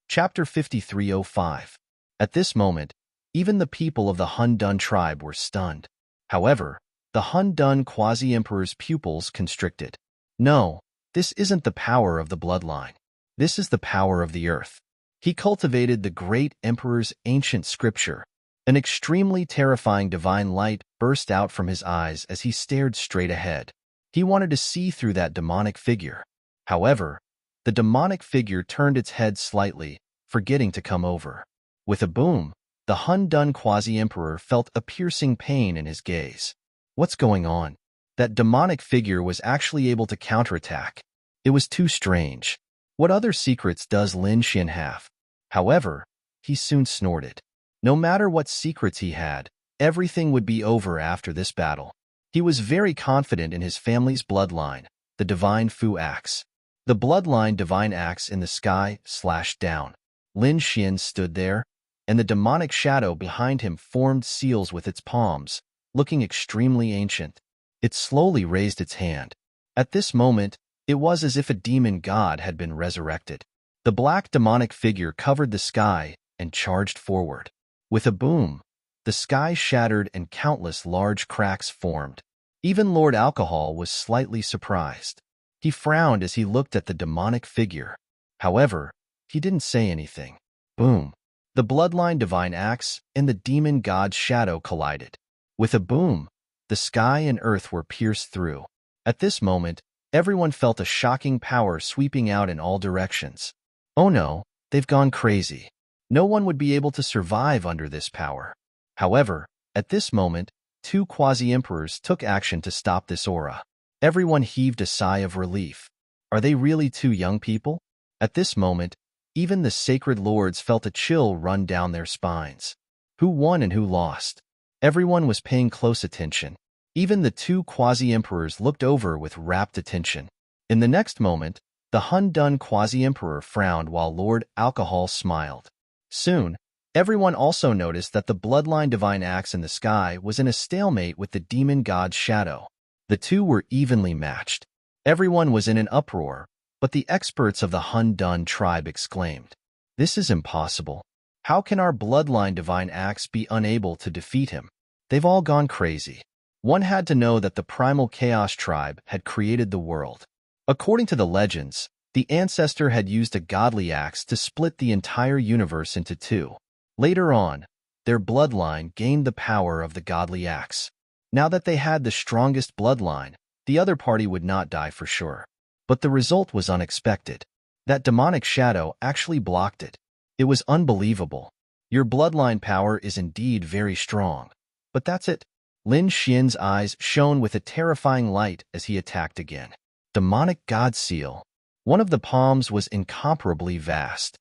Speaker 1: Chapter 5305. At this moment, even the people of the Hun Dun tribe were stunned. However, the Hun Dun quasi-emperor's pupils constricted. No, this isn't the power of the bloodline. This is the power of the earth. He cultivated the great emperor's ancient scripture. An extremely terrifying divine light burst out from his eyes as he stared straight ahead. He wanted to see through that demonic figure. However, the demonic figure turned its head slightly, forgetting to come over. With a boom, the Hun-Dun quasi-emperor felt a piercing pain in his gaze. What's going on? That demonic figure was actually able to counterattack. It was too strange. What other secrets does Lin Xin have? However, he soon snorted. No matter what secrets he had, everything would be over after this battle. He was very confident in his family's bloodline, the divine Fu axe. The bloodline divine axe in the sky slashed down. Lin Xin stood there, and the demonic shadow behind him formed seals with its palms, looking extremely ancient. It slowly raised its hand. At this moment, it was as if a demon god had been resurrected. The black demonic figure covered the sky and charged forward. With a boom, the sky shattered and countless large cracks formed. Even Lord Alcohol was slightly surprised. He frowned as he looked at the demonic figure. However, he didn't say anything. Boom. The bloodline divine axe and the demon god's shadow collided. With a boom, the sky and earth were pierced through. At this moment, everyone felt a shocking power sweeping out in all directions. Oh no, they've gone crazy. No one would be able to survive under this power. However, at this moment, two quasi-emperors took action to stop this aura. Everyone heaved a sigh of relief. Are they really two young people? At this moment, even the sacred lords felt a chill run down their spines. Who won and who lost? Everyone was paying close attention. Even the two quasi-emperors looked over with rapt attention. In the next moment, the Hun-Dun quasi-emperor frowned while Lord Alcohol smiled. Soon, everyone also noticed that the bloodline divine axe in the sky was in a stalemate with the demon god's shadow. The two were evenly matched. Everyone was in an uproar, but the experts of the Hun-Dun tribe exclaimed, "This is impossible. How can our bloodline divine axe be unable to defeat him? They've all gone crazy." One had to know that the primal chaos tribe had created the world. According to the legends, the ancestor had used a godly axe to split the entire universe into two. Later on, their bloodline gained the power of the godly axe. Now that they had the strongest bloodline, the other party would not die for sure. But the result was unexpected. That demonic shadow actually blocked it. It was unbelievable. Your bloodline power is indeed very strong. But that's it. Lin Xian's eyes shone with a terrifying light as he attacked again. Demonic God Seal. One of the palms was incomparably vast.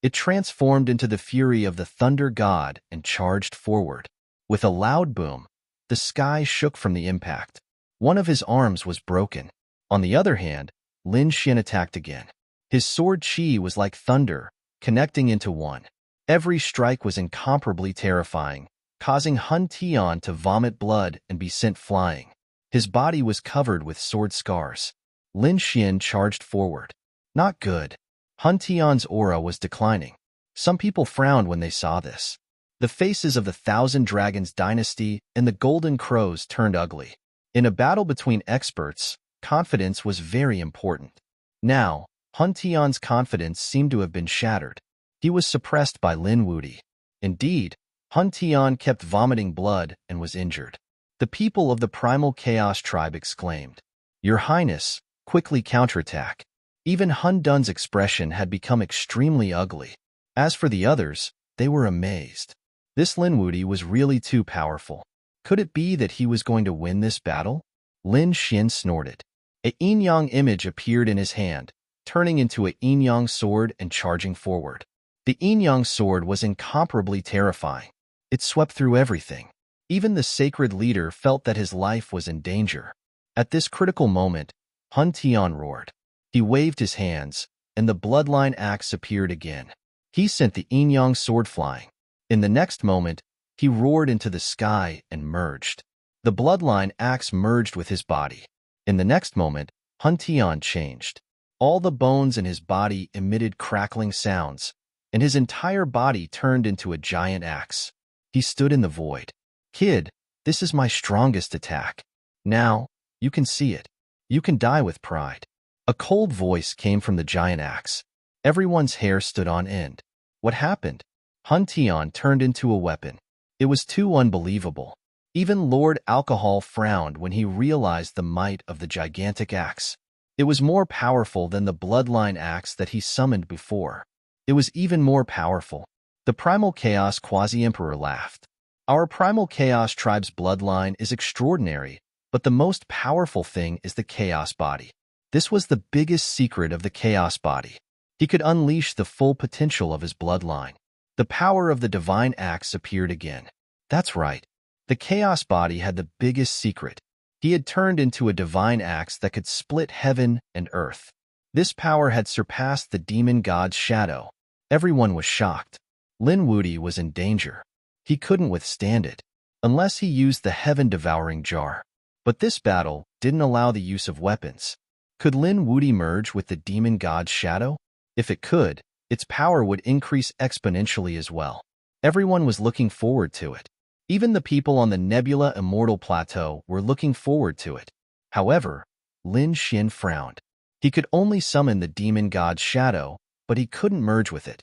Speaker 1: It transformed into the fury of the thunder god and charged forward. With a loud boom, the sky shook from the impact. One of his arms was broken. On the other hand, Lin Xian attacked again. His sword chi was like thunder, connecting into one. Every strike was incomparably terrifying, causing Hun Tian to vomit blood and be sent flying. His body was covered with sword scars. Lin Xian charged forward. Not good. Hun Tian's aura was declining. Some people frowned when they saw this. The faces of the Thousand Dragons dynasty and the Golden Crows turned ugly. In a battle between experts, confidence was very important. Now, Hun Tian's confidence seemed to have been shattered. He was suppressed by Lin Wudi. Indeed, Hun Tian kept vomiting blood and was injured. The people of the Primal Chaos tribe exclaimed, "Your Highness, quickly counterattack." Even Hun Dun's expression had become extremely ugly. As for the others, they were amazed. This Lin Wudi was really too powerful. Could it be that he was going to win this battle? Lin Xian snorted. A yin-yang image appeared in his hand, turning into a yin-yang sword and charging forward. The yin-yang sword was incomparably terrifying. It swept through everything. Even the sacred leader felt that his life was in danger. At this critical moment, Hun Tian roared. He waved his hands, and the bloodline axe appeared again. He sent the yin-yang sword flying. In the next moment, he roared into the sky and merged. The bloodline axe merged with his body. In the next moment, Hun Tian changed. All the bones in his body emitted crackling sounds, and his entire body turned into a giant axe. He stood in the void. "Kid, this is my strongest attack." Now, you can see it. You can die with pride. A cold voice came from the giant axe. Everyone's hair stood on end. What happened? Hun Tian turned into a weapon. It was too unbelievable. Even Lord Alcohol frowned when he realized the might of the gigantic axe. It was more powerful than the bloodline axe that he summoned before. It was even more powerful. The Primal Chaos Quasi-Emperor laughed. Our Primal Chaos tribe's bloodline is extraordinary, but the most powerful thing is the Chaos Body. This was the biggest secret of the Chaos Body. He could unleash the full potential of his bloodline. The power of the Divine Axe appeared again. That's right. The Chaos Body had the biggest secret. He had turned into a Divine Axe that could split heaven and earth. This power had surpassed the demon god's shadow. Everyone was shocked. Lin Wudy was in danger. He couldn't withstand it, unless he used the heaven-devouring jar. But this battle didn't allow the use of weapons. Could Lin Wudy merge with the demon god's shadow? If it could, its power would increase exponentially as well. Everyone was looking forward to it. Even the people on the Nebula Immortal Plateau were looking forward to it. However, Lin Xin frowned. He could only summon the demon god's shadow, but he couldn't merge with it.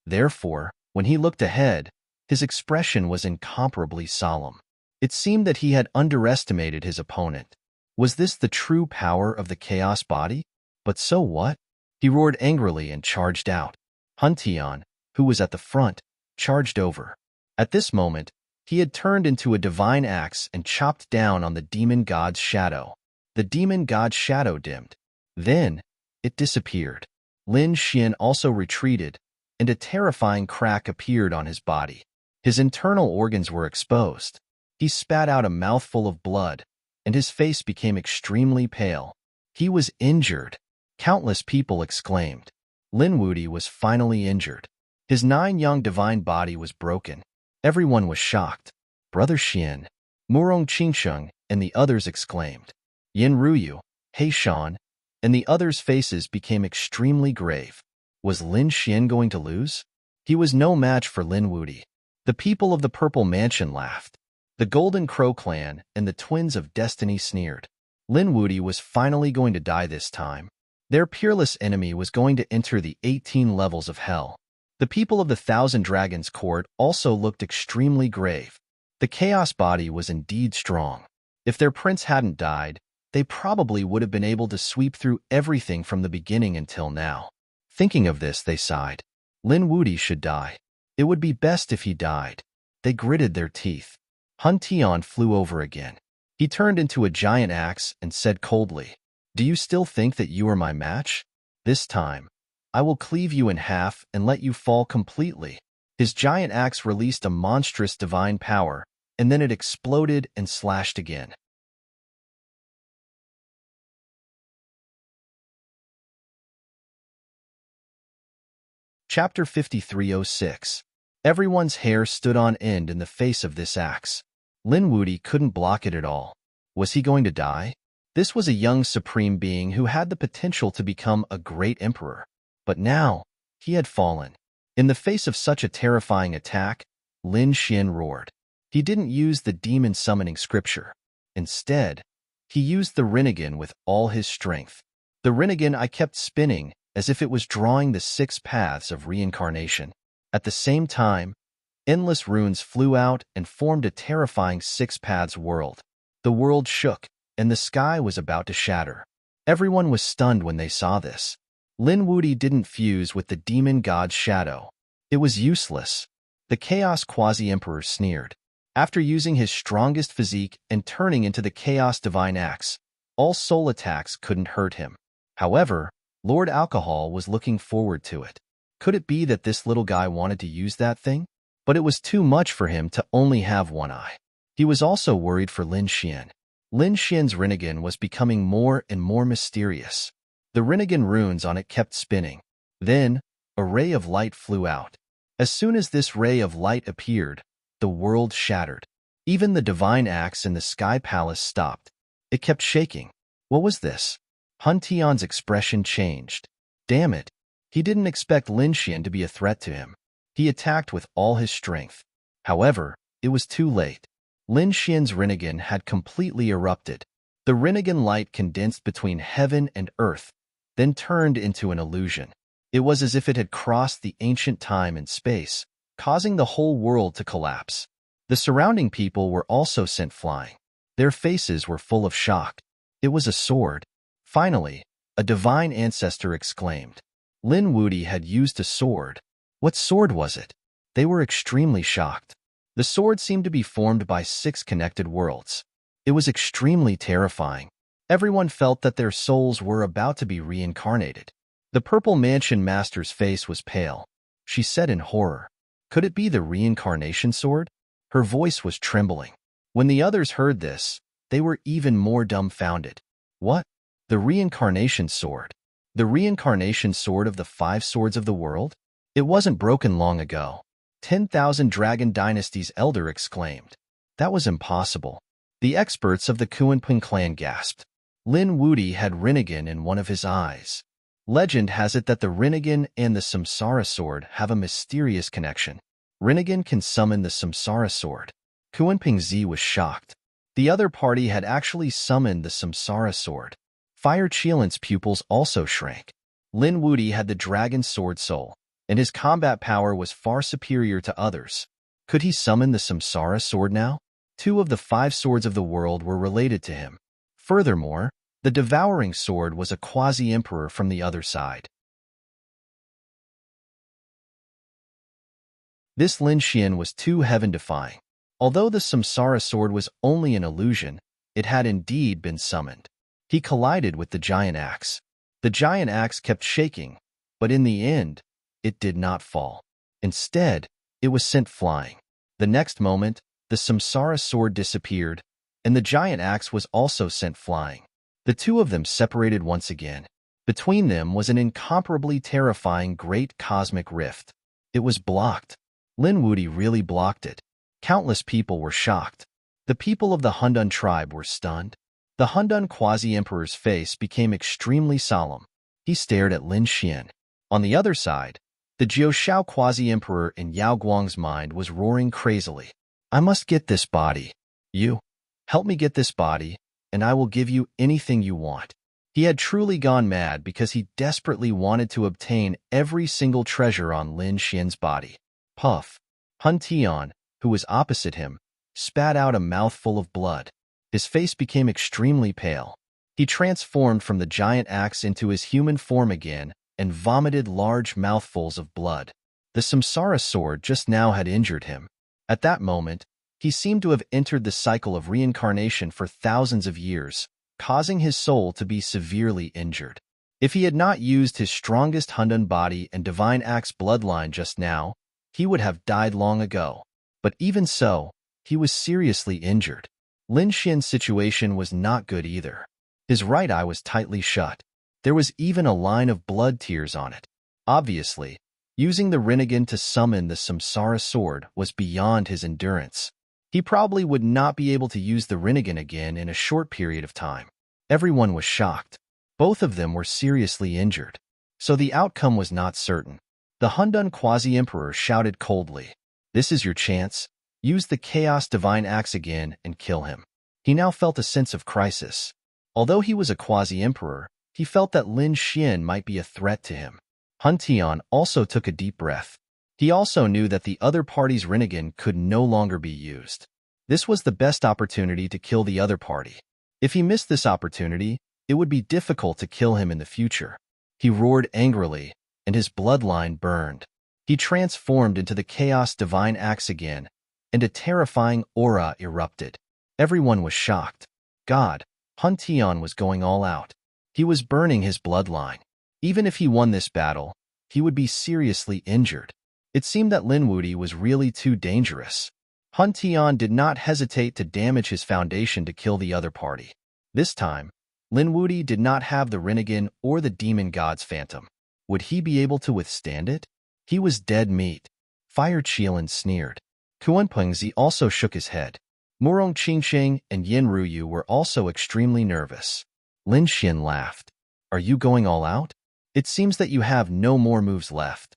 Speaker 1: Therefore, when he looked ahead, his expression was incomparably solemn. It seemed that he had underestimated his opponent. Was this the true power of the Chaos Body? But so what? He roared angrily and charged out. Hun Tian, who was at the front, charged over. At this moment, he had turned into a divine axe and chopped down on the demon god's shadow. The demon god's shadow dimmed. Then, it disappeared. Lin Xin also retreated, and a terrifying crack appeared on his body. His internal organs were exposed. He spat out a mouthful of blood, and his face became extremely pale. He was injured. Countless people exclaimed. Lin Wudy was finally injured. His 9-young divine body was broken. Everyone was shocked. Brother Xian, Murong Qingsheng, and the others exclaimed. Yin Ruyu, He Shan, and the others' faces became extremely grave. Was Lin Xian going to lose? He was no match for Lin Wudy. The people of the Purple Mansion laughed. The Golden Crow clan and the Twins of Destiny sneered. Lin Wudy was finally going to die this time. Their peerless enemy was going to enter the 18 levels of hell. The people of the Thousand Dragons Court also looked extremely grave. The Chaos Body was indeed strong. If their prince hadn't died, they probably would have been able to sweep through everything from the beginning until now. Thinking of this, they sighed. Lin Wudy should die. It would be best if he died. They gritted their teeth. Hun Tian flew over again. He turned into a giant axe and said coldly, "Do you still think that you are my match? This time, I will cleave you in half and let you fall completely." His giant axe released a monstrous divine power, and then it exploded and slashed again. Chapter 5306. Everyone's hair stood on end in the face of this axe. Lin Wudy couldn't block it at all. Was he going to die? This was a young supreme being who had the potential to become a great emperor. But now, he had fallen. In the face of such a terrifying attack, Lin Xian roared. He didn't use the demon summoning scripture. Instead, he used the Rinnegan with all his strength. The Rinnegan I kept spinning as if it was drawing the 6 paths of reincarnation. At the same time, endless runes flew out and formed a terrifying 6 paths world. The world shook, and the sky was about to shatter. Everyone was stunned when they saw this. Lin Wudy didn't fuse with the demon god's shadow. It was useless. The Chaos Quasi-Emperor sneered. After using his strongest physique and turning into the Chaos Divine Axe, all soul attacks couldn't hurt him. However, Lord Alcohol was looking forward to it. Could it be that this little guy wanted to use that thing? But it was too much for him to only have one eye. He was also worried for Lin Xian. Lin Xian's Rinnegan was becoming more and more mysterious. The Rinnegan runes on it kept spinning. Then, a ray of light flew out. As soon as this ray of light appeared, the world shattered. Even the divine axe in the Sky Palace stopped. It kept shaking. What was this? Hun Tian's expression changed. Damn it. He didn't expect Lin Xian to be a threat to him. He attacked with all his strength. However, it was too late. Lin Xian's Rinnegan had completely erupted. The Rinnegan light condensed between heaven and earth, then turned into an illusion. It was as if it had crossed the ancient time and space, causing the whole world to collapse. The surrounding people were also sent flying. Their faces were full of shock. It was a sword. Finally, a divine ancestor exclaimed. Lin Wuti had used a sword. What sword was it? They were extremely shocked. The sword seemed to be formed by 6 connected worlds. It was extremely terrifying. Everyone felt that their souls were about to be reincarnated. The Purple Mansion Master's face was pale. She said in horror, "Could it be the reincarnation sword?" Her voice was trembling. When the others heard this, they were even more dumbfounded. What? The reincarnation sword? The reincarnation sword of the 5 swords of the world? It wasn't broken long ago. 10,000 Dragon Dynasty's elder exclaimed. That was impossible. The experts of the Kuanping clan gasped. Lin Wuti had Rinnegan in one of his eyes. Legend has it that the Rinnegan and the Samsara sword have a mysterious connection. Rinnegan can summon the Samsara sword. Kuanping Zi was shocked. The other party had actually summoned the Samsara sword. Fire Qilan's pupils also shrank. Lin Wuti had the dragon sword soul, and his combat power was far superior to others. Could he summon the Samsara sword now? 2 of the 5 swords of the world were related to him. Furthermore, the devouring sword was a quasi-emperor from the other side. This Lin Xian was too heaven-defying. Although the Samsara sword was only an illusion, it had indeed been summoned. He collided with the giant axe. The giant axe kept shaking, but in the end, it did not fall. Instead, it was sent flying. The next moment, the Samsara sword disappeared, and the giant axe was also sent flying. The 2 of them separated once again. Between them was an incomparably terrifying great cosmic rift. It was blocked. Lin Wuti really blocked it. Countless people were shocked. The people of the Hundun tribe were stunned. The Hundun quasi-emperor's face became extremely solemn. He stared at Lin Xian. On the other side, the Jiushao quasi-emperor in Yao Guang's mind was roaring crazily. I must get this body. You, help me get this body, and I will give you anything you want. He had truly gone mad because he desperately wanted to obtain every single treasure on Lin Xian's body. Puff. Hun Tian, who was opposite him, spat out a mouthful of blood. His face became extremely pale. He transformed from the giant axe into his human form again and vomited large mouthfuls of blood. The Samsara sword just now had injured him. At that moment, he seemed to have entered the cycle of reincarnation for thousands of years, causing his soul to be severely injured. If he had not used his strongest Hundun body and divine axe bloodline just now, he would have died long ago. But even so, he was seriously injured. Lin Xian's situation was not good either. His right eye was tightly shut. There was even a line of blood tears on it. Obviously, using the Rinnegan to summon the Samsara sword was beyond his endurance. He probably would not be able to use the Rinnegan again in a short period of time. Everyone was shocked. Both of them were seriously injured. So the outcome was not certain. The Hundun quasi-emperor shouted coldly, "This is your chance. Use the Chaos Divine Axe again and kill him." He now felt a sense of crisis. Although he was a quasi-emperor, he felt that Lin Xian might be a threat to him. Hun Tian also took a deep breath. He also knew that the other party's Rinnegan could no longer be used. This was the best opportunity to kill the other party. If he missed this opportunity, it would be difficult to kill him in the future. He roared angrily, and his bloodline burned. He transformed into the Chaos Divine Axe again, and a terrifying aura erupted. Everyone was shocked. God, Hun Tian was going all out. He was burning his bloodline. Even if he won this battle, he would be seriously injured. It seemed that Lin Wuti was really too dangerous. Hun Tian did not hesitate to damage his foundation to kill the other party. This time, Lin Wuti did not have the Rinnegan or the demon god's phantom. Would he be able to withstand it? He was dead meat. Fire Qilan sneered. Kuanpengzi also shook his head. Murong Qingsheng and Yin Ruyu were also extremely nervous. Lin Xian laughed. Are you going all out? It seems that you have no more moves left.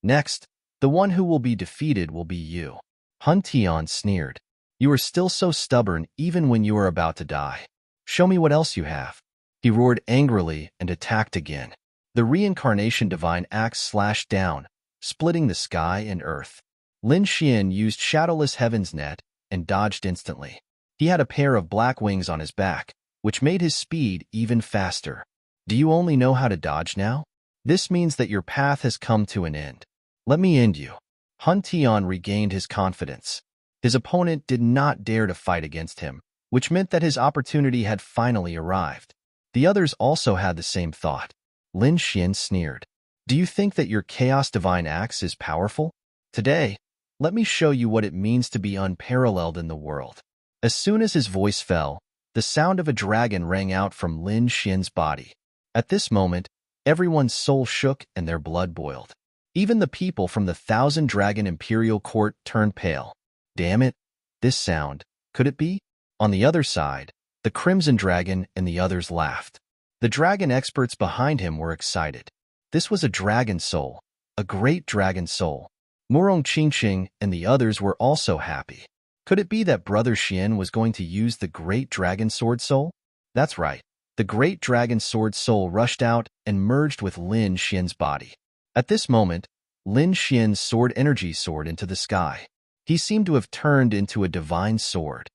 Speaker 1: Next, The one who will be defeated will be you. Hun Tian sneered. You are still so stubborn even when you are about to die. Show me what else you have. He roared angrily and attacked again. The reincarnation divine axe slashed down, splitting the sky and earth. Lin Xian used Shadowless Heaven's net and dodged instantly. He had a pair of black wings on his back, which made his speed even faster. Do you only know how to dodge now? This means that your path has come to an end. Let me end you. Hun Tian regained his confidence. His opponent did not dare to fight against him, which meant that his opportunity had finally arrived. The others also had the same thought. Lin Xian sneered. Do you think that your Chaos Divine Axe is powerful? Today, let me show you what it means to be unparalleled in the world. As soon as his voice fell, the sound of a dragon rang out from Lin Xian's body. At this moment, everyone's soul shook and their blood boiled. Even the people from the Thousand Dragon Imperial Court turned pale. Damn it, this sound, could it be? On the other side, the Crimson Dragon and the others laughed. The dragon experts behind him were excited. This was a dragon soul, a great dragon soul. Murong Qingqing and the others were also happy. Could it be that Brother Xian was going to use the Great Dragon Sword Soul? That's right. The Great Dragon Sword Soul rushed out and merged with Lin Xian's body. At this moment, Lin Xian's sword energy soared into the sky. He seemed to have turned into a divine sword.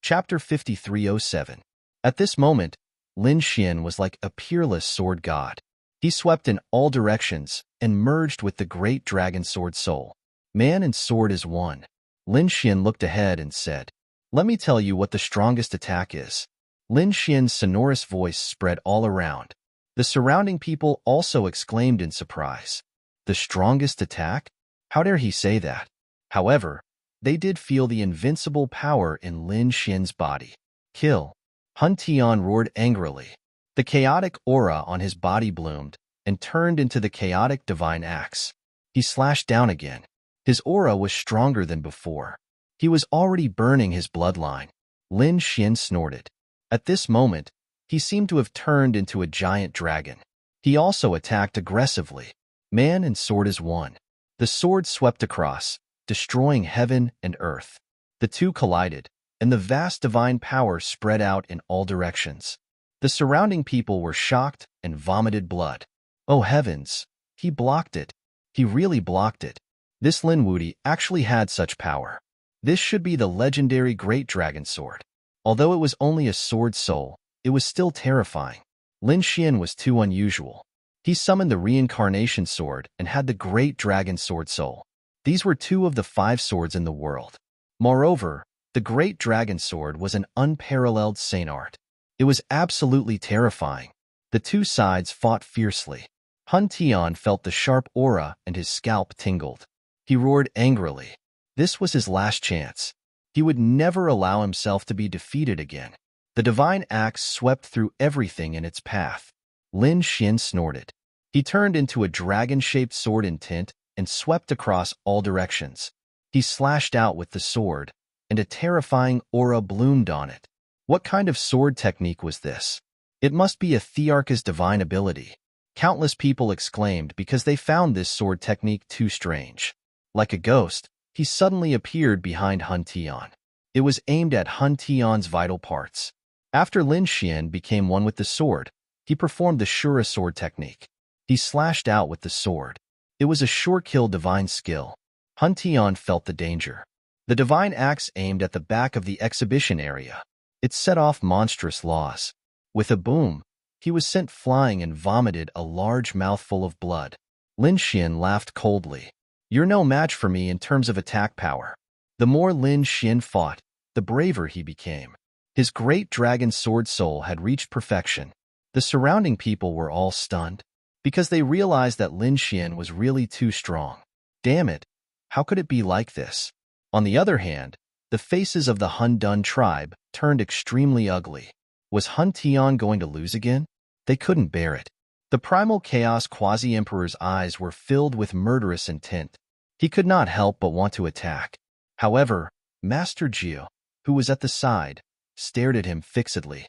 Speaker 1: Chapter 5307. At this moment, Lin Xian was like a peerless sword god. He swept in all directions and merged with the great dragon sword soul. Man and sword is one. Lin Xian looked ahead and said, Let me tell you what the strongest attack is. Lin Xian's sonorous voice spread all around. The surrounding people also exclaimed in surprise. The strongest attack? How dare he say that? However, they did feel the invincible power in Lin Xian's body. Kill. Hun Tian roared angrily. The chaotic aura on his body bloomed and turned into the chaotic divine axe. He slashed down again. His aura was stronger than before. He was already burning his bloodline. Lin Xian snorted. At this moment, he seemed to have turned into a giant dragon. He also attacked aggressively. Man and sword is one. The sword swept across, destroying heaven and earth. The two collided, and the vast divine power spread out in all directions. The surrounding people were shocked and vomited blood. Oh heavens, he blocked it. He really blocked it. This Lin Wudi actually had such power. This should be the legendary Great Dragon Sword. Although it was only a sword soul, it was still terrifying. Lin Xian was too unusual. He summoned the Reincarnation Sword and had the Great Dragon Sword Soul. These were two of the 5 swords in the world. Moreover, the Great Dragon Sword was an unparalleled saint art. It was absolutely terrifying. The two sides fought fiercely. Hun Tian felt the sharp aura and his scalp tingled. He roared angrily. This was his last chance. He would never allow himself to be defeated again. The divine axe swept through everything in its path. Lin Xian snorted. He turned into a dragon-shaped sword in tint and swept across all directions. He slashed out with the sword, and a terrifying aura bloomed on it. What kind of sword technique was this? It must be a Thearch's divine ability. Countless people exclaimed because they found this sword technique too strange. Like a ghost, he suddenly appeared behind Hun Tian. It was aimed at Hun Tian's vital parts. After Lin Xian became one with the sword, he performed the Shura sword technique. He slashed out with the sword. It was a sure-kill divine skill. Hun Tian felt the danger. The divine axe aimed at the back of the exhibition area. It set off monstrous laws. With a boom, he was sent flying and vomited a large mouthful of blood. Lin Xian laughed coldly. You're no match for me in terms of attack power. The more Lin Xian fought, the braver he became. His great dragon sword soul had reached perfection. The surrounding people were all stunned, because they realized that Lin Xian was really too strong. Damn it, how could it be like this? On the other hand, the faces of the Hun Dun tribe turned extremely ugly. Was Hun Tian going to lose again? They couldn't bear it. The primal chaos quasi-emperor's eyes were filled with murderous intent. He could not help but want to attack. However, Master Jiu, who was at the side, stared at him fixedly.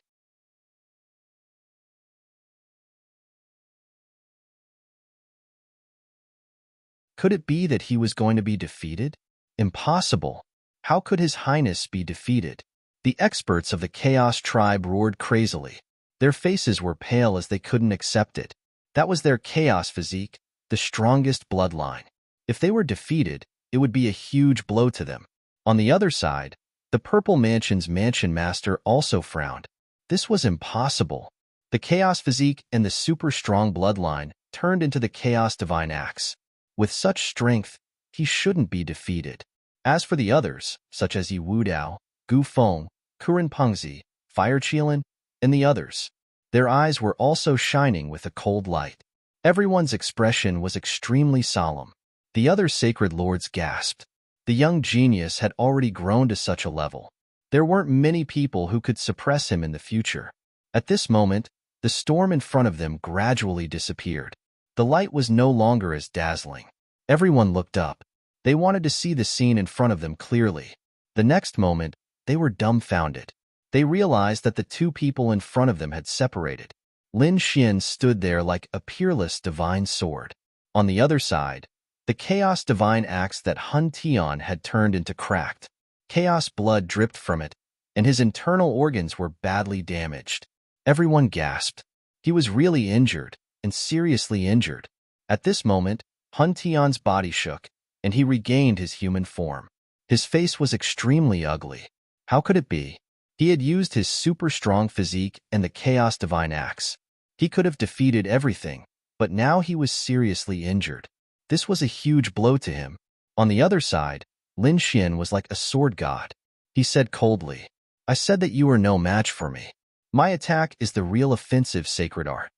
Speaker 1: Could it be that he was going to be defeated? Impossible. How could His Highness be defeated? The experts of the Chaos tribe roared crazily. Their faces were pale as they couldn't accept it. That was their Chaos physique, the strongest bloodline. If they were defeated, it would be a huge blow to them. On the other side, the Purple Mansion's Mansion Master also frowned. This was impossible. The Chaos physique and the super strong bloodline turned into the Chaos Divine Axe. With such strength, he shouldn't be defeated. As for the others, such as Yi Wudao, Gu Feng, Kuren Pengzi, Fire Qilin, and the others, their eyes were also shining with a cold light. Everyone's expression was extremely solemn. The other sacred lords gasped. The young genius had already grown to such a level. There weren't many people who could suppress him in the future. At this moment, the storm in front of them gradually disappeared. The light was no longer as dazzling. Everyone looked up. They wanted to see the scene in front of them clearly. The next moment, they were dumbfounded. They realized that the two people in front of them had separated. Lin Xian stood there like a peerless divine sword. On the other side, the Chaos Divine Axe that Hun Tian had turned into cracked. Chaos blood dripped from it, and his internal organs were badly damaged. Everyone gasped. He was really injured, and seriously injured. At this moment, Hun Tian's body shook, and he regained his human form. His face was extremely ugly. How could it be? He had used his super strong physique and the Chaos Divine Axe. He could have defeated everything, but now he was seriously injured. This was a huge blow to him. On the other side, Lin Xian was like a sword god. He said coldly, "I said that you are no match for me. My attack is the real offensive sacred art."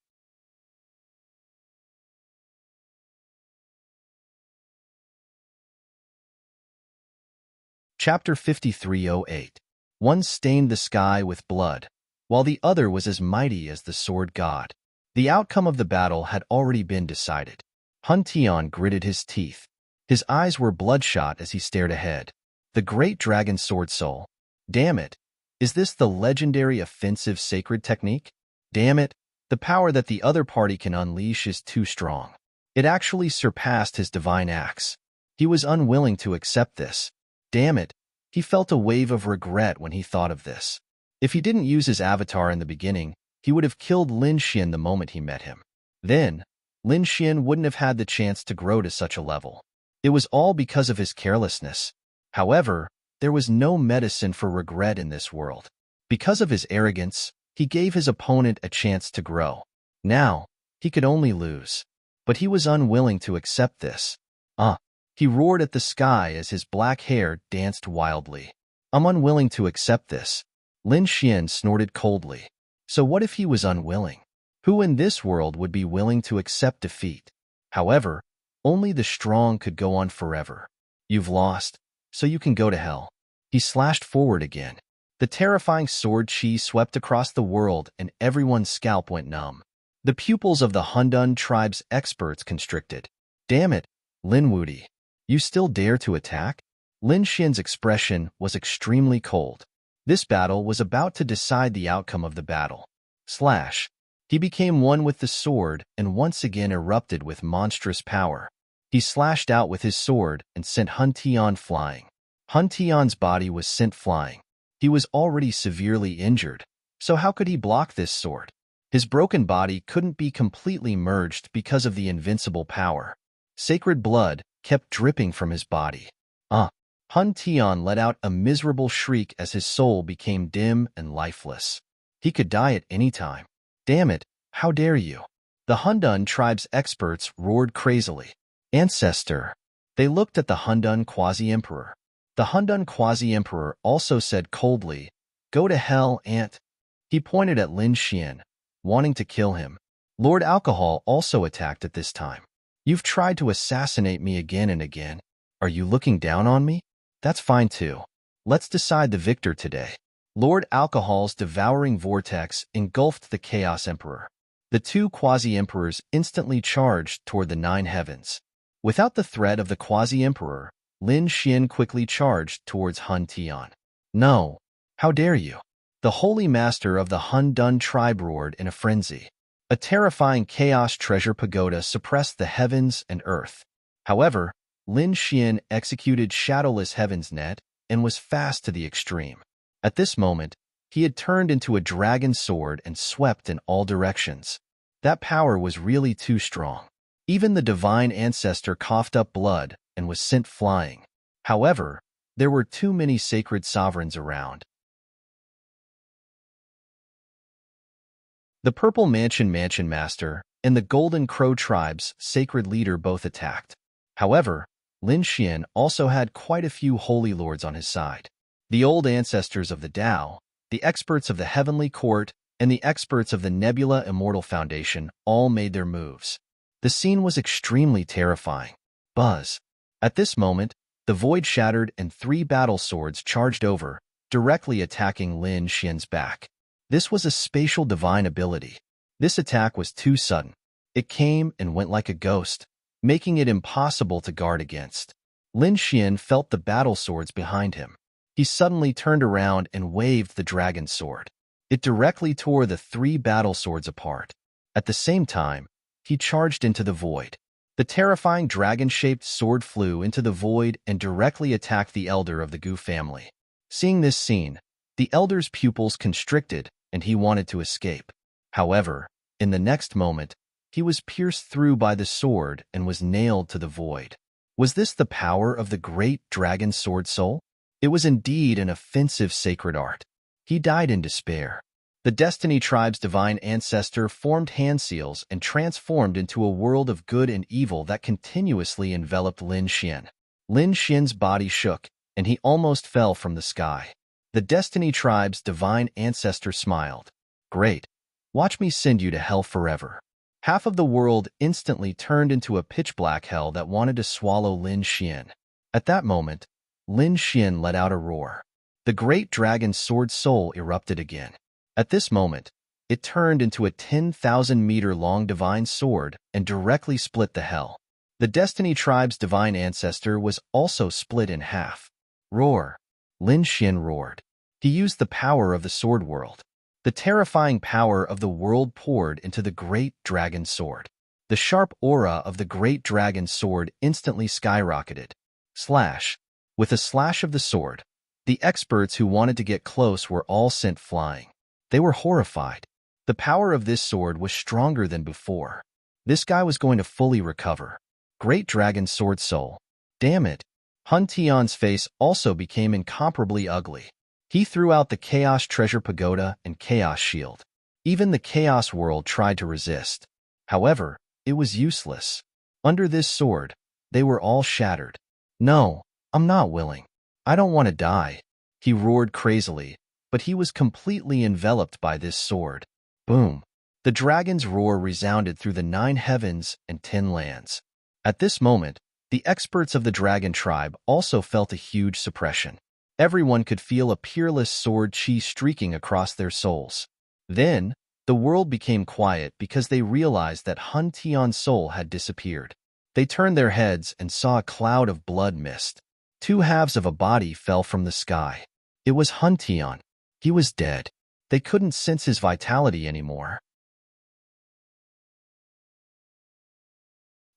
Speaker 1: Chapter 5308. One stained the sky with blood, while the other was as mighty as the sword god. The outcome of the battle had already been decided. Hun Tian gritted his teeth. His eyes were bloodshot as he stared ahead. The great dragon sword soul. Damn it. Is this the legendary offensive sacred technique? Damn it. The power that the other party can unleash is too strong. It actually surpassed his divine axe. He was unwilling to accept this. Damn it. He felt a wave of regret when he thought of this. If he didn't use his avatar in the beginning, he would have killed Lin Xian the moment he met him. Then, Lin Xian wouldn't have had the chance to grow to such a level. It was all because of his carelessness. However, there was no medicine for regret in this world. Because of his arrogance, he gave his opponent a chance to grow. Now, he could only lose. But he was unwilling to accept this. He roared at the sky as his black hair danced wildly. I'm unwilling to accept this. Lin Xian snorted coldly. So what if he was unwilling? Who in this world would be willing to accept defeat? However, only the strong could go on forever. You've lost, so you can go to hell. He slashed forward again. The terrifying sword chi swept across the world and everyone's scalp went numb. The pupils of the Hundun tribe's experts constricted. Damn it, Lin Wudi. You still dare to attack? Lin Xian's expression was extremely cold. This battle was about to decide the outcome of the battle. Slash. He became one with the sword and once again erupted with monstrous power. He slashed out with his sword and sent Hun Tian flying. Hun Tian's body was sent flying. He was already severely injured, so how could he block this sword? His broken body couldn't be completely merged because of the invincible power. Sacred blood kept dripping from his body. Hun Tian let out a miserable shriek as his soul became dim and lifeless. He could die at any time. Damn it, how dare you? The Hundun tribe's experts roared crazily. Ancestor. They looked at the Hundun Quasi-Emperor. The Hundun Quasi-Emperor also said coldly, Go to hell, Ant. He pointed at Lin Xian, wanting to kill him. Lord Alcohol also attacked at this time. You've tried to assassinate me again and again. Are you looking down on me? That's fine too. Let's decide the victor today. Lord Alcohol's devouring vortex engulfed the Chaos Emperor. The two Quasi-Emperors instantly charged toward the nine heavens. Without the threat of the Quasi-Emperor, Lin Xian quickly charged towards Hun Tian. No, how dare you? The Holy Master of the Hundun tribe roared in a frenzy. A terrifying chaos treasure pagoda suppressed the heavens and earth. However, Lin Xian executed Shadowless Heaven's Net and was fast to the extreme. At this moment, he had turned into a dragon sword and swept in all directions. That power was really too strong. Even the divine ancestor coughed up blood and was sent flying. However, there were too many sacred sovereigns around. The Purple Mansion Master and the Golden Crow tribe's sacred leader both attacked. However, Lin Xian also had quite a few holy lords on his side. The old ancestors of the Tao, the experts of the Heavenly Court, and the experts of the Nebula Immortal Foundation all made their moves. The scene was extremely terrifying. Buzz. At this moment, the void shattered and 3 battle swords charged over, directly attacking Lin Xian's back. This was a spatial divine ability. This attack was too sudden. It came and went like a ghost, making it impossible to guard against. Lin Xian felt the battle swords behind him. He suddenly turned around and waved the dragon sword. It directly tore the 3 battle swords apart. At the same time, he charged into the void. The terrifying dragon-shaped sword flew into the void and directly attacked the elder of the Gu family. Seeing this scene, the elder's pupils constricted and he wanted to escape. However, in the next moment, he was pierced through by the sword and was nailed to the void. Was this the power of the great dragon sword soul? It was indeed an offensive sacred art. He died in despair. The Destiny tribe's divine ancestor formed hand seals and transformed into a world of good and evil that continuously enveloped Lin Xian. Lin Xian's body shook, and he almost fell from the sky. The Destiny tribe's divine ancestor smiled. Great. Watch me send you to hell forever. Half of the world instantly turned into a pitch-black hell that wanted to swallow Lin Xian. At that moment, Lin Xian let out a roar. The great dragon sword soul erupted again. At this moment, it turned into a 10,000-meter-long divine sword and directly split the hell. The Destiny tribe's divine ancestor was also split in half. Roar. Lin Xian roared. He used the power of the sword world. The terrifying power of the world poured into the great dragon sword. The sharp aura of the great dragon sword instantly skyrocketed. Slash. With a slash of the sword, the experts who wanted to get close were all sent flying. They were horrified. The power of this sword was stronger than before. This guy was going to fully recover. Great dragon sword soul. Damn it. Hun Tian's face also became incomparably ugly. He threw out the Chaos Treasure Pagoda and Chaos Shield. Even the Chaos World tried to resist. However, it was useless. Under this sword, they were all shattered. No, I'm not willing. I don't want to die. He roared crazily, but he was completely enveloped by this sword. Boom. The dragon's roar resounded through the 9 heavens and 10 lands. At this moment, the experts of the dragon tribe also felt a huge suppression. Everyone could feel a peerless sword chi streaking across their souls. Then, the world became quiet because they realized that Hun Tian's soul had disappeared. They turned their heads and saw a cloud of blood mist. 2 halves of a body fell from the sky. It was Hun Tian. He was dead. They couldn't sense his vitality anymore.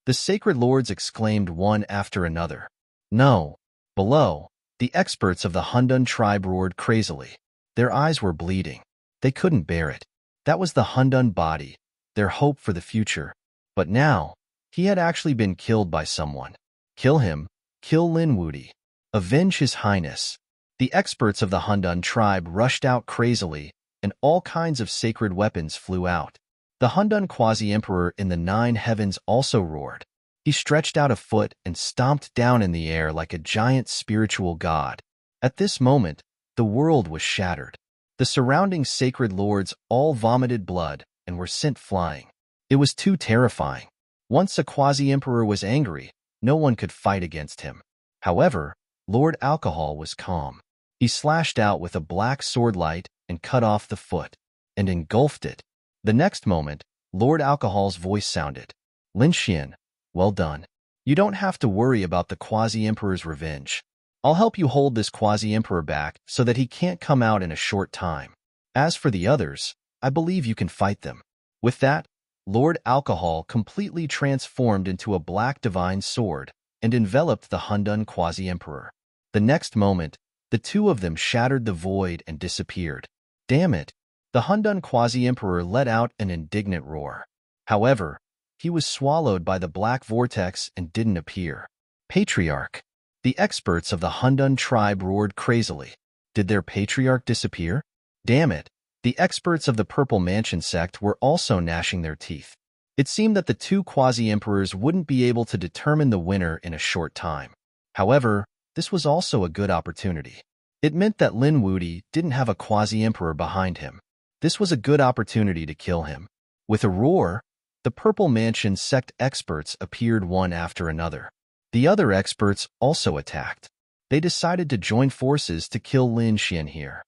Speaker 1: The sacred lords exclaimed one after another. No. Below, the experts of the Hundun tribe roared crazily. Their eyes were bleeding. They couldn't bear it. That was the Hundun body, their hope for the future. But now, he had actually been killed by someone. Kill him. Kill Lin Wudi. Avenge his highness. The experts of the Hundun tribe rushed out crazily, and all kinds of sacred weapons flew out. The Hundun quasi-emperor in the 9 heavens also roared. He stretched out a foot and stomped down in the air like a giant spiritual god. At this moment, the world was shattered. The surrounding sacred lords all vomited blood and were sent flying. It was too terrifying. Once a quasi-emperor was angry, no one could fight against him. However, Lord Alcohol was calm. He slashed out with a black sword light and cut off the foot, and engulfed it. The next moment, Lord Alcohol's voice sounded. Lin Xian, well done. You don't have to worry about the quasi-emperor's revenge. I'll help you hold this quasi-emperor back so that he can't come out in a short time. As for the others, I believe you can fight them. With that, Lord Alcohol completely transformed into a black divine sword and enveloped the Hundun quasi-emperor. The next moment, the two of them shattered the void and disappeared. Damn it! The Hundun quasi-emperor let out an indignant roar. However, he was swallowed by the black vortex and didn't appear. Patriarch! The experts of the Hundun tribe roared crazily. Did their patriarch disappear? Damn it! The experts of the Purple Mansion sect were also gnashing their teeth. It seemed that the two quasi-emperors wouldn't be able to determine the winner in a short time. However, this was also a good opportunity. It meant that Lin Wudi didn't have a quasi-emperor behind him. This was a good opportunity to kill him. With a roar, the Purple Mansion sect experts appeared one after another. The other experts also attacked. They decided to join forces to kill Lin Xian here.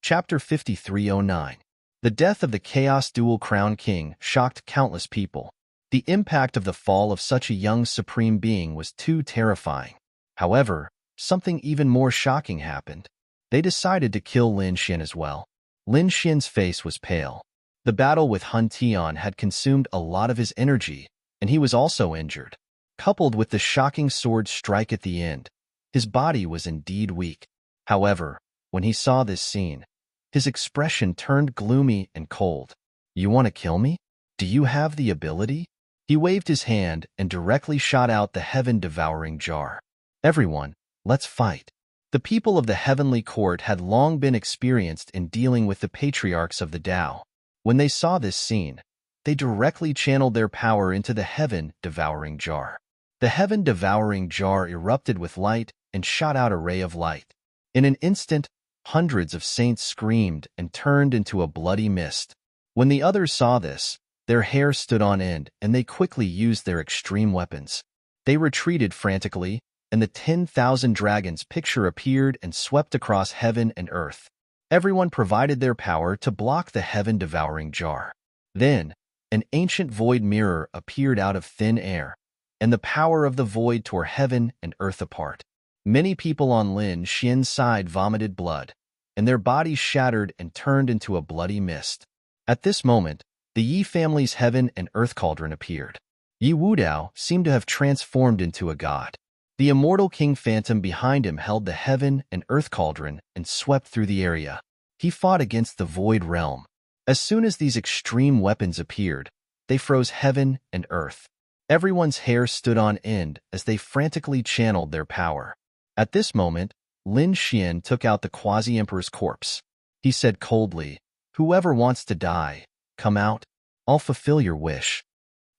Speaker 1: Chapter 5309. The death of the Chaos Dual Crown King shocked countless people. The impact of the fall of such a young supreme being was too terrifying. However, something even more shocking happened. They decided to kill Lin Xian as well. Lin Xian's face was pale. The battle with Hun Tian had consumed a lot of his energy, and he was also injured. Coupled with the shocking sword strike at the end, his body was indeed weak. However, when he saw this scene, his expression turned gloomy and cold. You want to kill me? Do you have the ability? He waved his hand and directly shot out the heaven-devouring jar. Everyone, let's fight. The people of the heavenly court had long been experienced in dealing with the patriarchs of the Tao. When they saw this scene, they directly channeled their power into the heaven-devouring jar. The heaven-devouring jar erupted with light and shot out a ray of light. In an instant, hundreds of saints screamed and turned into a bloody mist. When the others saw this, their hair stood on end and they quickly used their extreme weapons. They retreated frantically, and the 10,000 dragons picture appeared and swept across heaven and earth. Everyone provided their power to block the heaven-devouring jar. Then, an ancient void mirror appeared out of thin air, and the power of the void tore heaven and earth apart. Many people on Lin Xian's side vomited blood, and their bodies shattered and turned into a bloody mist. At this moment, the Yi family's heaven and earth cauldron appeared. Yi Wudao seemed to have transformed into a god. The immortal King Phantom behind him held the heaven and earth cauldron and swept through the area. He fought against the void realm. As soon as these extreme weapons appeared, they froze heaven and earth. Everyone's hair stood on end as they frantically channeled their power. At this moment, Lin Xian took out the quasi-emperor's corpse. He said coldly, "Whoever wants to die, come out. I'll fulfill your wish."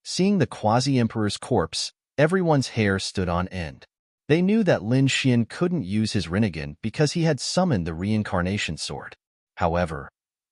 Speaker 1: Seeing the quasi-emperor's corpse, everyone's hair stood on end. They knew that Lin Xian couldn't use his Rinnegan because he had summoned the reincarnation sword. However,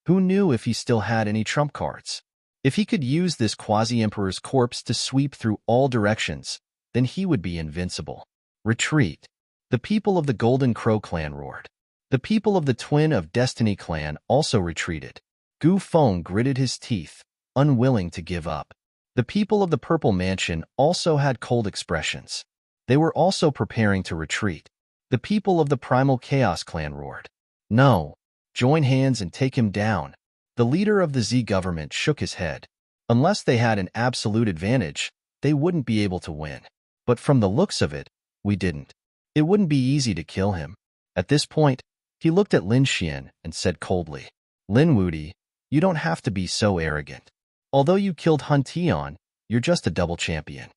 Speaker 1: who knew if he still had any trump cards? If he could use this quasi-emperor's corpse to sweep through all directions, then he would be invincible. Retreat. The people of the Golden Crow clan roared. The people of the Twin of Destiny clan also retreated. Gu Feng gritted his teeth, unwilling to give up. The people of the Purple Mansion also had cold expressions. They were also preparing to retreat. The people of the Primal Chaos clan roared. No, join hands and take him down. The leader of the Z government shook his head. Unless they had an absolute advantage, they wouldn't be able to win. But from the looks of it, we didn't. It wouldn't be easy to kill him. At this point, he looked at Lin Xian and said coldly, "Lin Wudi, you don't have to be so arrogant. Although you killed Hun Tian, you're just a double champion.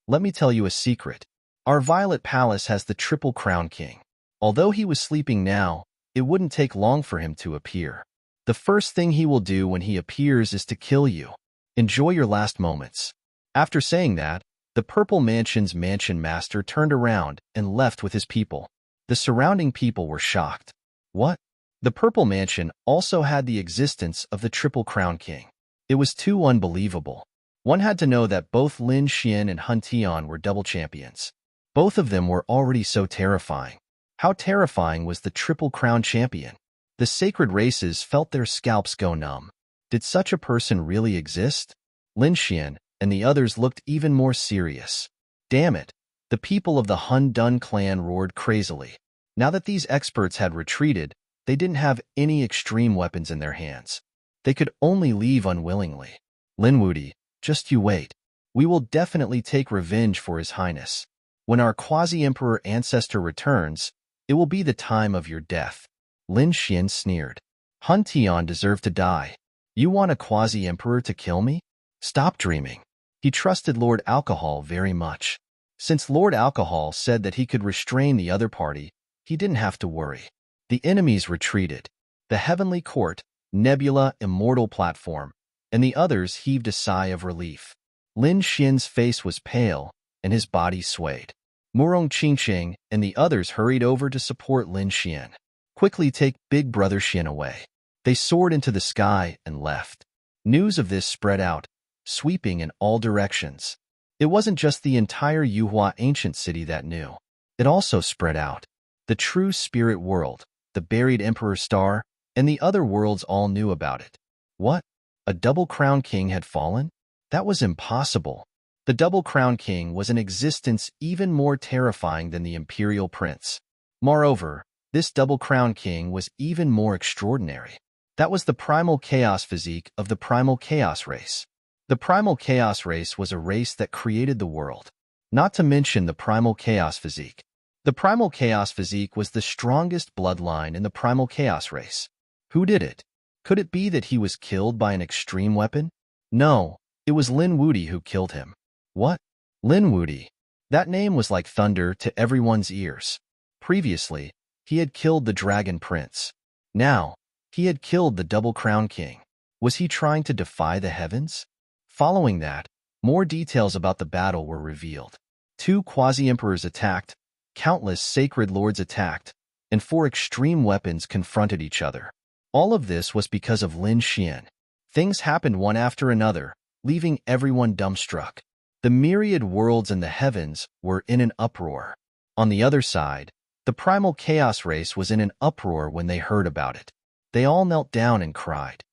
Speaker 1: Let me tell you a secret. Our Violet Palace has the Triple Crown King. Although he was sleeping now, it wouldn't take long for him to appear. The first thing he will do when he appears is to kill you. Enjoy your last moments." After saying that, the Purple Mansion's mansion master turned around and left with his people. The surrounding people were shocked. What? The Purple Mansion also had the existence of the Triple Crown King. It was too unbelievable. One had to know that both Lin Xian and Hun Tian were double champions. Both of them were already so terrifying. How terrifying was the Triple Crown Champion? The sacred races felt their scalps go numb. Did such a person really exist? Lin Xian and the others looked even more serious. Damn it! The people of the Hun Dun clan roared crazily. Now that these experts had retreated, they didn't have any extreme weapons in their hands. They could only leave unwillingly. Linwoody, just you wait. We will definitely take revenge for His Highness. When our quasi-emperor ancestor returns, it will be the time of your death. Lin Xian sneered. Hun Tian deserved to die. You want a quasi-emperor to kill me? Stop dreaming. He trusted Lord Alcohol very much. Since Lord Alcohol said that he could restrain the other party, he didn't have to worry. The enemies retreated. The Heavenly Court, Nebula, Immortal Platform, and the others heaved a sigh of relief. Lin Xian's face was pale, and his body swayed. Murong Qingqing and the others hurried over to support Lin Xian. Quickly take Big Brother Xian away. They soared into the sky and left. News of this spread out, sweeping in all directions. It wasn't just the entire Yuhua ancient city that knew. It also spread out. The true spirit world, the buried Emperor Star, and the other worlds all knew about it. What? A double crown king had fallen? That was impossible. The double crown king was an existence even more terrifying than the imperial prince. Moreover, this double crown king was even more extraordinary. That was the primal chaos physique of the primal chaos race. The primal chaos race was a race that created the world. Not to mention the primal chaos physique. The primal chaos physique was the strongest bloodline in the primal chaos race. Who did it? Could it be that he was killed by an extreme weapon? No, it was Lin Wudy who killed him. What? Lin Wudy. That name was like thunder to everyone's ears. Previously, he had killed the Dragon Prince. Now, he had killed the Double Crown King. Was he trying to defy the heavens? Following that, more details about the battle were revealed. 2 quasi-emperors attacked, countless sacred lords attacked, and 4 extreme weapons confronted each other. All of this was because of Lin Xian. Things happened one after another, leaving everyone dumbstruck. The myriad worlds in the heavens were in an uproar. On the other side, the primal chaos race was in an uproar when they heard about it. They all knelt down and cried.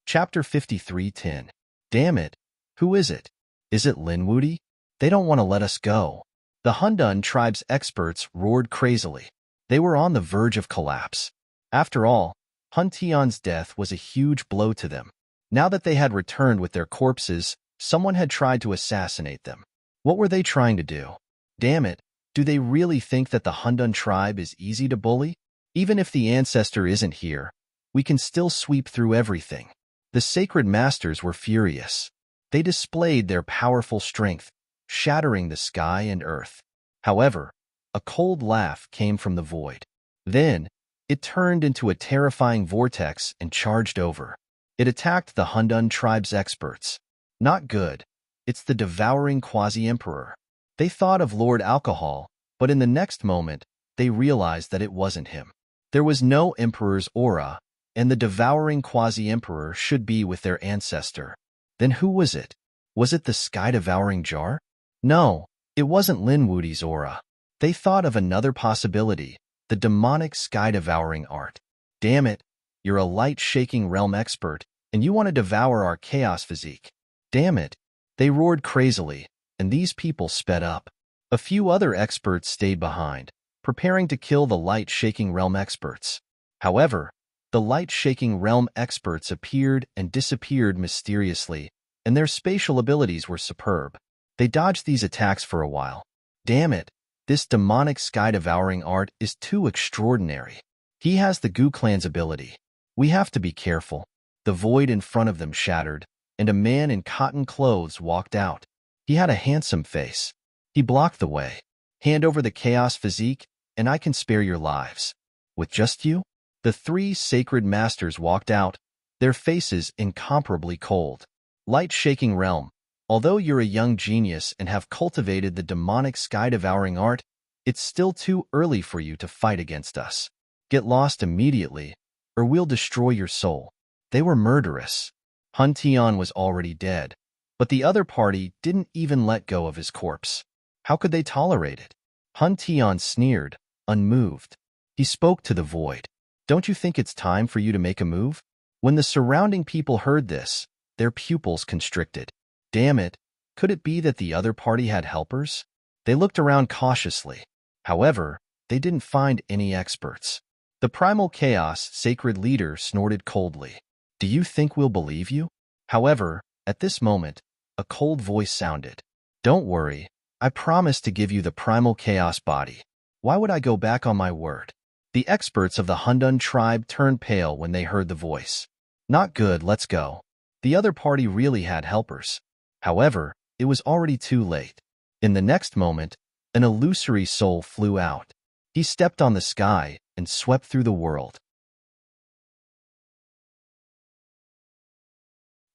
Speaker 1: Chapter 53:10. Damn it. Who is it? Is it Lin Wudy? They don't want to let us go. The Hundun tribe's experts roared crazily. They were on the verge of collapse. After all, Hun Tian's death was a huge blow to them. Now that they had returned with their corpses, someone had tried to assassinate them. What were they trying to do? Damn it, do they really think that the Hundun tribe is easy to bully? Even if the ancestor isn't here, we can still sweep through everything. The sacred masters were furious. They displayed their powerful strength, shattering the sky and earth. However, a cold laugh came from the void. Then, it turned into a terrifying vortex and charged over. It attacked the Hundun tribe's experts. Not good. It's the devouring quasi-emperor. They thought of Lord Alcohol, but in the next moment, they realized that it wasn't him. There was no emperor's aura, and the devouring quasi-emperor should be with their ancestor. Then who was it? Was it the sky-devouring jar? No, it wasn't Lin Wudy's aura. They thought of another possibility, the demonic sky-devouring art. Damn it, you're a light-shaking realm expert, and you want to devour our chaos physique. Damn it. They roared crazily, and these people sped up. A few other experts stayed behind, preparing to kill the light-shaking realm experts. However, the light-shaking realm experts appeared and disappeared mysteriously, and their spatial abilities were superb. They dodged these attacks for a while. Damn it, this demonic sky-devouring art is too extraordinary. He has the Gu Clan's ability. We have to be careful. The void in front of them shattered, and a man in cotton clothes walked out. He had a handsome face. He blocked the way. Hand over the chaos physique, and I can spare your lives. With just you? The 3 sacred masters walked out, their faces incomparably cold. Light-shaking realm, although you're a young genius and have cultivated the demonic sky-devouring art, it's still too early for you to fight against us. Get lost immediately, or we'll destroy your soul. They were murderous. Hun Tian was already dead, but the other party didn't even let go of his corpse. How could they tolerate it? Hun Tian sneered, unmoved. He spoke to the void. Don't you think it's time for you to make a move? When the surrounding people heard this, their pupils constricted. Damn it, could it be that the other party had helpers? They looked around cautiously. However, they didn't find any experts. The primal chaos sacred leader snorted coldly. Do you think we'll believe you? However, at this moment, a cold voice sounded. Don't worry, I promise to give you the primal chaos body. Why would I go back on my word? The experts of the Hundun tribe turned pale when they heard the voice. Not good, let's go. The other party really had helpers. However, it was already too late. In the next moment, an illusory soul flew out. He stepped on the sky and swept through the world.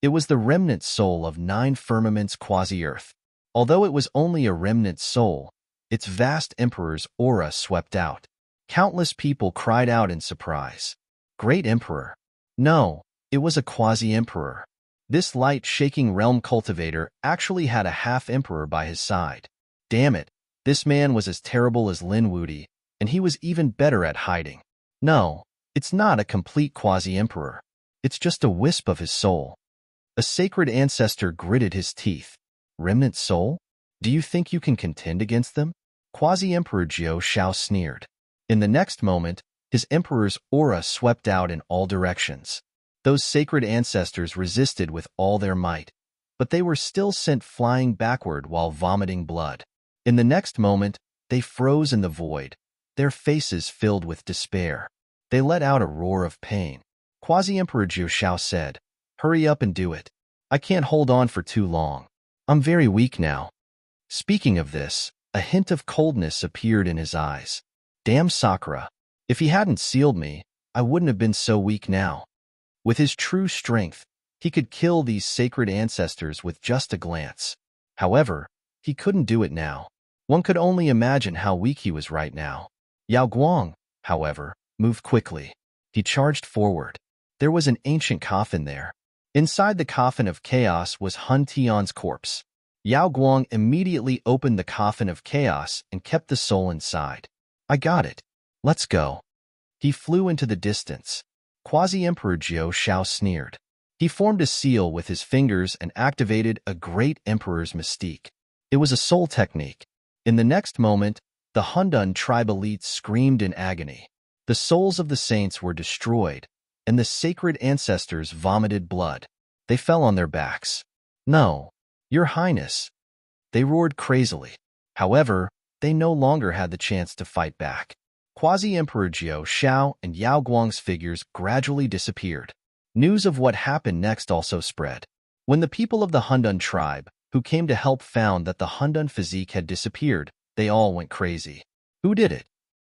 Speaker 1: It was the remnant soul of 9 firmaments quasi-earth. Although it was only a remnant soul, its vast emperor's aura swept out. Countless people cried out in surprise. Great Emperor! No, it was a quasi-emperor. This light-shaking realm cultivator actually had a half-emperor by his side. Damn it, this man was as terrible as Lin Wuti, and he was even better at hiding. No, it's not a complete quasi-emperor. It's just a wisp of his soul. A sacred ancestor gritted his teeth. Remnant soul? Do you think you can contend against them? Quasi-Emperor Jiao Shao sneered. In the next moment, his emperor's aura swept out in all directions. Those sacred ancestors resisted with all their might, but they were still sent flying backward while vomiting blood. In the next moment, they froze in the void, their faces filled with despair. They let out a roar of pain. Quasi-Emperor Jiao Shao said, "Hurry up and do it. I can't hold on for too long. I'm very weak now." Speaking of this, a hint of coldness appeared in his eyes. Damn Sakura. If he hadn't sealed me, I wouldn't have been so weak now. With his true strength, he could kill these sacred ancestors with just a glance. However, he couldn't do it now. One could only imagine how weak he was right now. Yao Guang, however, moved quickly. He charged forward. There was an ancient coffin there. Inside the coffin of chaos was Hun Tian's corpse. Yao Guang immediately opened the coffin of chaos and kept the soul inside. I got it. Let's go. He flew into the distance. Quasi-Emperor Jiao Shao sneered. He formed a seal with his fingers and activated a great emperor's mystique. It was a soul technique. In the next moment, the Hundun tribe elites screamed in agony. The souls of the saints were destroyed, and the sacred ancestors vomited blood. They fell on their backs. No, Your Highness. They roared crazily. However, they no longer had the chance to fight back. Quasi-Emperor Jiao Shao and Yao Guang's figures gradually disappeared. News of what happened next also spread. When the people of the Hundun tribe, who came to help, found that the Hundun physique had disappeared, they all went crazy. Who did it?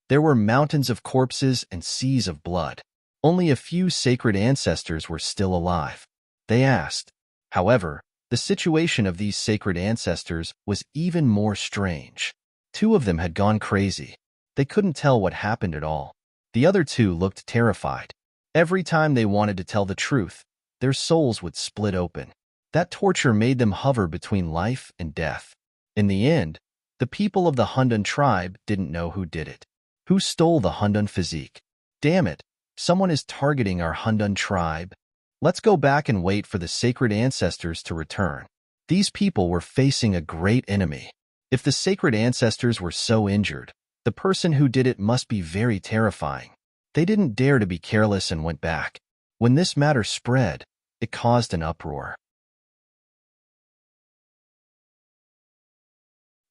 Speaker 1: There were mountains of corpses and seas of blood. Only a few sacred ancestors were still alive. They asked. However, the situation of these sacred ancestors was even more strange. 2 of them had gone crazy. They couldn't tell what happened at all. The other 2 looked terrified. Every time they wanted to tell the truth, their souls would split open. That torture made them hover between life and death. In the end, the people of the Hundun tribe didn't know who did it. Who stole the Hundun physique? Damn it, someone is targeting our Hundun tribe. Let's go back and wait for the sacred ancestors to return. These people were facing a great enemy. If the sacred ancestors were so injured, the person who did it must be very terrifying. They didn't dare to be careless and went back. When this matter spread, it caused an uproar.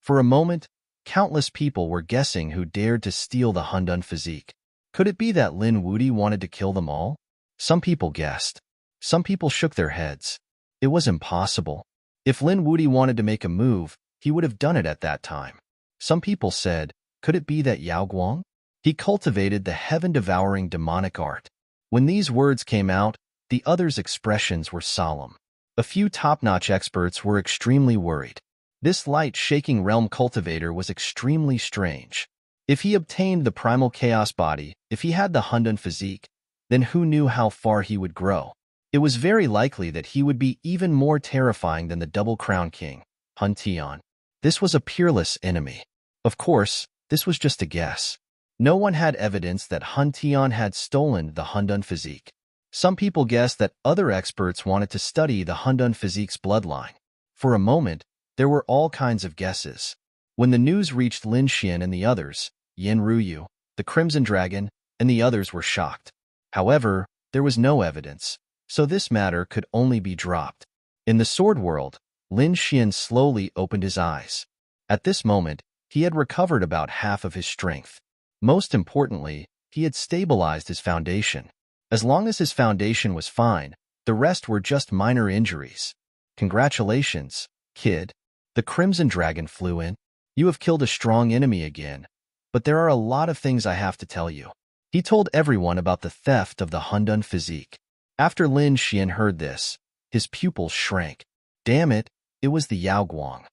Speaker 1: For a moment, countless people were guessing who dared to steal the Hundun physique. Could it be that Lin Wuti wanted to kill them all? Some people guessed. Some people shook their heads. It was impossible. If Lin Wuti wanted to make a move, he would have done it at that time. Some people said, could it be that Yao Guang? He cultivated the heaven-devouring demonic art. When these words came out, the others' expressions were solemn. A few top-notch experts were extremely worried. This light-shaking realm cultivator was extremely strange. If he obtained the primal chaos body, if he had the Hundun physique, then who knew how far he would grow? It was very likely that he would be even more terrifying than the Double Crown King, Hun Tian. This was a peerless enemy. Of course, this was just a guess. No one had evidence that Hun Tian had stolen the Hundun physique. Some people guessed that other experts wanted to study the Hundun physique's bloodline. For a moment, there were all kinds of guesses. When the news reached Lin Xian and the others, Yin Ruyu, the Crimson Dragon, and the others were shocked. However, there was no evidence, so this matter could only be dropped. In the sword world, Lin Xian slowly opened his eyes. At this moment, he had recovered about half of his strength. Most importantly, he had stabilized his foundation. As long as his foundation was fine, the rest were just minor injuries. Congratulations, kid. The Crimson Dragon flew in. You have killed a strong enemy again, but there are a lot of things I have to tell you. He told everyone about the theft of the Hundun physique. After Lin Xian heard this, his pupils shrank. Damn it, it was the Yaoguang.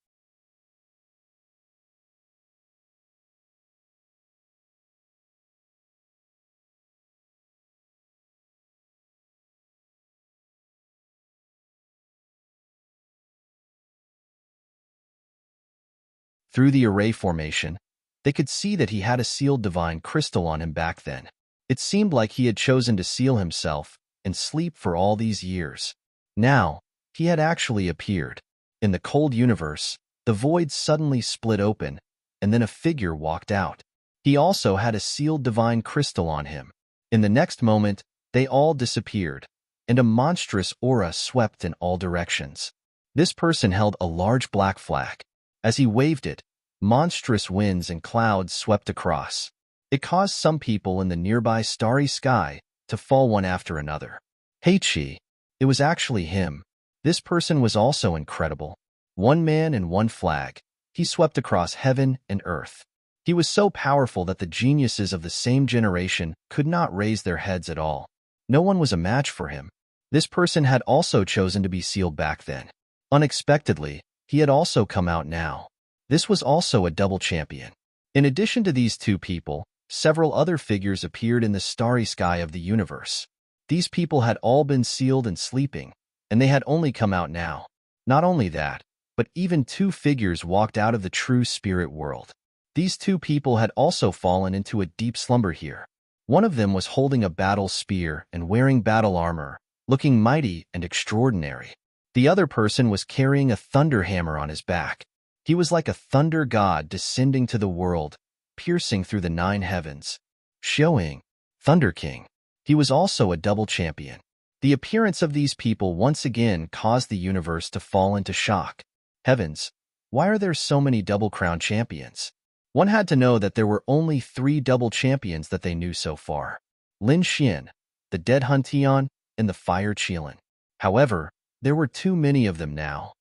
Speaker 1: Through the array formation, they could see that he had a sealed divine crystal on him back then. It seemed like he had chosen to seal himself and sleep for all these years. Now, he had actually appeared. In the cold universe, the void suddenly split open, and then a figure walked out. He also had a sealed divine crystal on him. In the next moment, they all disappeared, and a monstrous aura swept in all directions. This person held a large black flag. As he waved it, monstrous winds and clouds swept across. It caused some people in the nearby starry sky to fall one after another. Heichi. It was actually him. This person was also incredible. One man and one flag. He swept across heaven and earth. He was so powerful that the geniuses of the same generation could not raise their heads at all. No one was a match for him. This person had also chosen to be sealed back then. Unexpectedly, he had also come out now. This was also a double champion. In addition to these two people, several other figures appeared in the starry sky of the universe. These people had all been sealed and sleeping, and they had only come out now. Not only that, but even two figures walked out of the true spirit world. These two people had also fallen into a deep slumber here. One of them was holding a battle spear and wearing battle armor, looking mighty and extraordinary. The other person was carrying a thunder hammer on his back. He was like a thunder god descending to the world, piercing through the 9 heavens. Showing Thunder King. He was also a double champion. The appearance of these people once again caused the universe to fall into shock. Heavens, why are there so many double-crown champions? One had to know that there were only 3 double champions that they knew so far. Lin Xian, the dead Hun Tian, and the Fire Qilin. However, there were too many of them now.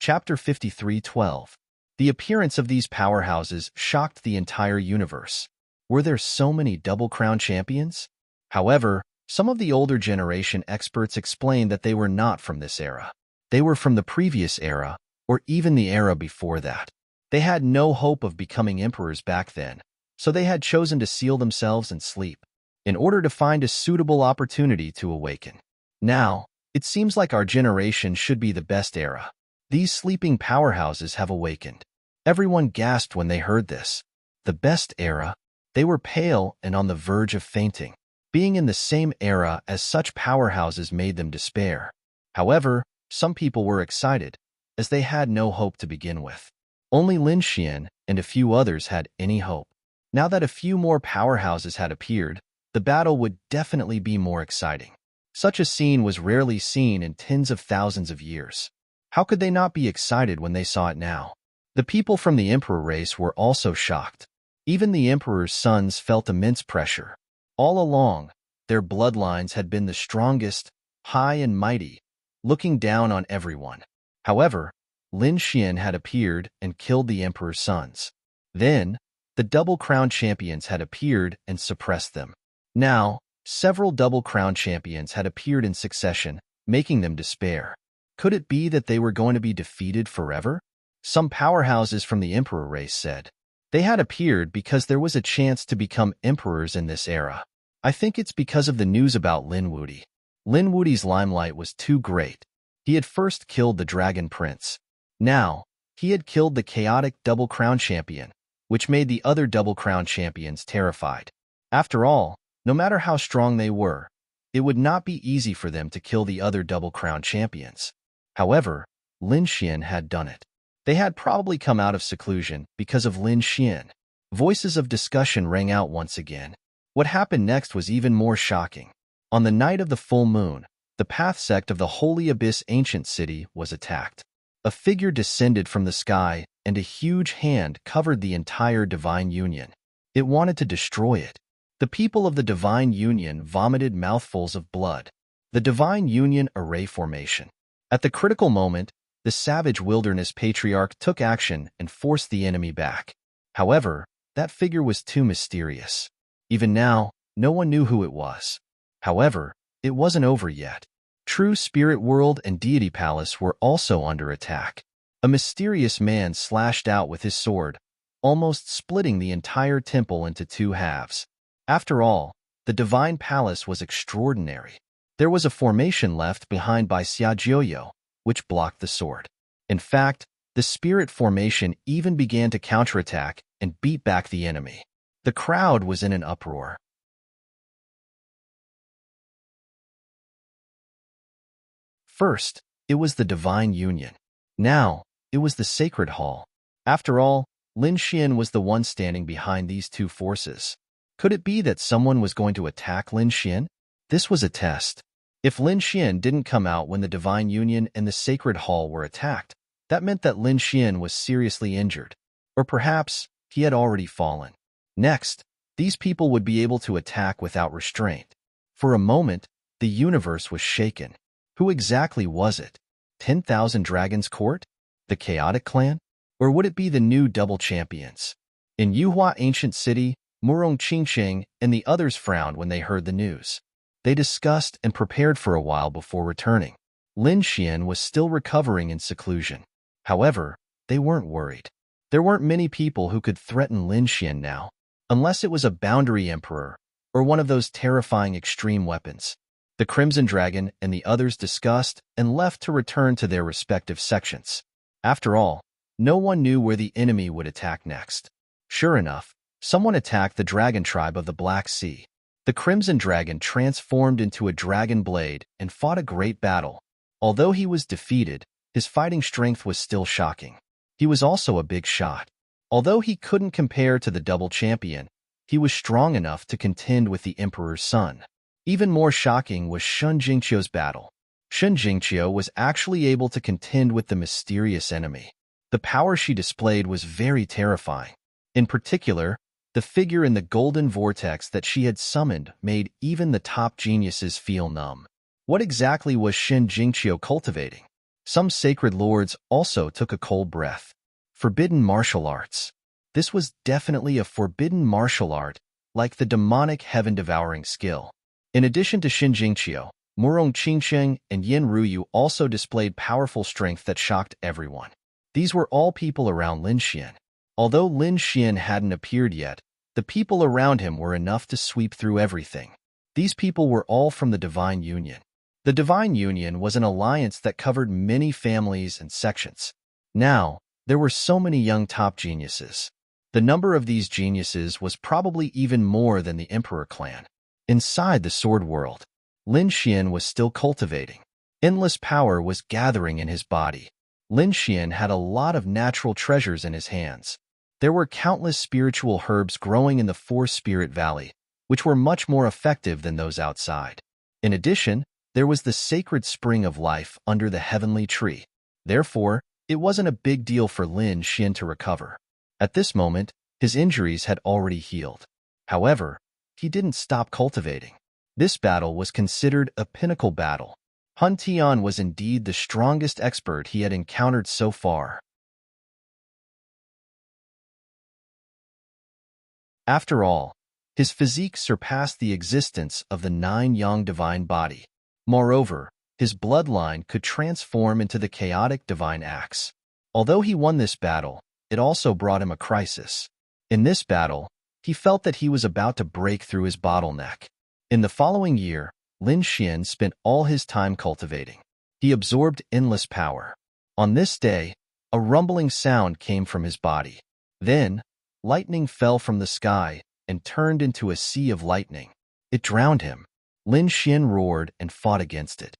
Speaker 1: Chapter 53:12. The appearance of these powerhouses shocked the entire universe. Were there so many double-crown champions? However, some of the older generation experts explained that they were not from this era. They were from the previous era, or even the era before that. They had no hope of becoming emperors back then, so they had chosen to seal themselves and sleep, in order to find a suitable opportunity to awaken. Now, it seems like our generation should be the best era. These sleeping powerhouses have awakened. Everyone gasped when they heard this. The best era? They were pale and on the verge of fainting. Being in the same era as such powerhouses made them despair. However, some people were excited, as they had no hope to begin with. Only Lin Xian and a few others had any hope. Now that a few more powerhouses had appeared, the battle would definitely be more exciting. Such a scene was rarely seen in tens of thousands of years. How could they not be excited when they saw it now? The people from the Emperor race were also shocked. Even the Emperor's sons felt immense pressure. All along, their bloodlines had been the strongest, high and mighty, looking down on everyone. However, Lin Xian had appeared and killed the Emperor's sons. Then, the double-crown champions had appeared and suppressed them. Now, several double-crown champions had appeared in succession, making them despair. Could it be that they were going to be defeated forever? Some powerhouses from the Emperor race said. They had appeared because there was a chance to become emperors in this era. I think it's because of the news about Lin Wuti. Lin Wudi's limelight was too great. He had first killed the Dragon Prince. Now, he had killed the chaotic Double Crown Champion, which made the other Double Crown Champions terrified. After all, no matter how strong they were, it would not be easy for them to kill the other Double Crown Champions. However, Lin Xian had done it. They had probably come out of seclusion because of Lin Xian. Voices of discussion rang out once again. What happened next was even more shocking. On the night of the full moon, the Path sect of the Holy Abyss ancient city was attacked. A figure descended from the sky, and a huge hand covered the entire Divine Union. It wanted to destroy it. The people of the Divine Union vomited mouthfuls of blood. The Divine Union array formation. At the critical moment, the savage wilderness patriarch took action and forced the enemy back. However, that figure was too mysterious. Even now, no one knew who it was. However, it wasn't over yet. True Spirit World and Deity Palace were also under attack. A mysterious man slashed out with his sword, almost splitting the entire temple into two halves. After all, the Divine Palace was extraordinary. There was a formation left behind by Xiaojiuyo, which blocked the sword. In fact, the Spirit Formation even began to counterattack and beat back the enemy. The crowd was in an uproar. First, it was the Divine Union. Now, it was the Sacred Hall. After all, Lin Xian was the one standing behind these two forces. Could it be that someone was going to attack Lin Xian? This was a test. If Lin Xian didn't come out when the Divine Union and the Sacred Hall were attacked, that meant that Lin Xian was seriously injured. Or perhaps, he had already fallen. Next, these people would be able to attack without restraint. For a moment, the universe was shaken. Who exactly was it? 10,000 Dragons Court? The Chaotic Clan? Or would it be the new double champions? In Yuhua Ancient City, Murong Qingsheng and the others frowned when they heard the news. They discussed and prepared for a while before returning. Lin Xian was still recovering in seclusion. However, they weren't worried. There weren't many people who could threaten Lin Xian now, unless it was a boundary emperor or one of those terrifying extreme weapons. The Crimson Dragon and the others discussed and left to return to their respective sections. After all, no one knew where the enemy would attack next. Sure enough, someone attacked the dragon tribe of the Black Sea. The Crimson Dragon transformed into a dragon blade and fought a great battle. Although he was defeated, his fighting strength was still shocking. He was also a big shot. Although he couldn't compare to the double champion, he was strong enough to contend with the Emperor's son. Even more shocking was Shun Jingqiu's battle. Shun Jingqiu was actually able to contend with the mysterious enemy. The power she displayed was very terrifying. In particular, the figure in the golden vortex that she had summoned made even the top geniuses feel numb. What exactly was Shun Jingqiu cultivating? Some sacred lords also took a cold breath. Forbidden martial arts. This was definitely a forbidden martial art, like the demonic heaven-devouring skill. In addition to Shun Jingqiu, Murong Qingsheng and Yin Ruyu also displayed powerful strength that shocked everyone. These were all people around Lin Xian. Although Lin Xian hadn't appeared yet, the people around him were enough to sweep through everything. These people were all from the Divine Union. The Divine Union was an alliance that covered many families and sections. Now, there were so many young top geniuses. The number of these geniuses was probably even more than the Emperor clan. Inside the Sword World, Lin Xian was still cultivating. Endless power was gathering in his body. Lin Xian had a lot of natural treasures in his hands. There were countless spiritual herbs growing in the Four Spirit Valley, which were much more effective than those outside. In addition, there was the sacred spring of life under the heavenly tree. Therefore, it wasn't a big deal for Lin Xian to recover. At this moment, his injuries had already healed. However, he didn't stop cultivating. This battle was considered a pinnacle battle. Hun Tian was indeed the strongest expert he had encountered so far. After all, his physique surpassed the existence of the 9-yang divine body. Moreover, his bloodline could transform into the chaotic divine axe. Although he won this battle, it also brought him a crisis. In this battle, he felt that he was about to break through his bottleneck. In the following year, Lin Xian spent all his time cultivating. He absorbed endless power. On this day, a rumbling sound came from his body. Then, lightning fell from the sky and turned into a sea of lightning. It drowned him. Lin Xian roared and fought against it.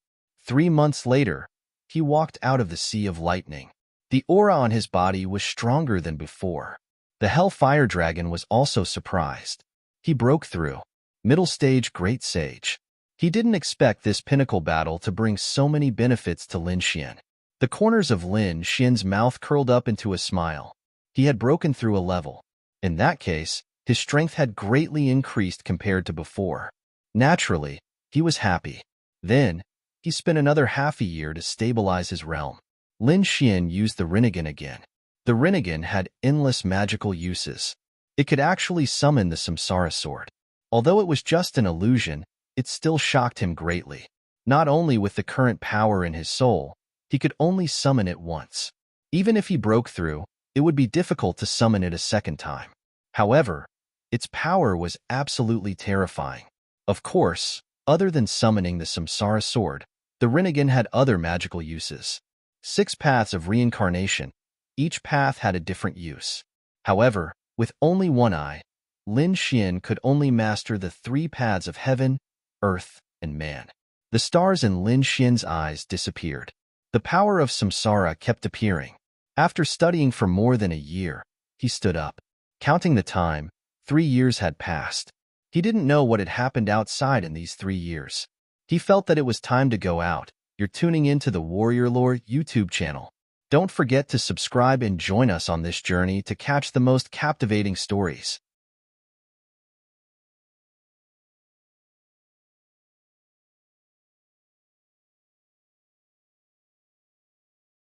Speaker 1: 3 months later, he walked out of the sea of lightning. The aura on his body was stronger than before. The Hellfire Dragon was also surprised. He broke through. Middle stage Great Sage. He didn't expect this pinnacle battle to bring so many benefits to Lin Xian. The corners of Lin Xian's mouth curled up into a smile. He had broken through a level. In that case, his strength had greatly increased compared to before. Naturally, he was happy. Then, he spent another half a year to stabilize his realm. Lin Xian used the Rinnegan again. The Rinnegan had endless magical uses. It could actually summon the Samsara Sword. Although it was just an illusion, it still shocked him greatly. Not only with the current power in his soul, he could only summon it once. Even if he broke through, it would be difficult to summon it a second time. However, its power was absolutely terrifying. Of course, other than summoning the Samsara Sword, the Rinnegan had other magical uses. 6 paths of reincarnation. Each path had a different use. However, with only one eye, Lin Xian could only master the 3 paths of heaven, earth, and man. The stars in Lin Xian's eyes disappeared. The power of samsara kept appearing. After studying for more than a year, he stood up. Counting the time, 3 years had passed. He didn't know what had happened outside in these 3 years. He felt that it was time to go out. You're tuning into the Warrior Lore YouTube channel. Don't forget to subscribe and join us on this journey to catch the most captivating stories.